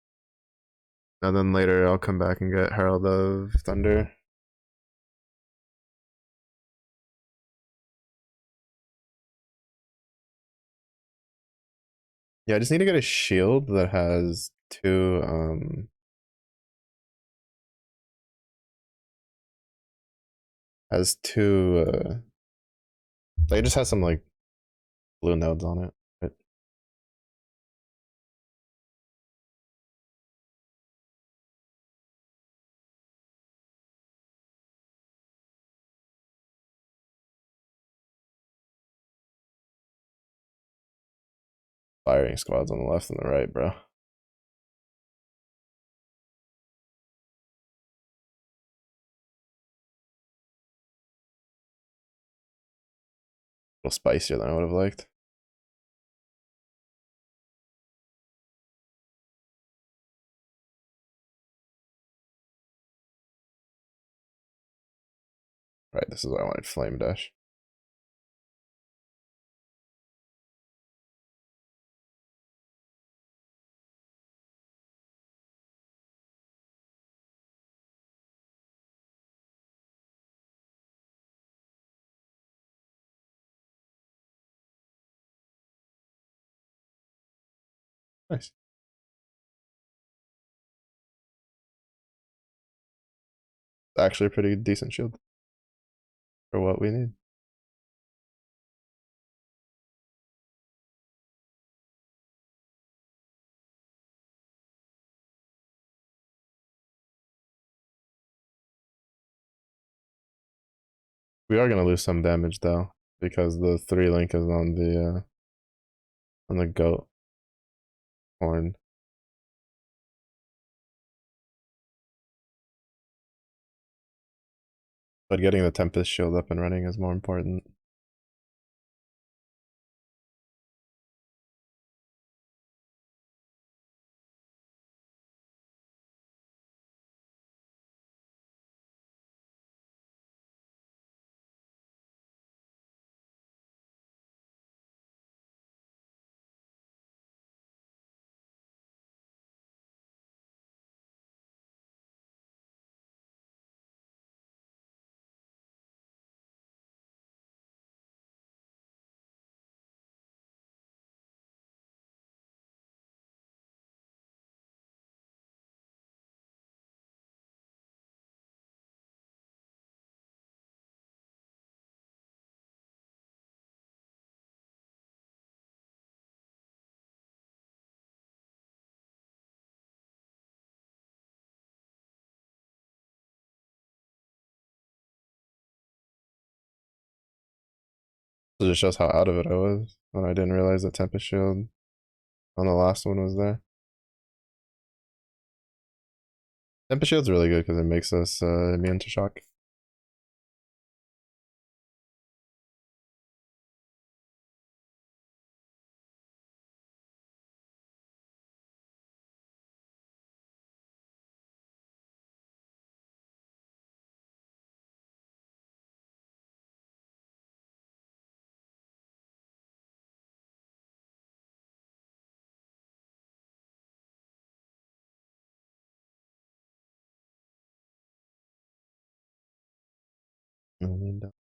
Speaker 1: And then later I'll come back and get Herald of Thunder. Yeah, I just need to get a shield that has 2 has 2 like it just has some like blue nodes on it. Right? firing squads on the left and the right, bro. A little spicier than I would have liked. Right, this is what I wanted. Flame dash. Nice. Actually a pretty decent shield for what we need. We are gonna lose some damage though, because the 3 link is on the goat horn. But getting the Tempest shield up and running is more important. So it just shows how out of it I was when I didn't realize that Tempest shield on the last one was there. Tempest shield's really good because it makes us immune to shock. And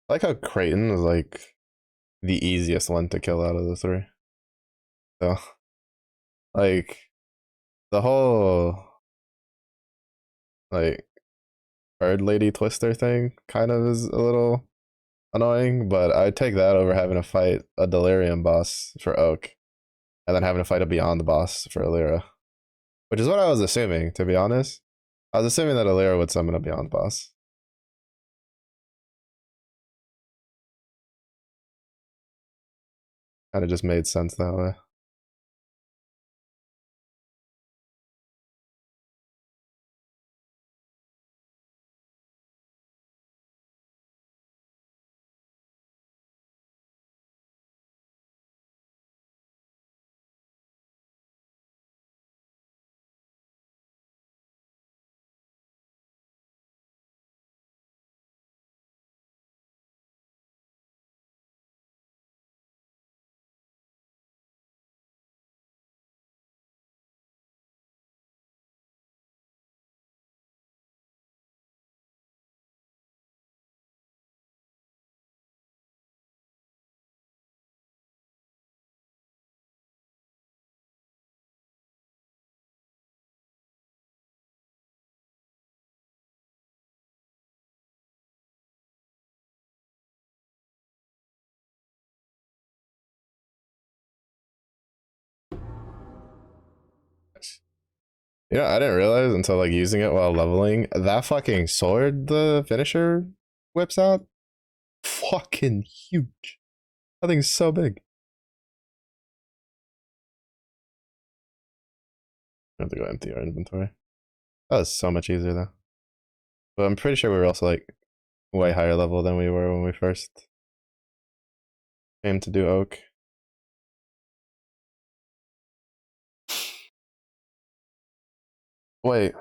Speaker 1: I like how Creighton is like the easiest one to kill out of the 3. So like the whole like bird lady twister thing kind of is a little annoying, but I'd take that over having to fight a delirium boss for Oak and then having to fight a beyond boss for Alira. Which is what I was assuming, to be honest. I was assuming that Alira would summon a beyond boss. Kind of just made sense that way. Yeah, I didn't realize until like using it while leveling. That fucking sword the finisher whips out, fucking huge. That thing's so big. I have to go empty our inventory. That was so much easier though. But I'm pretty sure we were also like way higher level than we were when we first came to do oak. Wait.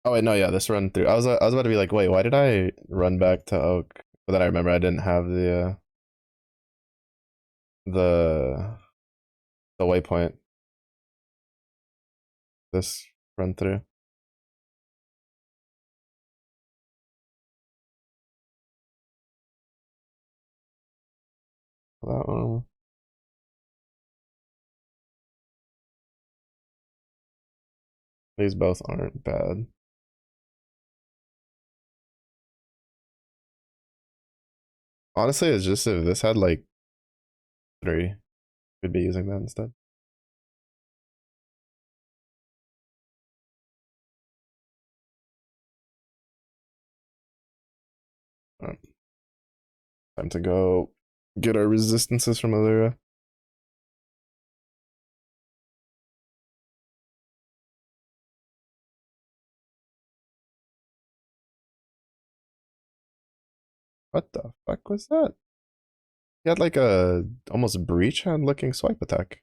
Speaker 1: Oh wait, no, yeah, this run through. I was about to be like, wait, why did I run back to oak? But then I remember I didn't have the the waypoint this run through. That one. These both aren't bad. Honestly, it's just if this had like 3, we'd be using that instead. Alright, time to go get our resistances from Allura. What the fuck was that? He had like a almost breach hand looking swipe attack.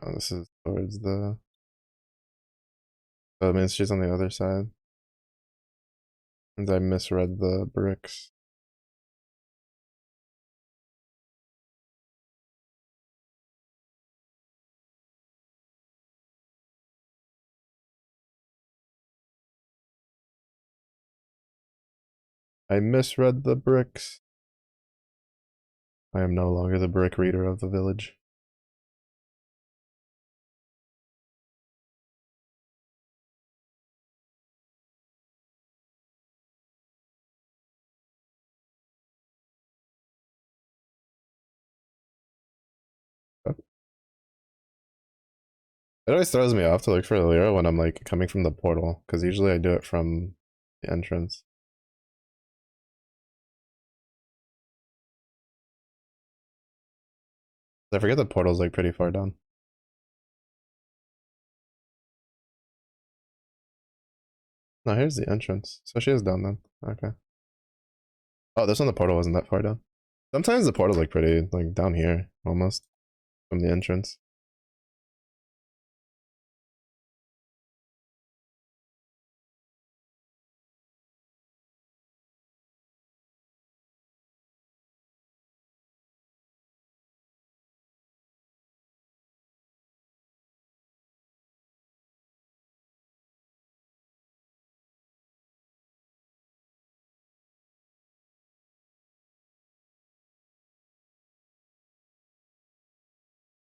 Speaker 1: Oh, this is towards the. Oh, I mean, she's on the other side. And I misread the bricks. I misread the bricks. I am no longer the brick reader of the village. Oh. It always throws me off to look for Lyra when I'm like coming from the portal, because usually I do it from the entrance. I forget the portal's like pretty far down. No, here's the entrance. So she is down then. Okay. Oh, this one the portal wasn't that far down. Sometimes the portal's like pretty like down here almost from the entrance.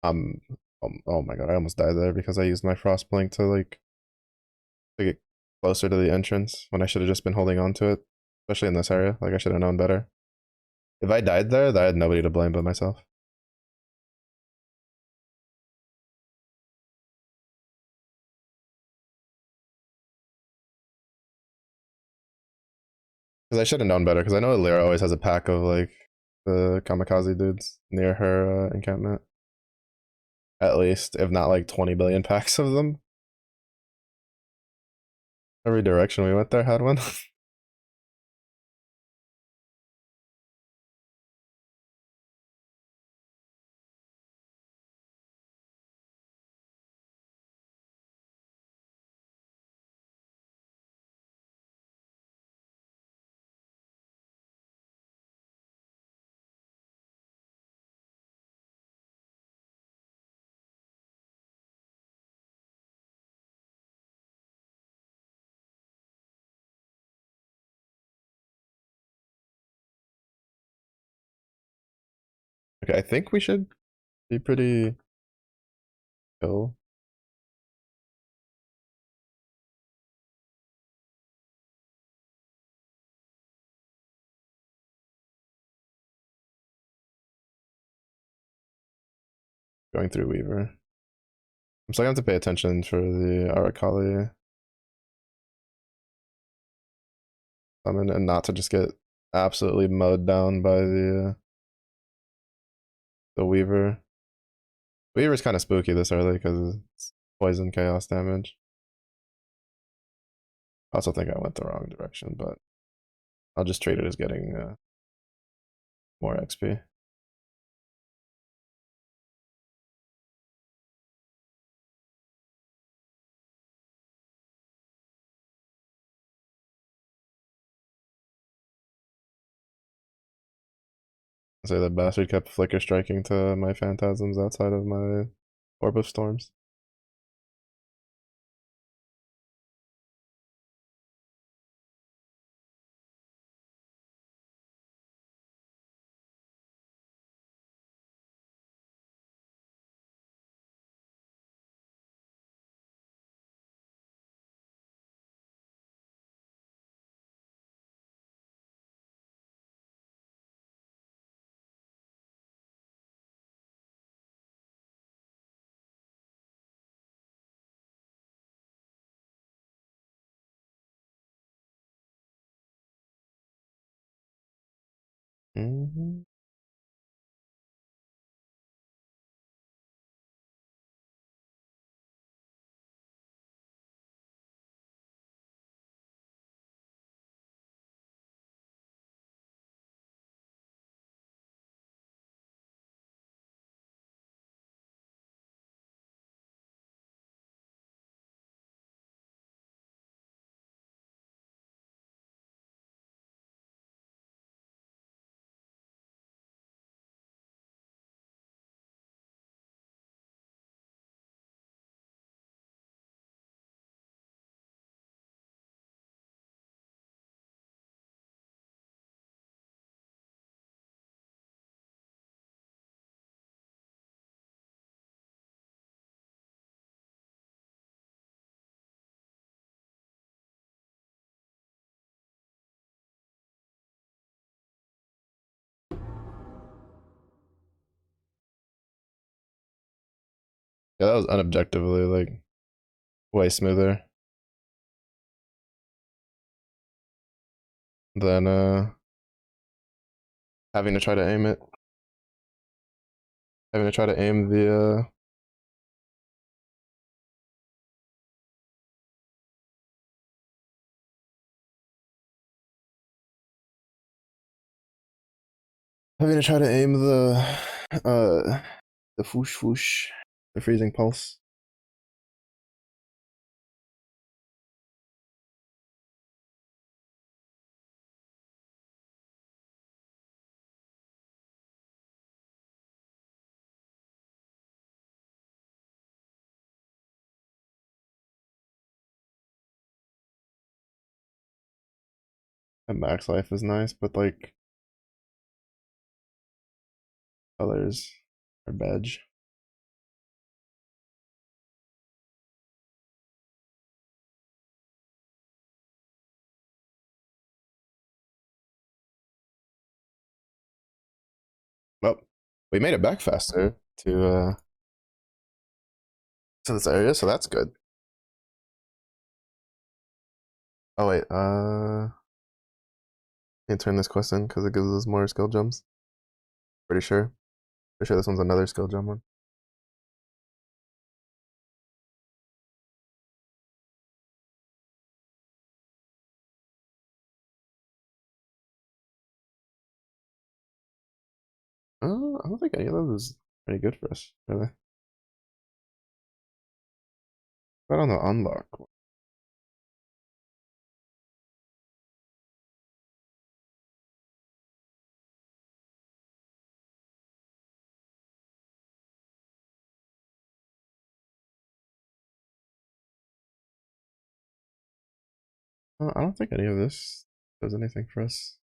Speaker 1: Um, oh my god, I almost died there because I used my frost blink to get closer to the entrance when I should have just been holding on to it, especially in this area. Like I should have known better. If I died there, I had nobody to blame but myself. Because I should have known better. Because I know Lyra always has a pack of like the kamikaze dudes near her encampment. At least, if not like 20 billion packs of them. Every direction we went there had one. Okay, I think we should be pretty chill. Going through Weaver. I'm still going to have to pay attention for the Arakali summon and not to just get absolutely mowed down by the Weaver. Weaver's kind of spooky this early because it's poison chaos damage. I also think I went the wrong direction, but I'll just treat it as getting more XP. Say the bastard kept flicker striking to my phantasms outside of my orb of storms. Mm-hmm. Yeah, that was unobjectively like way smoother than having to try to aim it. Having to try to aim uh the foosh foosh, the freezing pulse. And max life is nice, but like colors are badge. Well, we made it back faster to this area, so that's good. Oh wait, can turn this quest in because it gives us more skill gems. Pretty sure. Pretty sure this one's another skill gem one. I don't think any of those is pretty good for us, really. But on the unlock, I don't think any of this does anything for us.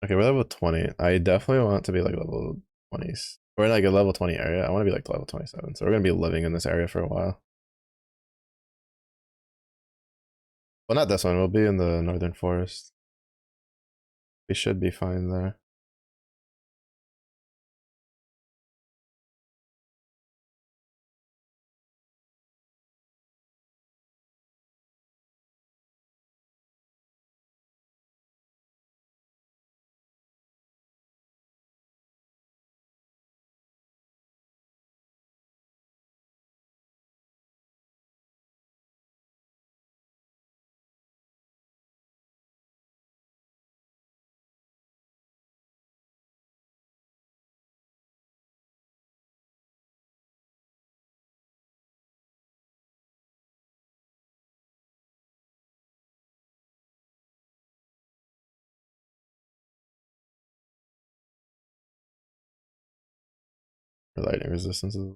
Speaker 1: Okay, we're level 20. I definitely want to be like level 20s. We're in like a level 20 area. I want to be like level 27. So we're gonna be living in this area for a while. Well, not this one. We'll be in the northern forest. We should be fine there. Or lightning resistances.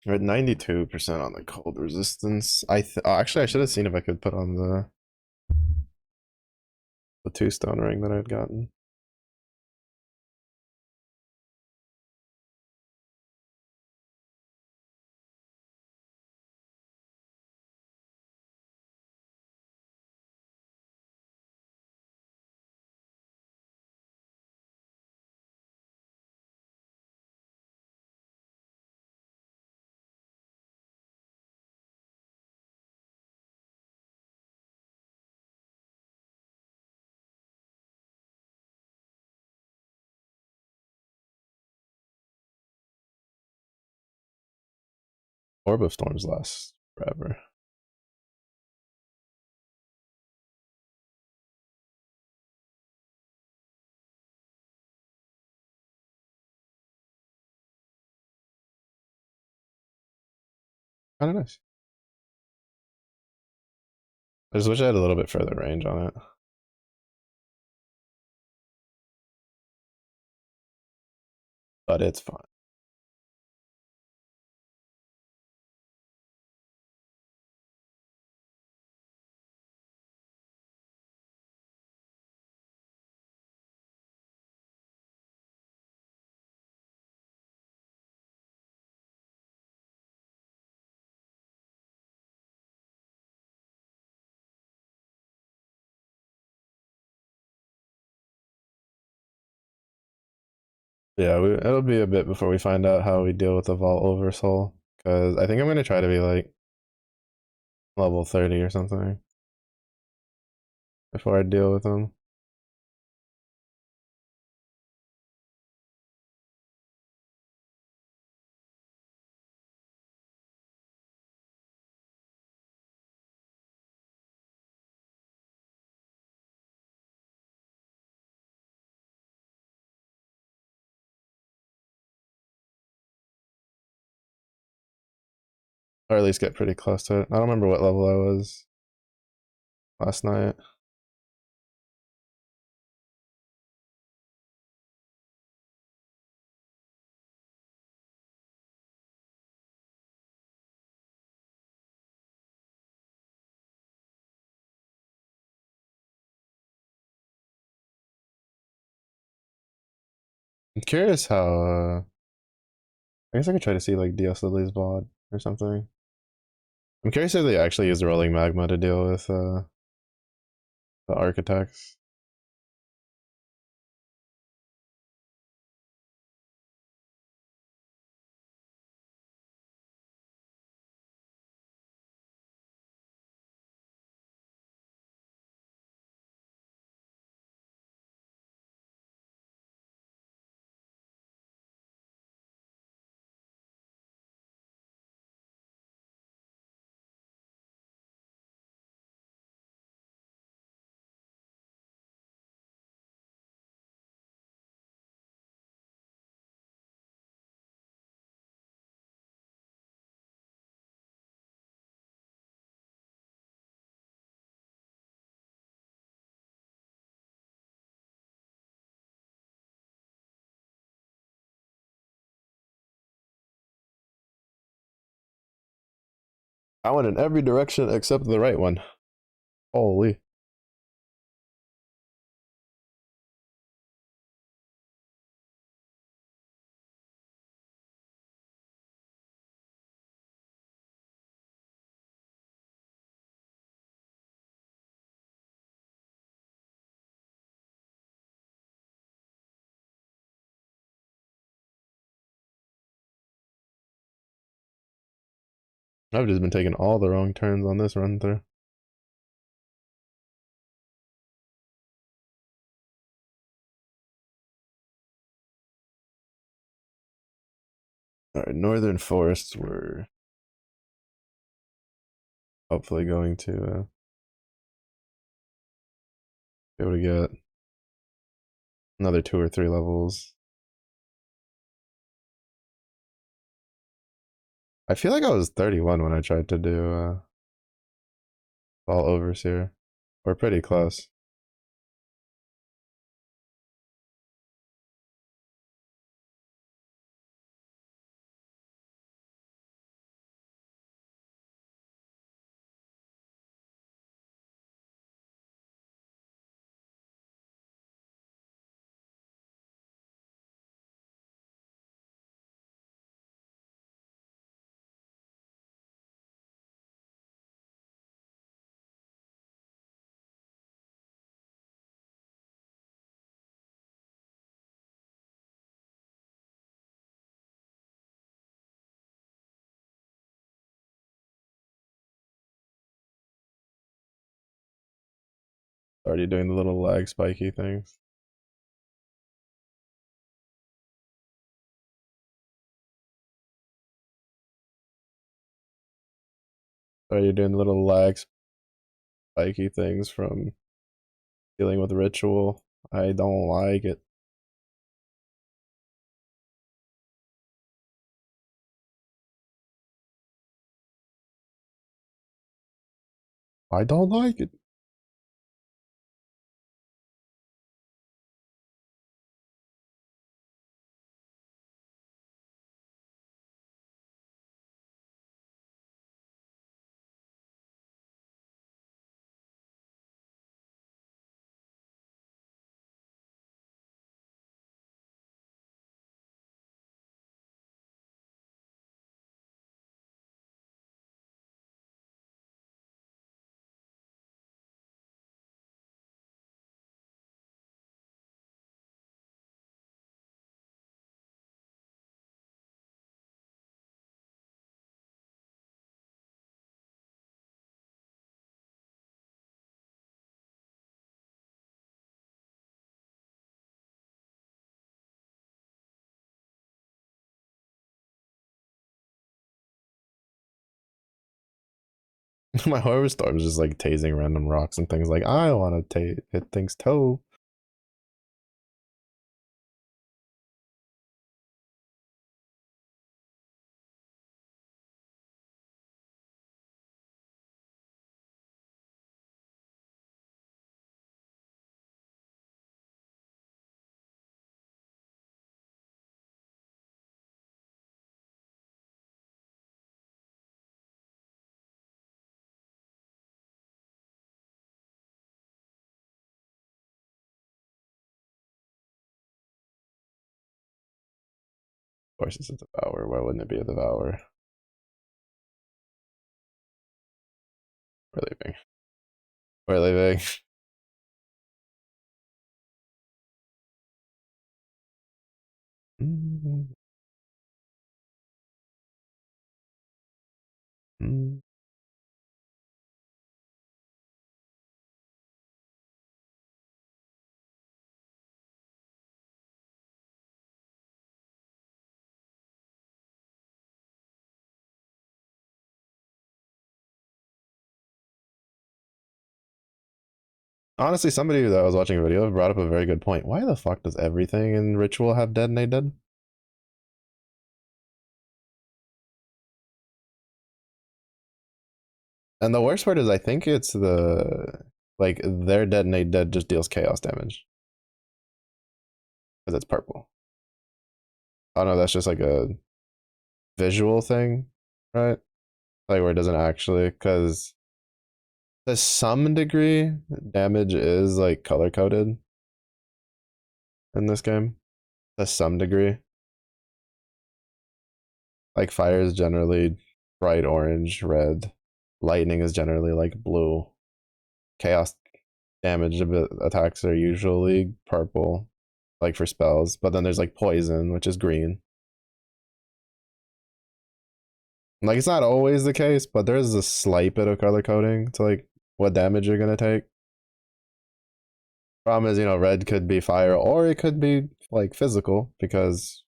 Speaker 1: We're at 92% on the cold resistance. Actually I should have seen if I could put on the 2 stone ring that I'd gotten. Orb of storms lasts forever. Kind of nice. I just wish I had a little bit further range on it. But it's fine. Yeah, it'll be a bit before we find out how we deal with the Vault Oversoul. Because I think I'm going to try to be like level 30 or something before I deal with them. Or at least get pretty close to it. I don't remember what level I was last night. I'm curious how. I guess I could try to see like Dios Lily's VOD or something. I'm curious if they actually use the rolling magma to deal with the architects. I went in every direction except the right one. Holy. I've just been taking all the wrong turns on this run through. Alright, northern forests were hopefully going to be able to get another 2 or 3 levels. I feel like I was 31 when I tried to do all overseer. We're pretty close. Already doing the little lag spiky things. Already doing the little lag spiky things from dealing with ritual. I don't like it. I don't like it. My horror storm is just like tasing random rocks and things like I want to hit things toe. Of course, it's a devourer. Why wouldn't it be a devourer? We're leaving. We're leaving. Mm, mm. Honestly, somebody that was watching a video brought up a very good point. Why the fuck does everything in Ritual have detonate dead? And the worst part is I think it's like their detonate dead just deals chaos damage. Because it's purple. I don't know, that's just like a visual thing, right? like where it doesn't actually, because to some degree, damage is like color coded in this game. To some degree, like fire is generally bright orange, red. Lightning is generally like blue. Chaos damage attacks are usually purple, like for spells. But then there's like poison, which is green. Like it's not always the case, but there's a slight bit of color coding to like what damage you're gonna take. Problem is, red could be fire or it could be like physical because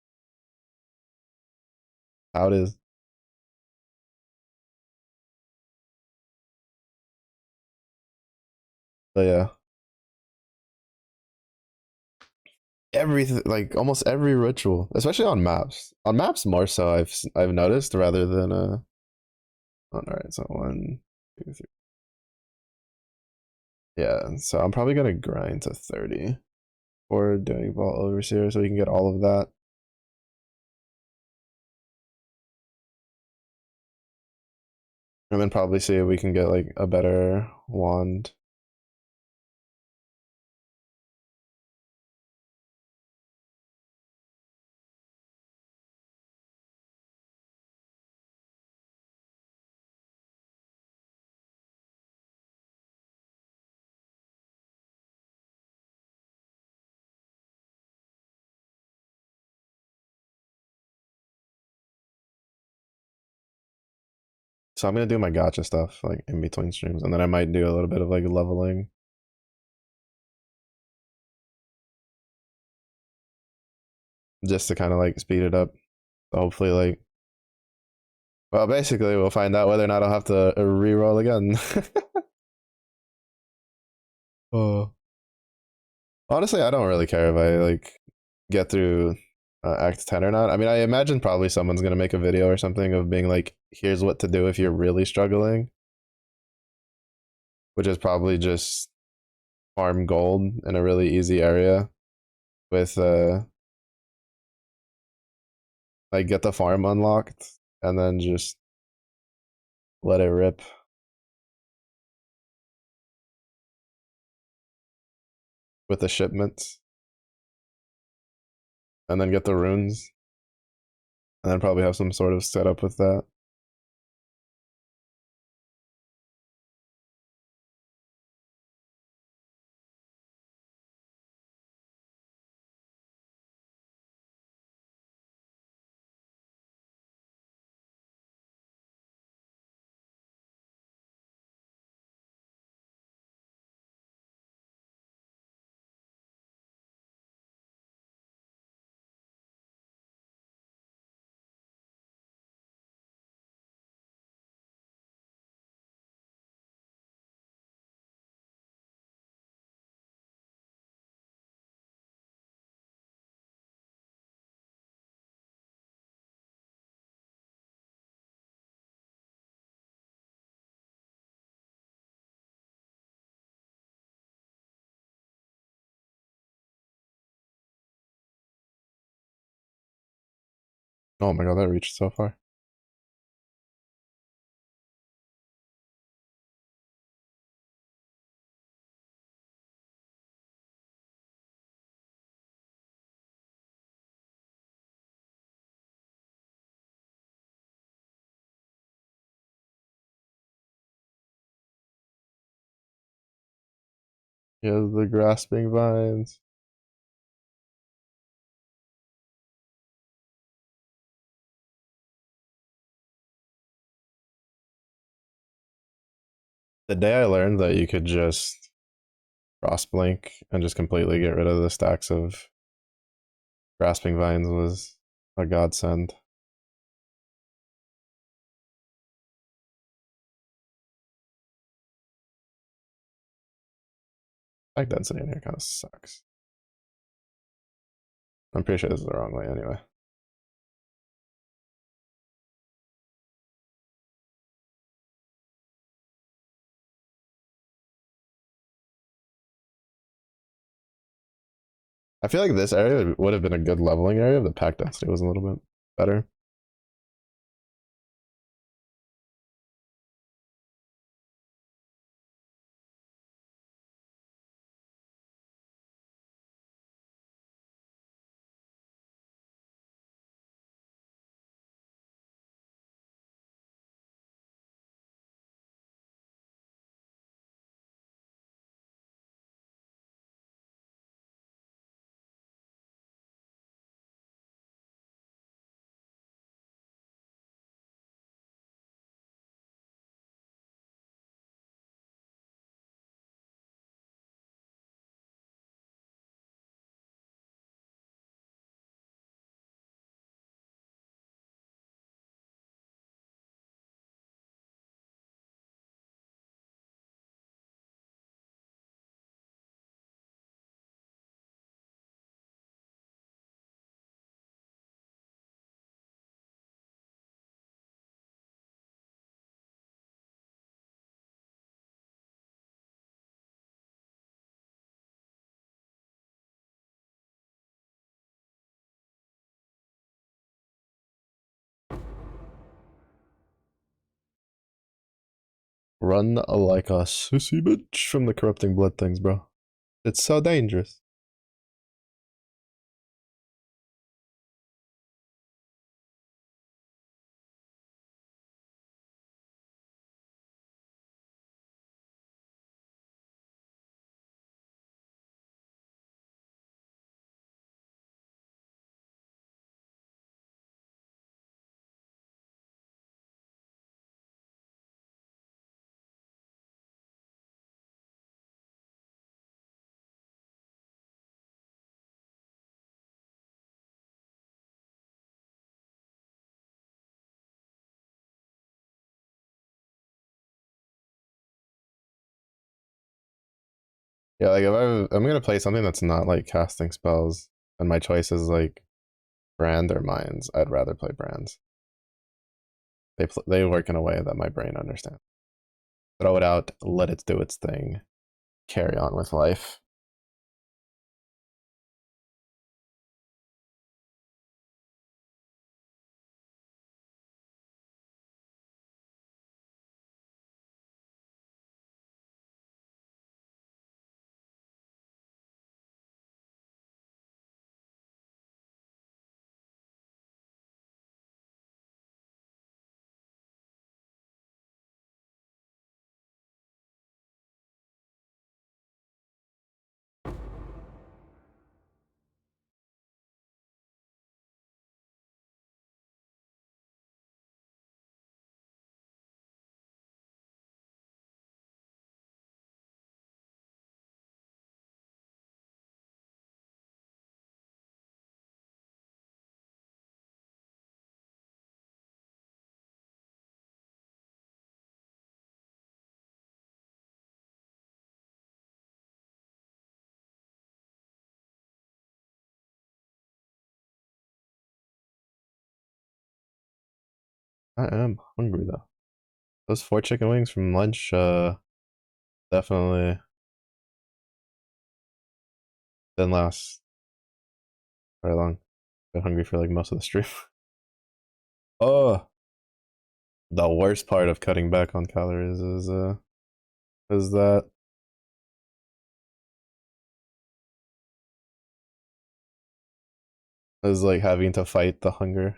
Speaker 1: how it is. So yeah, everything like almost every ritual, especially on maps. On maps more so I've noticed rather than all right, so 1, 2, 3. Yeah, so I'm probably gonna grind to 30 for doing Vault Overseer so we can get all of that. And then probably see if we can get like a better wand. So I'm gonna do my gotcha stuff like in between streams, and then I might do a little bit of like leveling just to kind of like speed it up. So hopefully, like, well, basically, we'll find out whether or not I'll have to re-roll again. Oh, honestly, I don't really care if I like get through Act 10 or not. I mean, I imagine probably someone's gonna make a video or something of being like, "Here's what to do if you're really struggling," which is probably just farm gold in a really easy area with like get the farm unlocked and then just let it rip with the shipments and then get the runes and then probably have some sort of setup with that. Oh my god, that reached so far. Yeah, the grasping vines. The day I learned that you could just cross blink and just completely get rid of the stacks of grasping vines was a godsend. Like density in here kind of sucks. I'm pretty sure this is the wrong way anyway. I feel like this area would have been a good leveling area if the pack density was a little bit better. Run like a sissy bitch from the corrupting blood things, bro. It's so dangerous. Yeah, like if I'm gonna play something that's not like casting spells, and my choice is like brand or mines, I'd rather play brands. They work in a way that my brain understands. Throw it out, let it do its thing, carry on with life. I am hungry though. Those 4 chicken wings from lunch, definitely didn't last very long. Been hungry for like most of the stream. Oh, the worst part of cutting back on calories is that is like having to fight the hunger.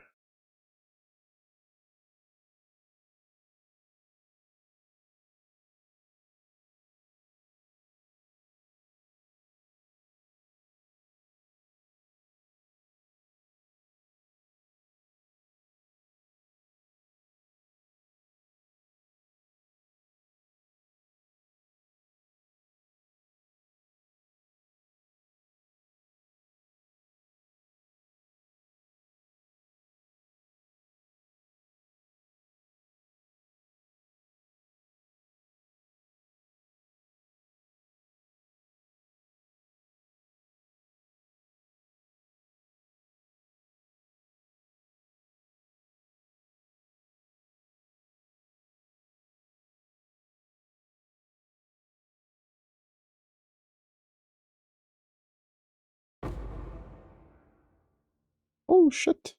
Speaker 1: Oh shit!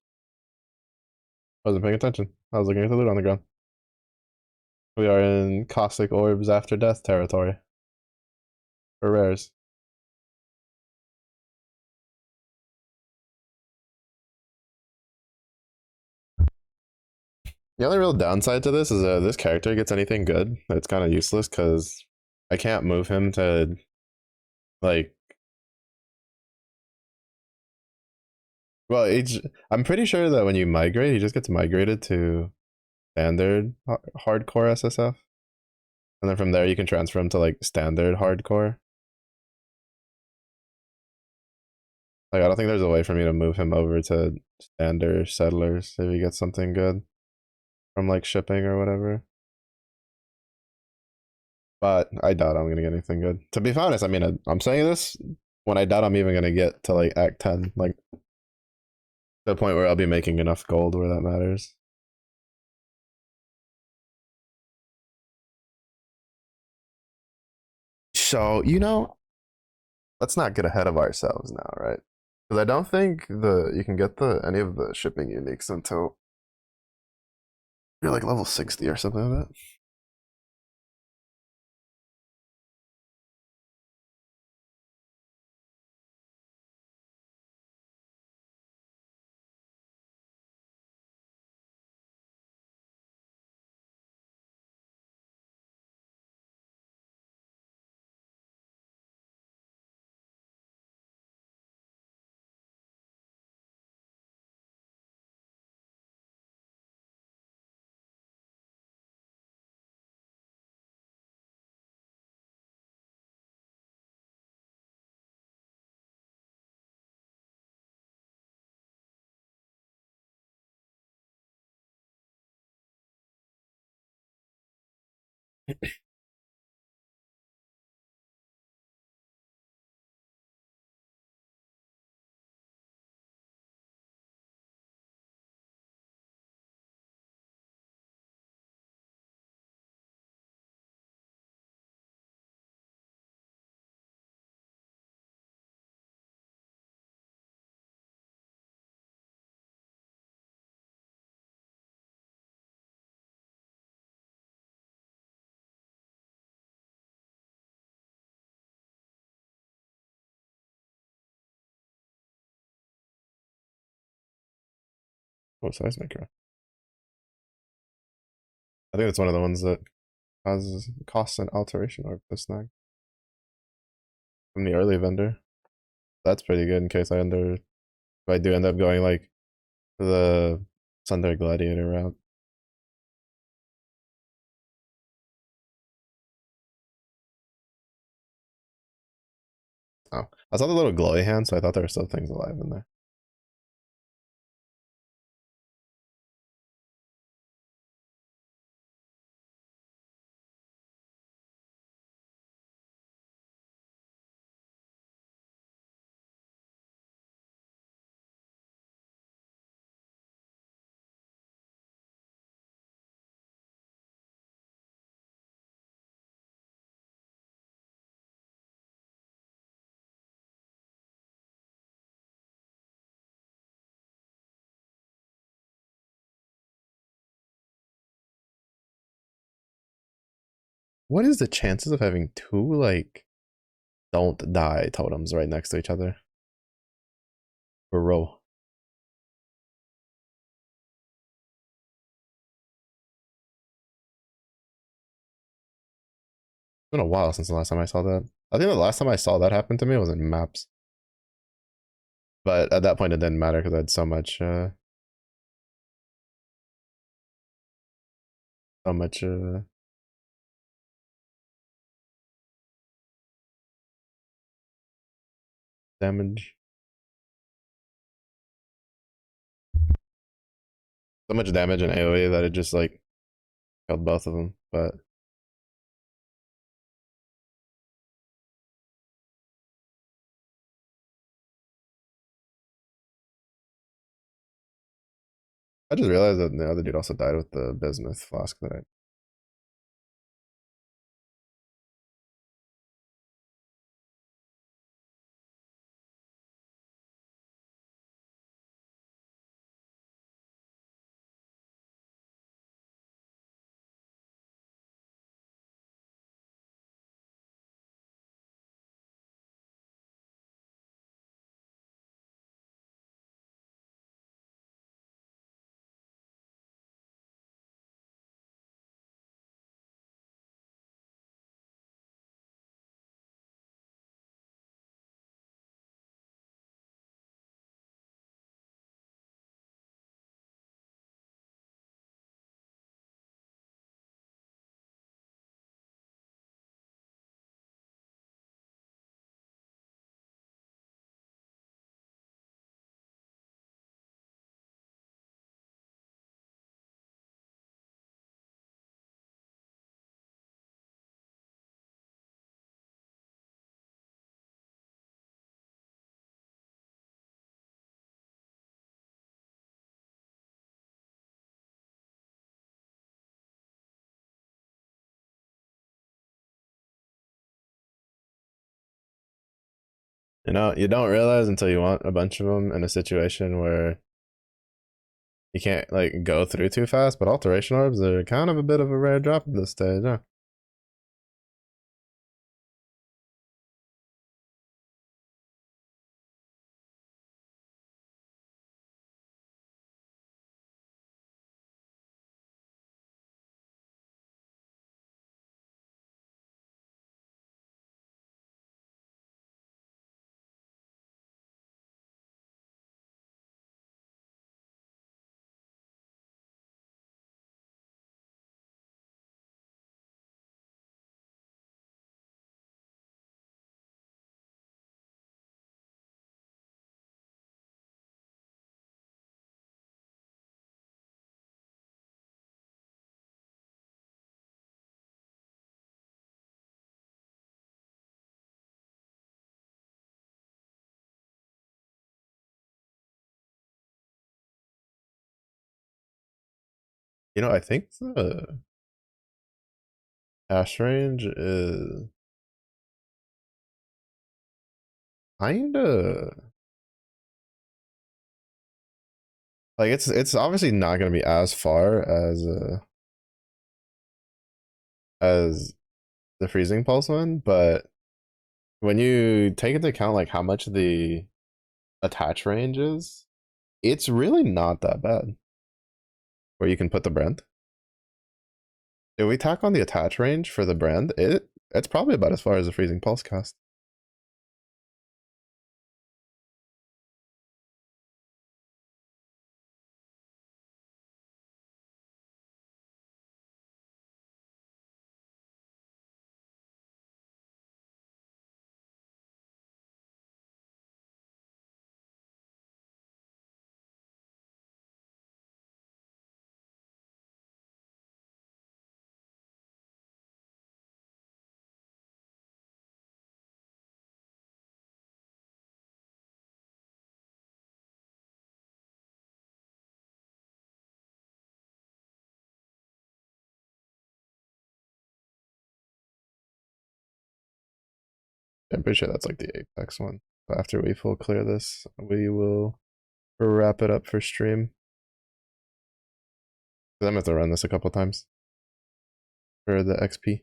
Speaker 1: I wasn't paying attention. I was looking at the loot on the ground. We are in caustic orbs after death territory for rares. The only real downside to this is this character gets anything good, it's kind of useless because I can't move him to like. Well, I'm pretty sure that when you migrate, he just gets migrated to standard hardcore SSF, and then from there you can transfer him to like standard hardcore. Like I don't think there's a way for me to move him over to standard settlers if he gets something good from like shipping or whatever. But I doubt I'm gonna get anything good. To be honest, I mean I'm saying this when I doubt I'm even gonna get to like Act 10, like the point where I'll be making enough gold where that matters. So, let's not get ahead of ourselves now, right? Because I don't think you can get the any of the shipping uniques until you're like level 60 or something like that. Oh, seismic. I think it's one of the ones that causes costs an alteration of the snag from the early vendor. That's pretty good in case if I do end up going like the Sunday Gladiator route. Oh, I saw the little glowy hand, so I thought there were still things alive in there. What is the chances of having two like don't die totems right next to each other? Bro. It's been a while since the last time I saw that. I think the last time I saw that happen to me was in maps. But at that point it didn't matter because I had so much damage. So much damage in AoE that it just like killed both of them. But I just realized that the other dude also died with the bismuth flask that I you don't realize until you want a bunch of them in a situation where you can't like go through too fast, but alteration orbs are kind of a bit of a rare drop at this stage, huh? I think the hash range is kinda like it's obviously not gonna be as far as the freezing pulse one, but when you take into account like how much the attach range is, it's really not that bad. Where you can put the brand. If we tack on the attach range for the brand, it's probably about as far as the freezing pulse cast. I'm pretty sure that's like the Apex one. But after we full clear this, we will wrap it up for stream. I'm gonna have to run this a couple times for the XP.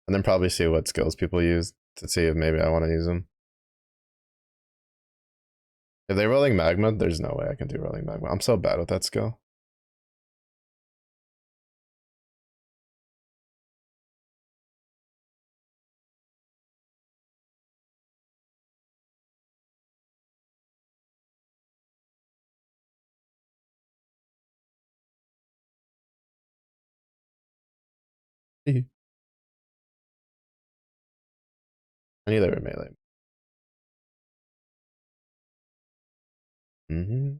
Speaker 1: And then probably see what skills people use to see if maybe I want to use them. If they're rolling magma, there's no way I can do rolling magma. I'm so bad with that skill. I need that melee. Mm-hmm.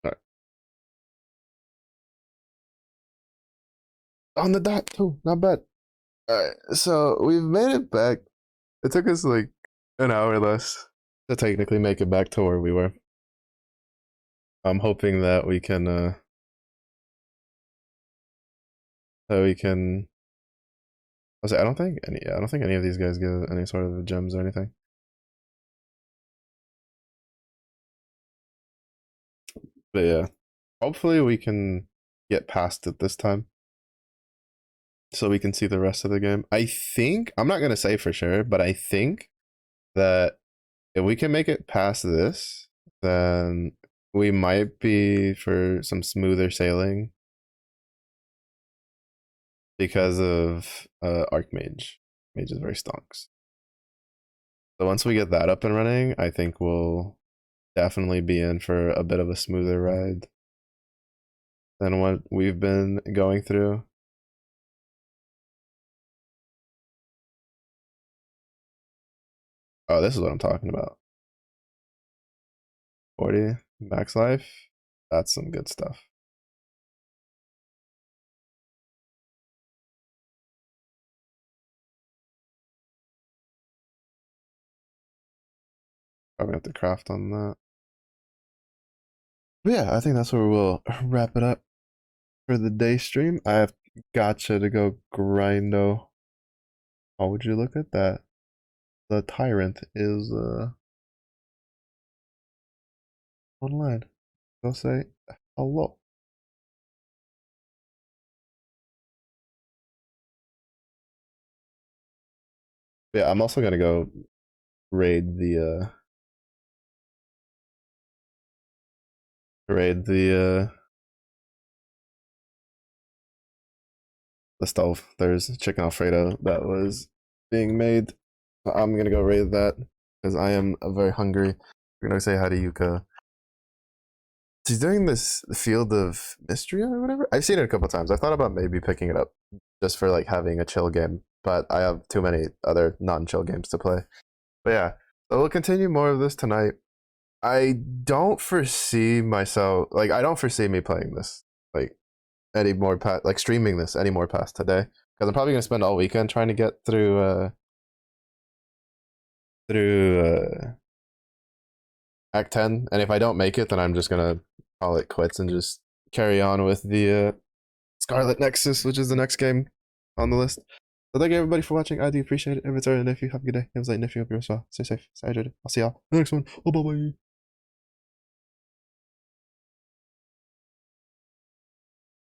Speaker 1: All right. On the dot too, not bad. All right, so we've made it back. It took us like an hour less to technically make it back to where we were. I'm hoping that we can I don't think any of these guys give any sort of gems or anything. But yeah, hopefully we can get past it this time. So we can see the rest of the game. I think, I'm not gonna say for sure, but I think that if we can make it past this, then we might be for some smoother sailing because of Archmage. Mage is very stonks. So once we get that up and running, I think we'll definitely be in for a bit of a smoother ride than what we've been going through. Oh, this is what I'm talking about. 40 max life. That's some good stuff. Probably have to craft on that. But yeah, I think that's where we'll wrap it up for the day stream. I have gotcha to go grindo. Oh, would you look at that? The tyrant is online. Go say hello. Yeah, I'm also gonna go raid the the stove. There's chicken Alfredo that was being made. I'm gonna go raid that because I am very hungry. We're gonna say hi to Yuka. She's doing this Field of Mystery or whatever. I've seen it a couple times. I thought about maybe picking it up just for like having a chill game but I have too many other non-chill games to play. But yeah, so we'll continue more of this tonight. I don't foresee myself like I don't foresee me playing this like any more past like streaming this any more past today because I'm probably gonna spend all weekend trying to get through Act 10, and if I don't make it, then I'm just gonna call it quits and just carry on with the Scarlet Nexus, which is the next game on the list. So thank you everybody for watching. I do appreciate it. If it's alright, and if you have a good day, it was like if you hope you're well. Stay safe, stay hydrated. I'll see y'all in the next one. Oh, bye bye.